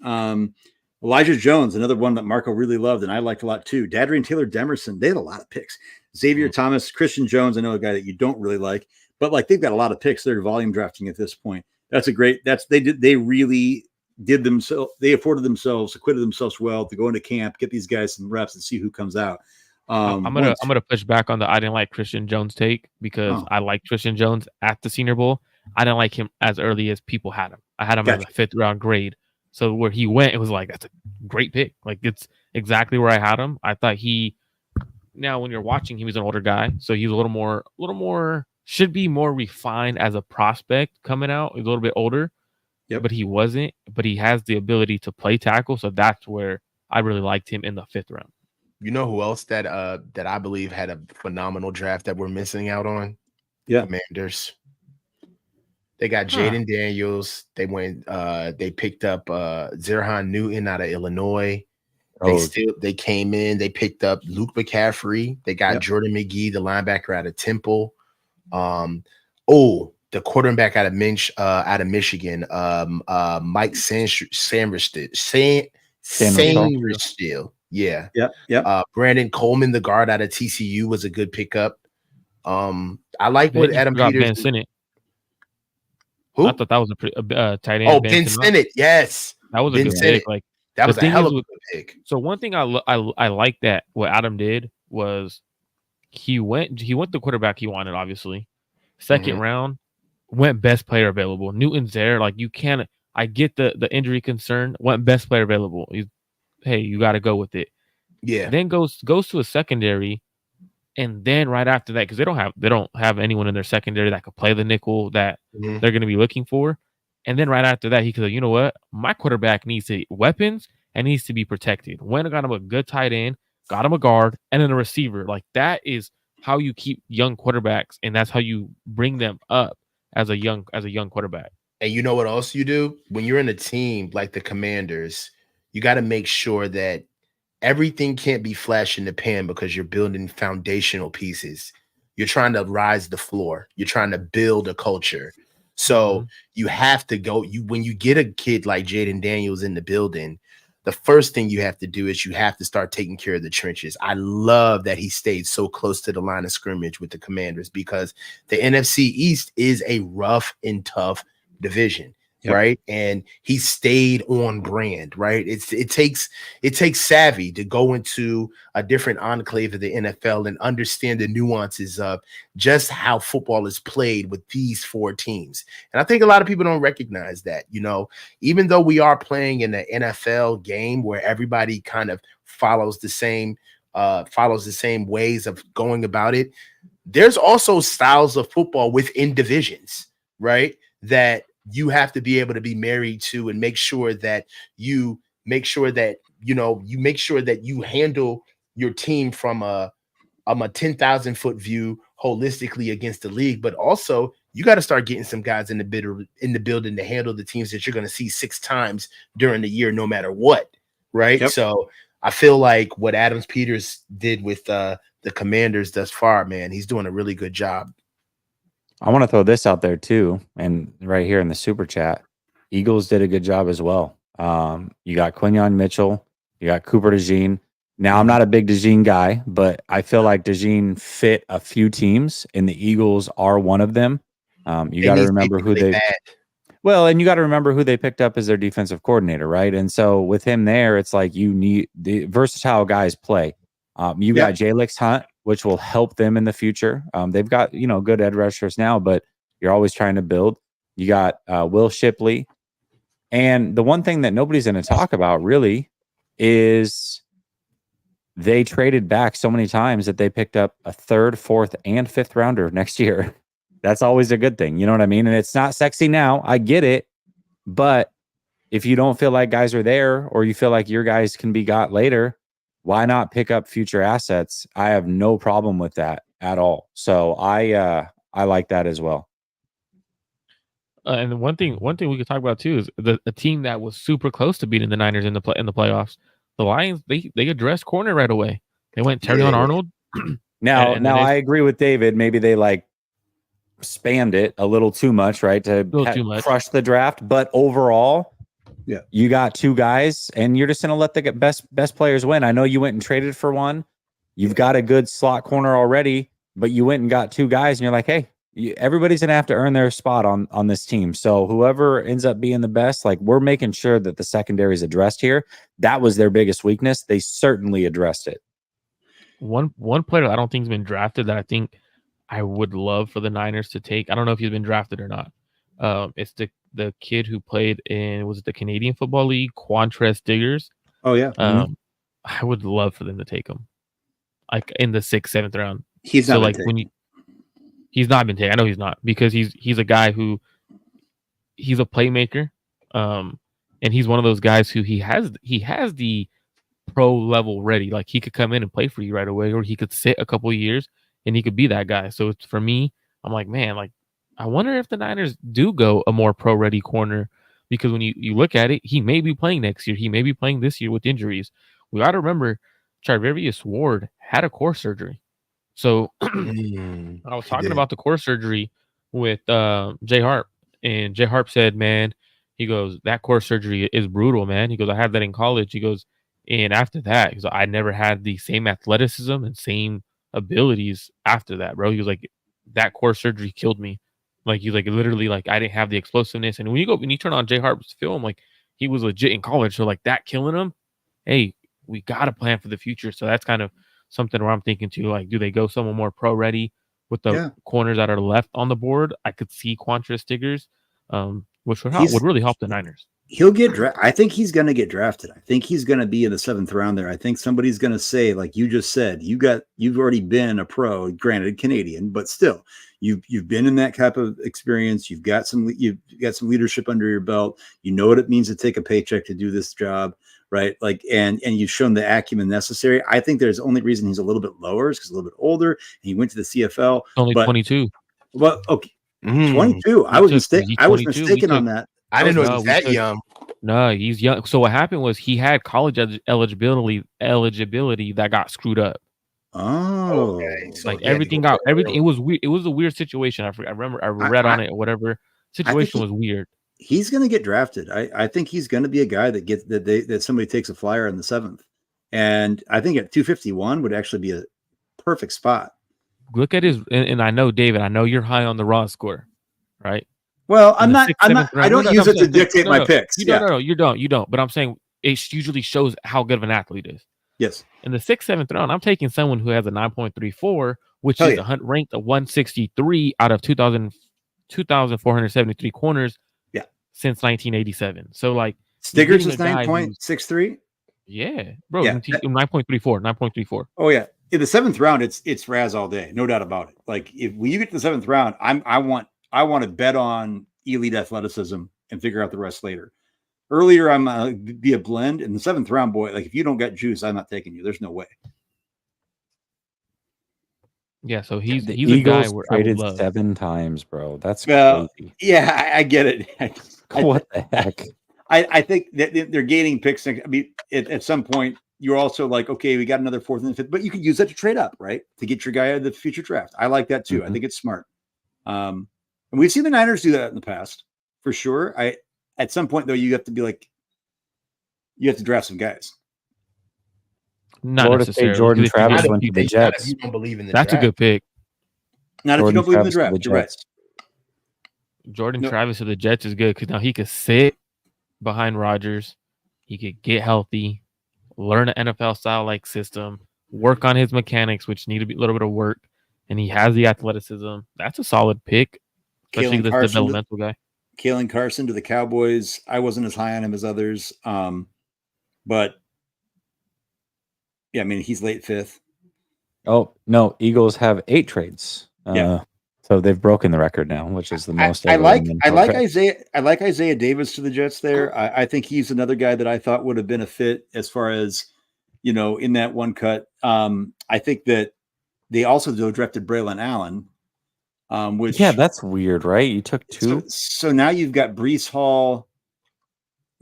Elijah Jones, another one that Marco really loved and I liked a lot too. Dadrian Taylor Demerson, they had a lot of picks. Xavier Thomas, Christian Jones, I know a guy that you don't really like, but they've got a lot of picks. They're volume drafting at this point. They acquitted themselves well to go into camp, get these guys some reps and see who comes out. I'm gonna push back on the I didn't like Christian Jones take because I liked Christian Jones at the Senior Bowl. I didn't like him as early as people had him. I had him as a 5th round grade. So where he went, it was like that's a great pick. Like it's exactly where I had him. I thought now when you're watching, he was an older guy, so he's a little more should be more refined as a prospect coming out. He's a little bit older, but he wasn't. But he has the ability to play tackle, so that's where I really liked him in the 5th round. You know who else that I believe had a phenomenal draft that we're missing out on? Yeah, Commanders. They got Jaden Daniels. They went. They picked up Zerhan Newton out of Illinois. They came in. They picked up Luke McCaffrey. They got Jordan McGee, the linebacker out of Temple. The quarterback out of Michigan. Mike Sanderstill. Yeah. Yeah. Brandon Coleman, the guard out of TCU, was a good pickup. I like what Adam Peters. Ben Sinnott. Who? I thought that was a pretty tight end. Oh, Ben Sinnott. Yes, that was a good pick. Like that was a hell of a good pick. So one thing I like that what Adam did was he went the quarterback he wanted. Obviously, 2nd round went best player available. Newton's there. Like you can't. I get the injury concern. Went best player available. Hey, you got to go with it. Yeah. Then goes to a secondary. And then right after that, because they don't have anyone in their secondary that could play the nickel that they're going to be looking for. And then right after that, he could, you know what? My quarterback needs weapons and needs to be protected. Went and got him a good tight end, got him a guard, and then a receiver. Like that is how you keep young quarterbacks, and that's how you bring them up as a young quarterback. And you know what else you do? When you're in a team like the Commanders, you got to make sure that everything can't be flash in the pan because you're building foundational pieces. You're trying to rise the floor. You're trying to build a culture. So you have to go. When you get a kid like Jaden Daniels in the building, the first thing you have to do is you have to start taking care of the trenches. I love that he stayed so close to the line of scrimmage with the Commanders because the NFC East is a rough and tough division. Yep. Right. And he stayed on brand. Right. It takes savvy to go into a different enclave of the NFL and understand the nuances of just how football is played with these 4 teams. And I think a lot of people don't recognize that, even though we are playing in the NFL game where everybody kind of follows the same ways of going about it. There's also styles of football within divisions. Right. That you have to be able to be married to and make sure that you handle your team from a 10,000 foot view holistically against the league. But also you got to start getting some guys in the building to handle the teams that you're going to see 6 times during the year, no matter what. Right. Yep. So I feel like what Adam Peters did with the Commanders thus far, man, he's doing a really good job. I want to throw this out there too, and right here in the super chat, Eagles did a good job as well. You got Quinyon Mitchell, you got Cooper DeJean. Now, I'm not a big DeJean guy, but I feel like DeJean fit a few teams, and the Eagles are one of them. You got to remember who they. And you got to remember who they picked up as their defensive coordinator, right? And so with him there, it's like you need the versatile guys play. You got Jalix Hunt, which will help them in the future. They've got, good edge rushers now, but you're always trying to build. You got Will Shipley. And the one thing that nobody's going to talk about really is they traded back so many times that they picked up a 3rd, 4th, and 5th rounder next year. That's always a good thing. You know what I mean? And it's not sexy now. I get it. But if you don't feel like guys are there or you feel like your guys can be got later, why not pick up future assets? I have no problem with that at all. So I like that as well. And one thing we could talk about too is a team that was super close to beating the Niners in the playoffs. The Lions, they addressed corner right away. They went Terrion Arnold. Now I agree with David. Maybe they spanned it a little too much, right? To crush the draft. But overall, you got 2 guys, and you're just going to let the best players win. I know you went and traded for one. You've got a good slot corner already, but you went and got 2 guys, and you're like, hey, everybody's going to have to earn their spot on this team. So whoever ends up being the best, we're making sure that the secondary is addressed here. That was their biggest weakness. They certainly addressed it. One player I don't think has been drafted that I think I would love for the Niners to take. I don't know if he's been drafted or not. It's the kid who played in, was it the Canadian Football League, Quantress Diggers? Oh yeah. I would love for them to take him, in the 6th, 7th round. He's not he's not been taken. I know he's not, because he's a guy who he's a playmaker, and he's one of those guys who he has the pro level ready. Like he could come in and play for you right away, or he could sit a couple of years and he could be that guy. So it's, for me, I'm like, man, I wonder if the Niners do go a more pro-ready corner, because when you look at it, he may be playing next year. He may be playing this year with injuries. We got to remember, Charvarius Ward had a core surgery. So I was talking about the core surgery with Jay Harp, and Jay Harp said, man, he goes, that core surgery is brutal, man. He goes, I had that in college. He goes, and after that, I never had the same athleticism and same abilities after that, bro. He was like, that core surgery killed me. Like he's like literally like I didn't have the explosiveness. And when you turn on Jay Hart's film, like he was legit in college. So like that killing him, hey, we gotta plan for the future. So that's kind of something where I'm thinking too, like, do they go someone more pro ready with the corners that are left on the board? I could see Quantrill Stiggers, which would really help the Niners. He'll get drafted. I think he's going to get drafted. I think he's going to be in the 7th round there. I think somebody's going to say, like you just said, you've already been a pro, granted Canadian, but still, you've been in that type of experience. You've got some leadership under your belt. You know what it means to take a paycheck to do this job, right? Like, and you've shown the acumen necessary. I think there's only reason he's a little bit lower is because he's a little bit older. And he went to the CFL. Only 22. Well, okay, 22. I was mistaken on that. I didn't know he was that young. No, he's young. So what happened was he had college eligibility that got screwed up. Oh, okay. So like everything. It was weird. It was a weird situation. I remember I read on it or whatever. Situation was weird. He's going to get drafted. I think he's going to be a guy that gets that somebody takes a flyer in the 7th, and I think at 251 would actually be a perfect spot. Look at his, and I know David. I know you're high on the raw score, right? Well, I don't use it to dictate my picks. You don't. But I'm saying it usually shows how good of an athlete is. Yes. In the 6th, 7th round, I'm taking someone who has a 9.34, which is ranked a 163 out of 2,473 corners. Yeah. Since 1987. So like Stiggers is 9.63. Yeah, bro. Yeah. 9.34. Oh yeah. In the 7th round, it's Raz all day, no doubt about it. Like when you get to the 7th round, I want to bet on elite athleticism and figure out the rest later. Earlier, I'm be a blend. In the 7th round, boy, like if you don't got juice, I'm not taking you. There's no way. Yeah, so he's the a Eagles guy where traded I would love. 7 times, bro. That's crazy. Yeah, I get it. What the heck? I think that they're gaining picks. I mean, at some point, you're also like, okay, we got another 4th and 5th, but you can use that to trade up, right? To get your guy out of the future draft. I like that too. I think it's smart. And we've seen the Niners do that in the past, for sure. At some point though, you have to be like, you have to draft some guys. Not Florida necessarily. State Jordan Travis went to the Jets. If you don't believe in the That's draft. a good pick. Not Jordan if you don't believe in the Travis to draft. You're right. Jordan Travis of the Jets is good because now he could sit behind Rodgers. He could get healthy, learn an NFL style like system, work on his mechanics, which need a little bit of work, and he has the athleticism. That's a solid pick, especially this developmental guy. Kalen Carson to the Cowboys. I wasn't as high on him as others, but yeah, I mean he's late 5th. Oh no, Eagles have 8 trades. So they've broken the record now, which is the most. I like Isaiah Davis to the Jets there. I think he's another guy that I thought would have been a fit as far as, in that one cut. I think that they also drafted Braylon Allen, which that's weird, right? You took 2. So now you've got Breece Hall,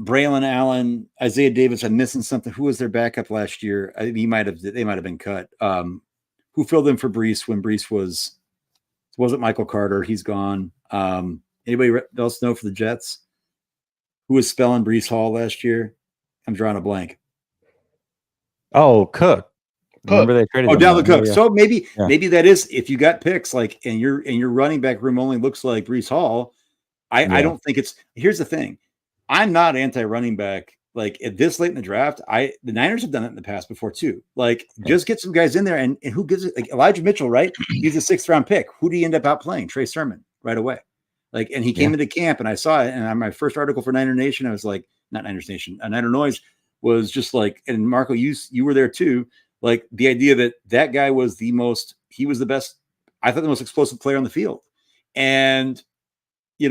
Braylon Allen, Isaiah Davis. I'm missing something. Who was their backup last year? They might have been cut. Who filled in for Breece when Breece wasn't Michael Carter? He's gone. Anybody else know for the Jets? Who was spelling Breece Hall last year? I'm drawing a blank. Oh, Cook. Remember they traded. Dalvin Cook. Yeah. So maybe that is, if you got picks like and your running back room only looks like Breece Hall. I don't think it's. Here's the thing. I'm not anti-running back. Like at this late in the draft, the Niners have done it in the past before too. Like just get some guys in there, and who gives it? Like Elijah Mitchell, right? He's a 6th round pick. Who do you end up out playing? Trey Sermon right away. Like, and he came into camp, and I saw it. And on my first article for Niner Nation, I was like, not Niners Nation, Niner Noise was just like, and Marco, you were there too. Like the idea that guy was he was the best. I thought the most explosive player on the field, and.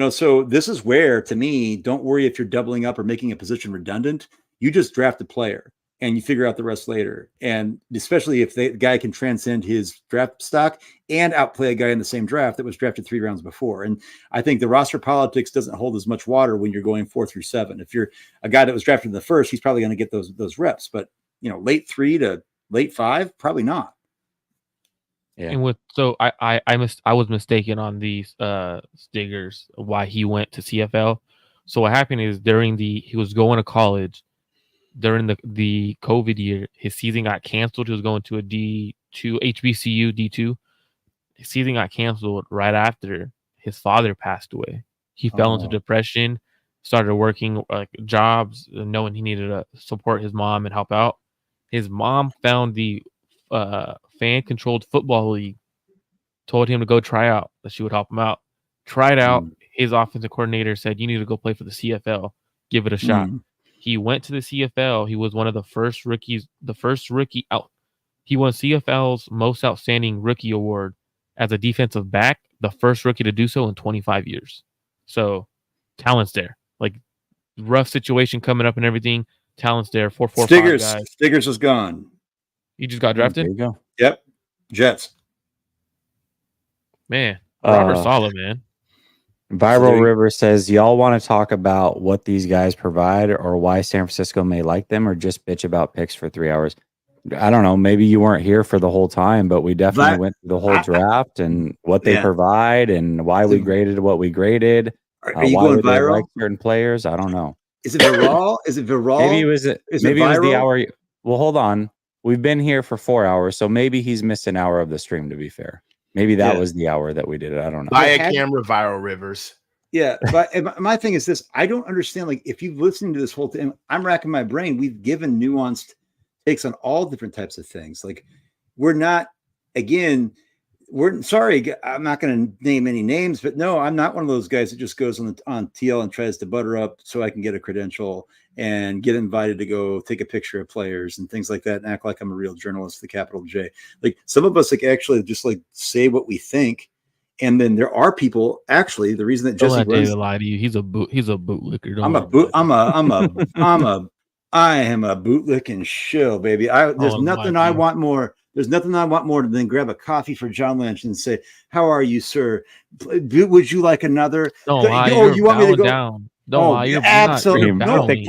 So this is where, to me, don't worry if you're doubling up or making a position redundant. You just draft a player and you figure out the rest later. And especially if the guy can transcend his draft stock and outplay a guy in the same draft that was drafted 3 rounds before. And I think the roster politics doesn't hold as much water when you're going 4 through 7. If you're a guy that was drafted in the 1st, he's probably going to get those reps. But, late 3 to late 5, probably not. Yeah. And I was mistaken on these Stiggers why he went to CFL. So what happened is he was going to college. during the COVID year, his season got canceled. He was going to a D2 HBCU D2. His season got canceled right after his father passed away. He fell into depression, started working like jobs, knowing he needed to support his mom and help out. His mom found the fan-controlled football league, told him to go try out, that she would help him out. Tried out. His offensive coordinator said, "You need to go play for the CFL. Give it a shot." He went to the CFL. He was one of the first rookies, the first rookie out. He won CFL's most outstanding rookie award as a defensive back, the first rookie to do so in 25 years. So talent's there. Like rough situation coming up and everything. Talent's there. 4-4-5 guys. Stiggers is gone. He just got drafted? There you go. Yep. Jets. Man. Robert Saleh, man. Viral River says, y'all want to talk about what these guys provide or why San Francisco may like them, or just bitch about picks for 3 hours? I don't know. Maybe you weren't here for the whole time, but we definitely went through the whole draft and what they provide and why we graded what we graded. Are you going viral? Like certain players? I don't know. Is it viral? Is it viral? Maybe it was the hour. Well, hold on. We've been here for 4 hours, so maybe he's missed an hour of the stream, to be fair. Maybe that was the hour that we did it. I don't know. Buy a camera, Viral Rivers. Yeah, but my thing is this. I don't understand. Like, if you've listened to this whole thing, I'm racking my brain. We've given nuanced takes on all different types of things. Like, we're not, again, we're sorry, I'm not going to name any names, but no, I'm not one of those guys that just goes on TL and tries to butter up so I can get a credential and get invited to go take a picture of players and things like that and act like I'm a real journalist, the capital J. Like, some of us like actually just like say what we think. And then there are people, actually, the reason that Jesse runs, lie to you. He's a bootlicker. I am a bootlicking shill, baby. There's nothing I want more. There's nothing I want more than grab a coffee for John Lynch and say, "How are you, sir? Would you like another?" Don't lie. You want me to go down? Don't lie. You're absolutely no. Get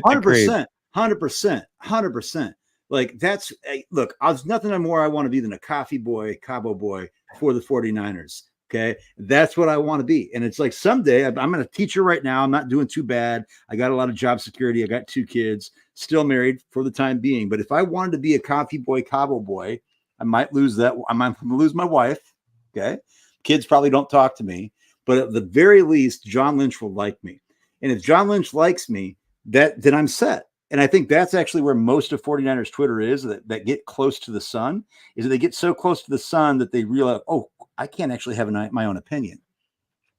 the 100%. Like, that's look. There's nothing more I want to be than a coffee boy, Cabo boy for the 49ers. Okay, that's what I want to be. And it's like someday I'm a teacher right now. I'm not doing too bad. I got a lot of job security. I got 2 kids, still married for the time being. But if I wanted to be a coffee boy, Cabo boy, I might lose that. I might lose my wife. Okay, kids probably don't talk to me. But at the very least, John Lynch will like me. And if John Lynch likes me, then I'm set. And I think that's actually where most of 49ers Twitter is, that get close to the sun, is that they get so close to the sun that they realize, oh, I can't actually have my own opinion.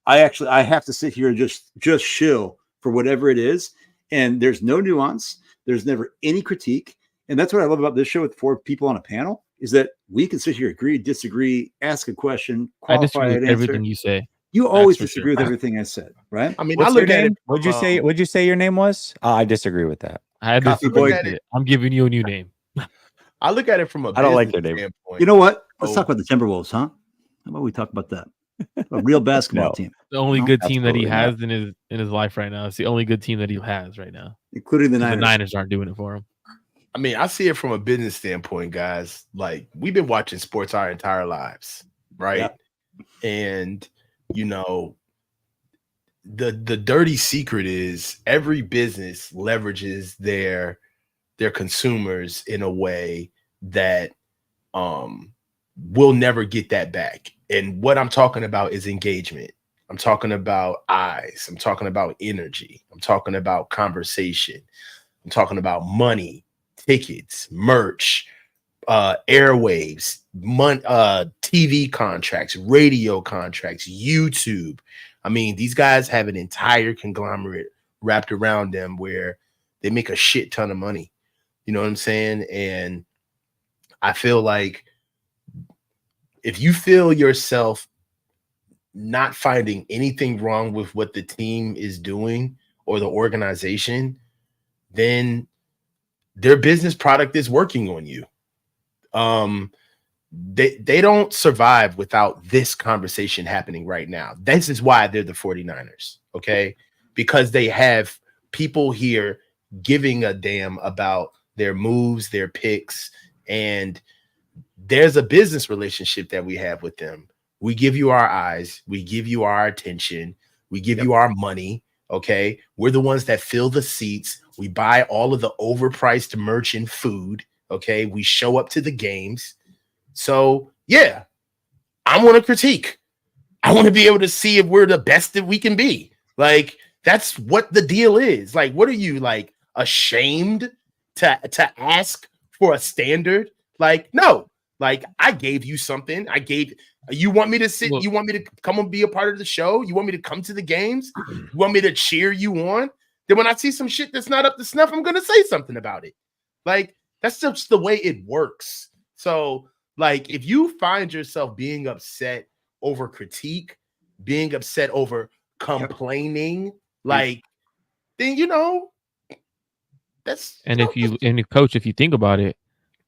I have to sit here and just shill for whatever it is. And there's no nuance. There's never any critique. And that's what I love about this show with 4 people on a panel, is that we can sit here, agree, disagree, ask a question, qualify it, everything you say. You always disagree with everything I said, right? I mean, what's your name? What'd you say your name was? I disagree with that. I'm giving you a new name. I look at it from I don't like your name. Standpoint. You know what? Let's talk about the Timberwolves, huh? How about we talk about that? A real basketball team. The only good team that he has in his life right now. It's the only good team that he has right now, including the Niners. The Niners aren't doing it for him. I mean, I see it from a business standpoint, guys. Like, we've been watching sports our entire lives, right? Yep. And you know, the dirty secret is every business leverages their consumers in a way that we'll never get that back. And what I'm talking about is engagement. I'm talking about eyes. I'm talking about energy. I'm talking about conversation. I'm talking about money, tickets, merch, airwaves, TV contracts, radio contracts, YouTube. I mean, these guys have an entire conglomerate wrapped around them where they make a shit ton of money. You know what I'm saying? And I feel like if you feel yourself not finding anything wrong with what the team is doing or the organization, then their business product is working on you. They don't survive without this conversation happening right now. This is why they're the 49ers, okay? Because they have people here giving a damn about their moves, their picks, and there's a business relationship that we have with them. We give you our eyes, we give you our attention, we give you our money, Okay. We're the ones that fill the seats. We buy all of the overpriced merch and food. Okay. We show up to the games. So, yeah, I want to critique. I want to be able to see if we're the best that we can be. Like, that's what the deal is. Like, what are you, like, ashamed to ask for a standard? Like, no. Like, I gave you something. You want me to sit? Well, you want me to come and be a part of the show? You want me to come to the games? You want me to cheer you on? Then when I see some shit that's not up to snuff, I'm going to say something about it. Like, that's just the way it works. So, like, if you find yourself being upset over critique, being upset over complaining, like, then, you know, that's, and if coach, if you think about it,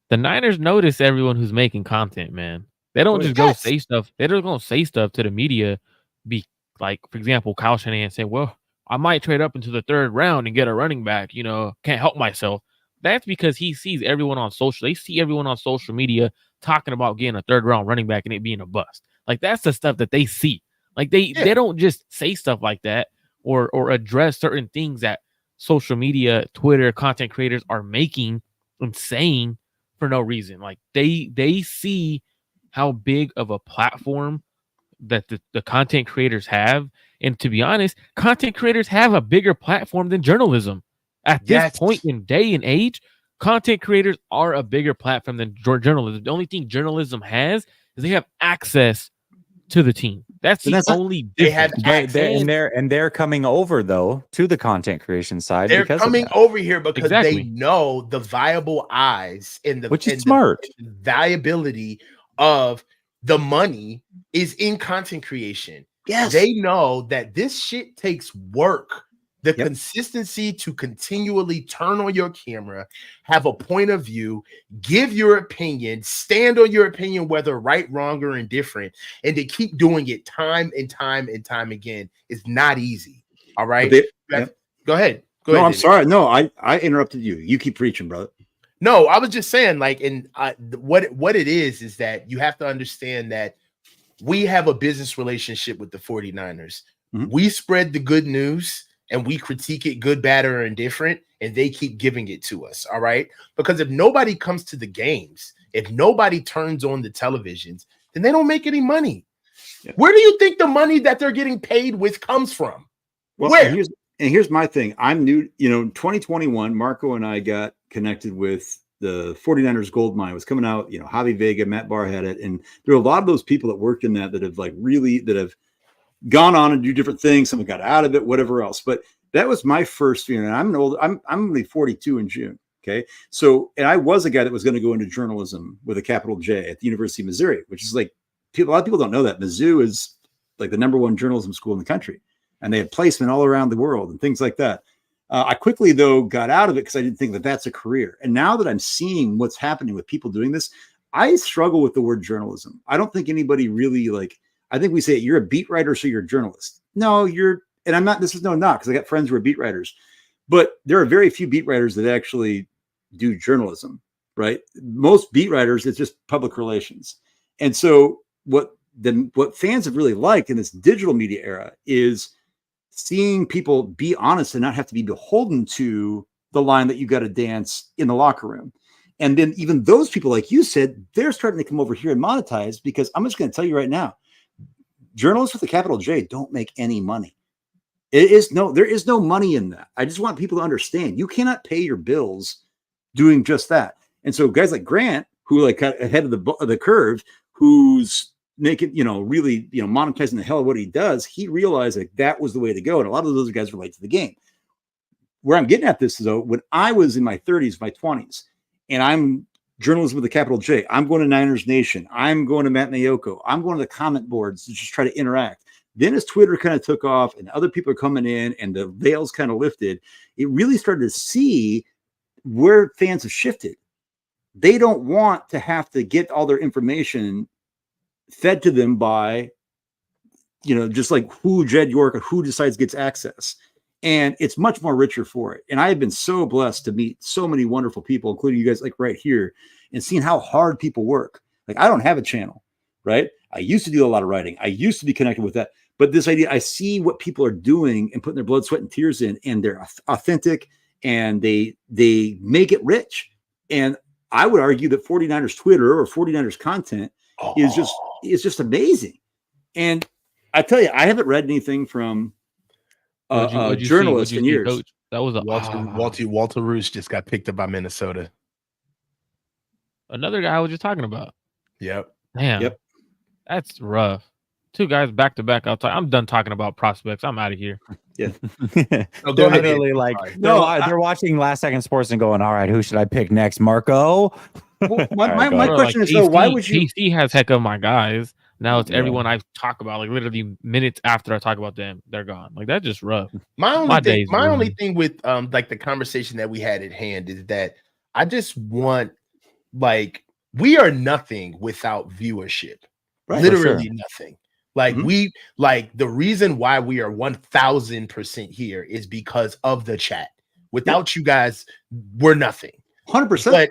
the Niners notice everyone who's making content, man. They don't just go say stuff. They don't go say stuff to the media. Be like, for example, Kyle Shanahan said, well, I might trade up into the 3rd round and get a running back. You know, can't help myself. That's because he sees everyone on social. They see everyone on social media talking about getting a 3rd round running back and it being a bust. Like, that's the stuff that they see. Like, they don't just say stuff like that or address certain things that social media, Twitter, content creators are making and saying for no reason. Like, they see how big of a platform that the content creators have. And to be honest, content creators have a bigger platform than journalism. At this point in day and age, content creators are a bigger platform than journalism. The only thing journalism has is they have access to the team. That's the only difference. They have access. And they're coming over, though, to the content creation side. They're coming over here because they know the viable eyes and the which is smart. The viability of the money is in content creation. Yes. They know that this shit takes work. The consistency to continually turn on your camera, have a point of view, give your opinion, stand on your opinion, whether right, wrong, or indifferent, and to keep doing it time and time and time again is not easy. All right. Go ahead. No, I'm David. Sorry. No, I interrupted you. You keep preaching, brother. No, I was just saying, like, and what it is that you have to understand that we have a business relationship with the 49ers. Mm-hmm. We spread the good news and we critique it, good, bad, or indifferent, and they keep giving it to us. All right. Because if nobody comes to the games, if nobody turns on the televisions, then they don't make any money. Yeah. Where do you think the money that they're getting paid with comes from? Well, where? And here's my thing. I'm new, 2021, Marco and I got connected with the 49ers gold mine. It was coming out, Javi Vega, Matt Barr had it. And there are a lot of those people that worked in that have have gone on and do different things. Someone got out of it, whatever else. But that was my first feeling. And I'm only 42 in June. Okay. So, and I was a guy that was going to go into journalism with a capital J at the University of Missouri, which is like, a lot of people don't know that Mizzou is like the #1 journalism school in the country. And they had placement all around the world and things like that. I quickly, though, got out of it because I didn't think that that's a career. And now that I'm seeing what's happening with people doing this, I struggle with the word journalism. I don't think anybody really I think we say you're a beat writer, so you're a journalist. No, and I'm not, this is no knock because I got friends who are beat writers, but there are very few beat writers that actually do journalism, right? Most beat writers, it's just public relations. And so what fans have really liked in this digital media era is seeing people be honest and not have to be beholden to the line that you got to dance in the locker room. And then even those people, like you said, they're starting to come over here and monetize, because I'm just going to tell you right now, journalists with a capital J don't make any money. There is no money in that. I just want people to understand you cannot pay your bills doing just that. And so guys like Grant, who got ahead of the curve, who's making, really, monetizing the hell of what he does, he realized that was the way to go. And a lot of those guys relate to the game. Where I'm getting at this, though, when I was in my 30s, my 20s, and I'm journalism with a capital J, I'm going to Niners Nation, I'm going to Matt Mayoko, I'm going to the comment boards to just try to interact. Then as Twitter kind of took off and other people are coming in and the veils kind of lifted, it really started to see where fans have shifted. They don't want to have to get all their information fed to them by, just like who Jed York or who decides gets access. And it's much more richer for it. And I have been so blessed to meet so many wonderful people, including you guys right here, and seeing how hard people work. I don't have a channel, right? I used to do a lot of writing. I used to be connected with that. But this idea, I see what people are doing and putting their blood, sweat, and tears in, and they're authentic, and they make it rich. And I would argue that 49ers Twitter or 49ers content is just amazing. And I tell you, I haven't read anything from a journalist in years. Coach? That was Walter Roos just got picked up by Minnesota. Another guy I was just talking about. Yep. Damn. Yep. That's rough. 2 guys back to back. I'm done talking about prospects. I'm out of here. Yeah. They're literally like, they're watching Last Second Sports and going, all right, who should I pick next? Marco? Well, my question is, though, why would you? PC has heck of my guys. Now it's everyone I talk about, like literally minutes after I talk about them, they're gone. Like, that's just rough. My only thing with like the conversation that we had at hand is that I just want, like, we are nothing without viewership. Right, literally nothing. Like the reason why we are 1000% here is because of the chat. Without you guys, we're nothing. 100%.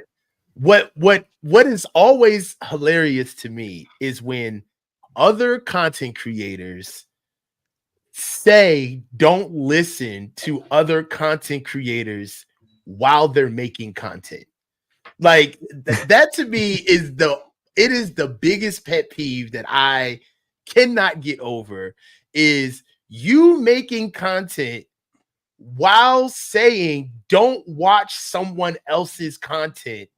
But what is always hilarious to me is when other content creators say don't listen to other content creators while they're making content. Like that to me is the biggest pet peeve that I cannot get over, is you making content while saying don't watch someone else's content.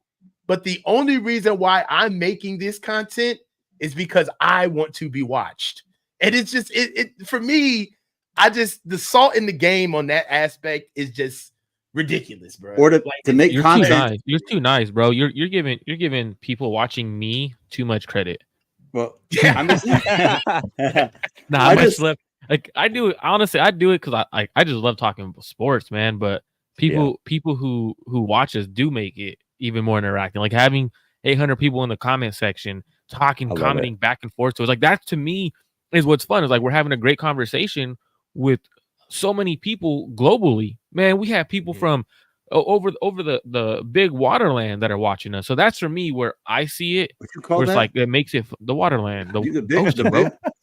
But the only reason why I'm making this content is because I want to be watched. And it's just it for me, the salt in the game on that aspect is just ridiculous, bro. Or to make content. You're too nice, bro. You're giving people watching me too much credit. Well, I'm just like I do it. Honestly, I do it because I just love talking about sports, man. But people who watch us do make it even more interacting. Like having 800 people in the comment section commenting back and forth. So it's like that to me is what's fun. Is like we're having a great conversation with so many people globally. Man, we have people from over the big waterland that are watching us. So that's for me where I see it. What you call that? It's like it makes it the waterland.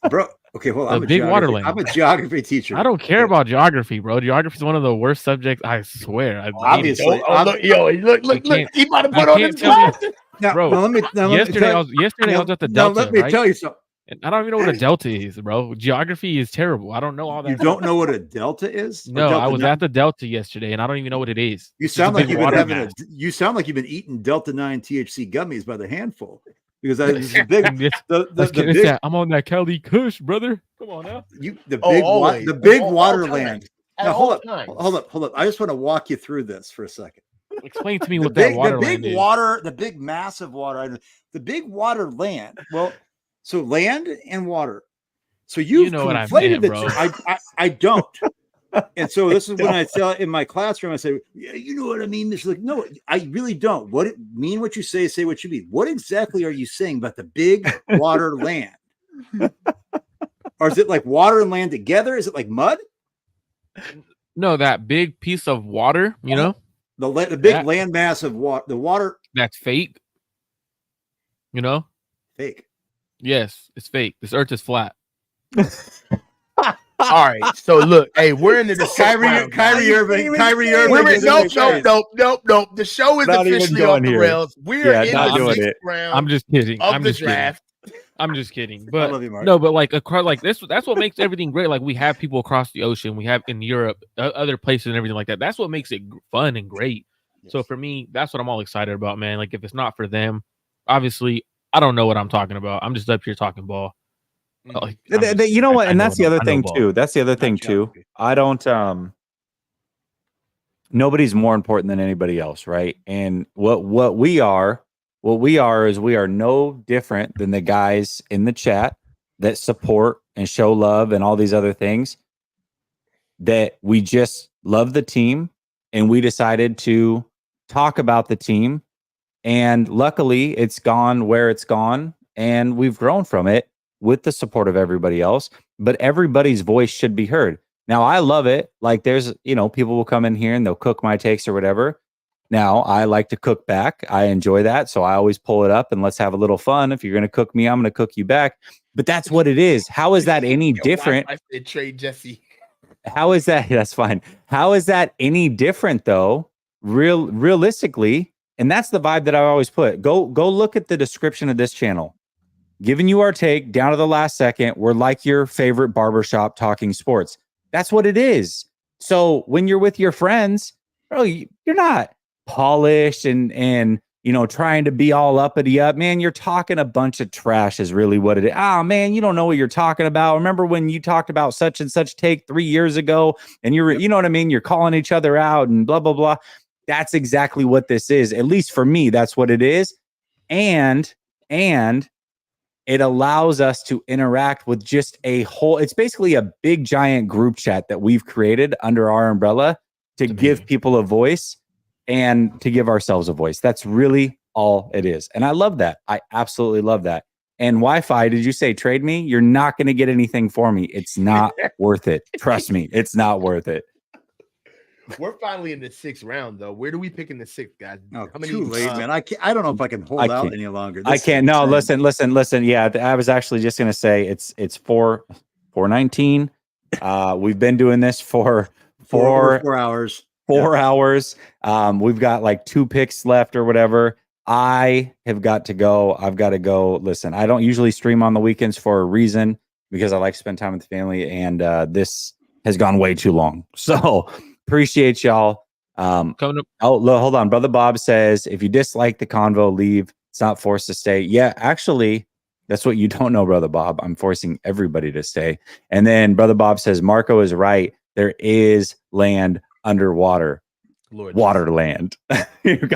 Bro. Okay, hold on. The big waterland. I'm a geography teacher. I don't care about geography, bro. Geography is one of the worst subjects. I swear. Obviously. Look. He might have put on his glasses. Bro, yesterday I was at the Delta. Let me tell you something. And I don't even know what a delta is, bro. Geography is terrible. I don't know all that. You don't know what a delta is? No, I was at the Delta yesterday, and I don't even know what it is. You sound like you've been you sound like you've been eating Delta 9 THC gummies by the handful, because it's a big. I'm on that Cali Kush, brother. Come on now. The big waterland. Now hold up. I just want to walk you through this for a second. Explain to me what that waterland is. The big massive water, the big water land. Well. So land and water. So you know what I meant, bro. I don't. And so this is when I tell in my classroom, I say, yeah, you know what I mean? She's like, no, I really don't. What you say what you mean. What exactly are you saying about the big water land? Or is it like water and land together? Is it like mud? No, that big piece of water, you know? The big land mass of water. The water. That's fake. You know? Fake. Yes, it's fake. This earth is flat. All right. So look, hey, we're in the Kyrie Irving. Nope. The show is not officially off the rails. We're in the sixth round. I'm just kidding. Of the draft. I'm just kidding. But I love you, Mark. No, but like this, that's what makes everything great. Like we have people across the ocean. We have in Europe, other places, and everything like that. That's what makes it fun and great. Yes. So for me, that's what I'm all excited about, man. Like if it's not for them, obviously. I don't know what I'm talking about. I'm just up here talking ball. Like, you know what? And that's the other thing too. That's the other thing too. I don't. Nobody's more important than anybody else, right? And what we are is we are no different than the guys in the chat that support and show love and all these other things. That we just love the team and we decided to talk about the team. And luckily, it's gone where it's gone, and we've grown from it with the support of everybody else. But everybody's voice should be heard. Now, I love it. Like, there's, people will come in here and they'll cook my takes or whatever. Now, I like to cook back. I enjoy that. So I always pull it up and let's have a little fun. If you're going to cook me, I'm going to cook you back. But that's what it is. How is that any different? I said trade Jesse. How is that? That's fine. How is that any different though? Realistically, and that's the vibe that I always put. Go look at the description of this channel. Giving you our take down to the last second. We're like your favorite barbershop talking sports. That's what it is. So when you're with your friends, bro, you're not polished and trying to be all uppity up, man. You're talking a bunch of trash is really what it is. Oh man, you don't know what you're talking about. Remember when you talked about such and such take 3 years ago and you know what I mean? You're calling each other out and blah, blah, blah. That's exactly what this is. At least for me, that's what it is. And it allows us to interact with just it's basically a big giant group chat that we've created under our umbrella to give people a voice and to give ourselves a voice. That's really all it is. And I love that. I absolutely love that. And Wi-Fi, did you say trade me? You're not going to get anything for me. It's not worth it. Trust me. It's not worth it. We're finally in the 6th round, though. Where do we pick in the 6th, guys? Oh, too late, man. I don't know if I can hold out any longer. I can't. No, listen. Yeah, I was actually just gonna say it's 4:19. We've been doing this for 4 hours. 4 hours. We've got like 2 picks left or whatever. I have got to go. I've got to go. Listen, I don't usually stream on the weekends for a reason because I like to spend time with the family, and this has gone way too long. So. Appreciate y'all. Coming up. Oh, hold on. Brother Bob says, if you dislike the convo, leave. It's not forced to stay. Yeah, actually, that's what you don't know, Brother Bob. I'm forcing everybody to stay. And then Brother Bob says, Marco is right. There is land underwater. Waterland.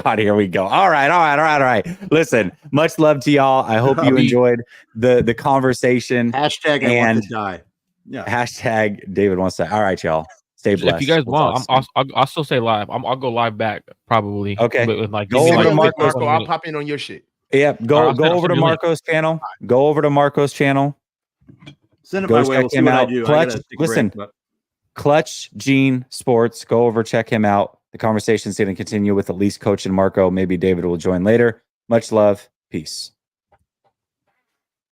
God, here we go. All right. Listen, much love to y'all. I hope you enjoyed the conversation. Hashtag I want to die. Yeah. Hashtag David wants to. All right, y'all. Stay blessed. If you guys want, I'll still say live. I'll go live back probably. Okay. With go over to Marco. I'll pop in on your shit. Yeah. Go over to Marco's channel. Go over to Marco's channel. Send it my way. We'll see what I do. Clutch. Listen. Clutch Gene Sports. Go over. Check him out. The conversation's going to continue with at least Coach and Marco. Maybe David will join later. Much love. Peace.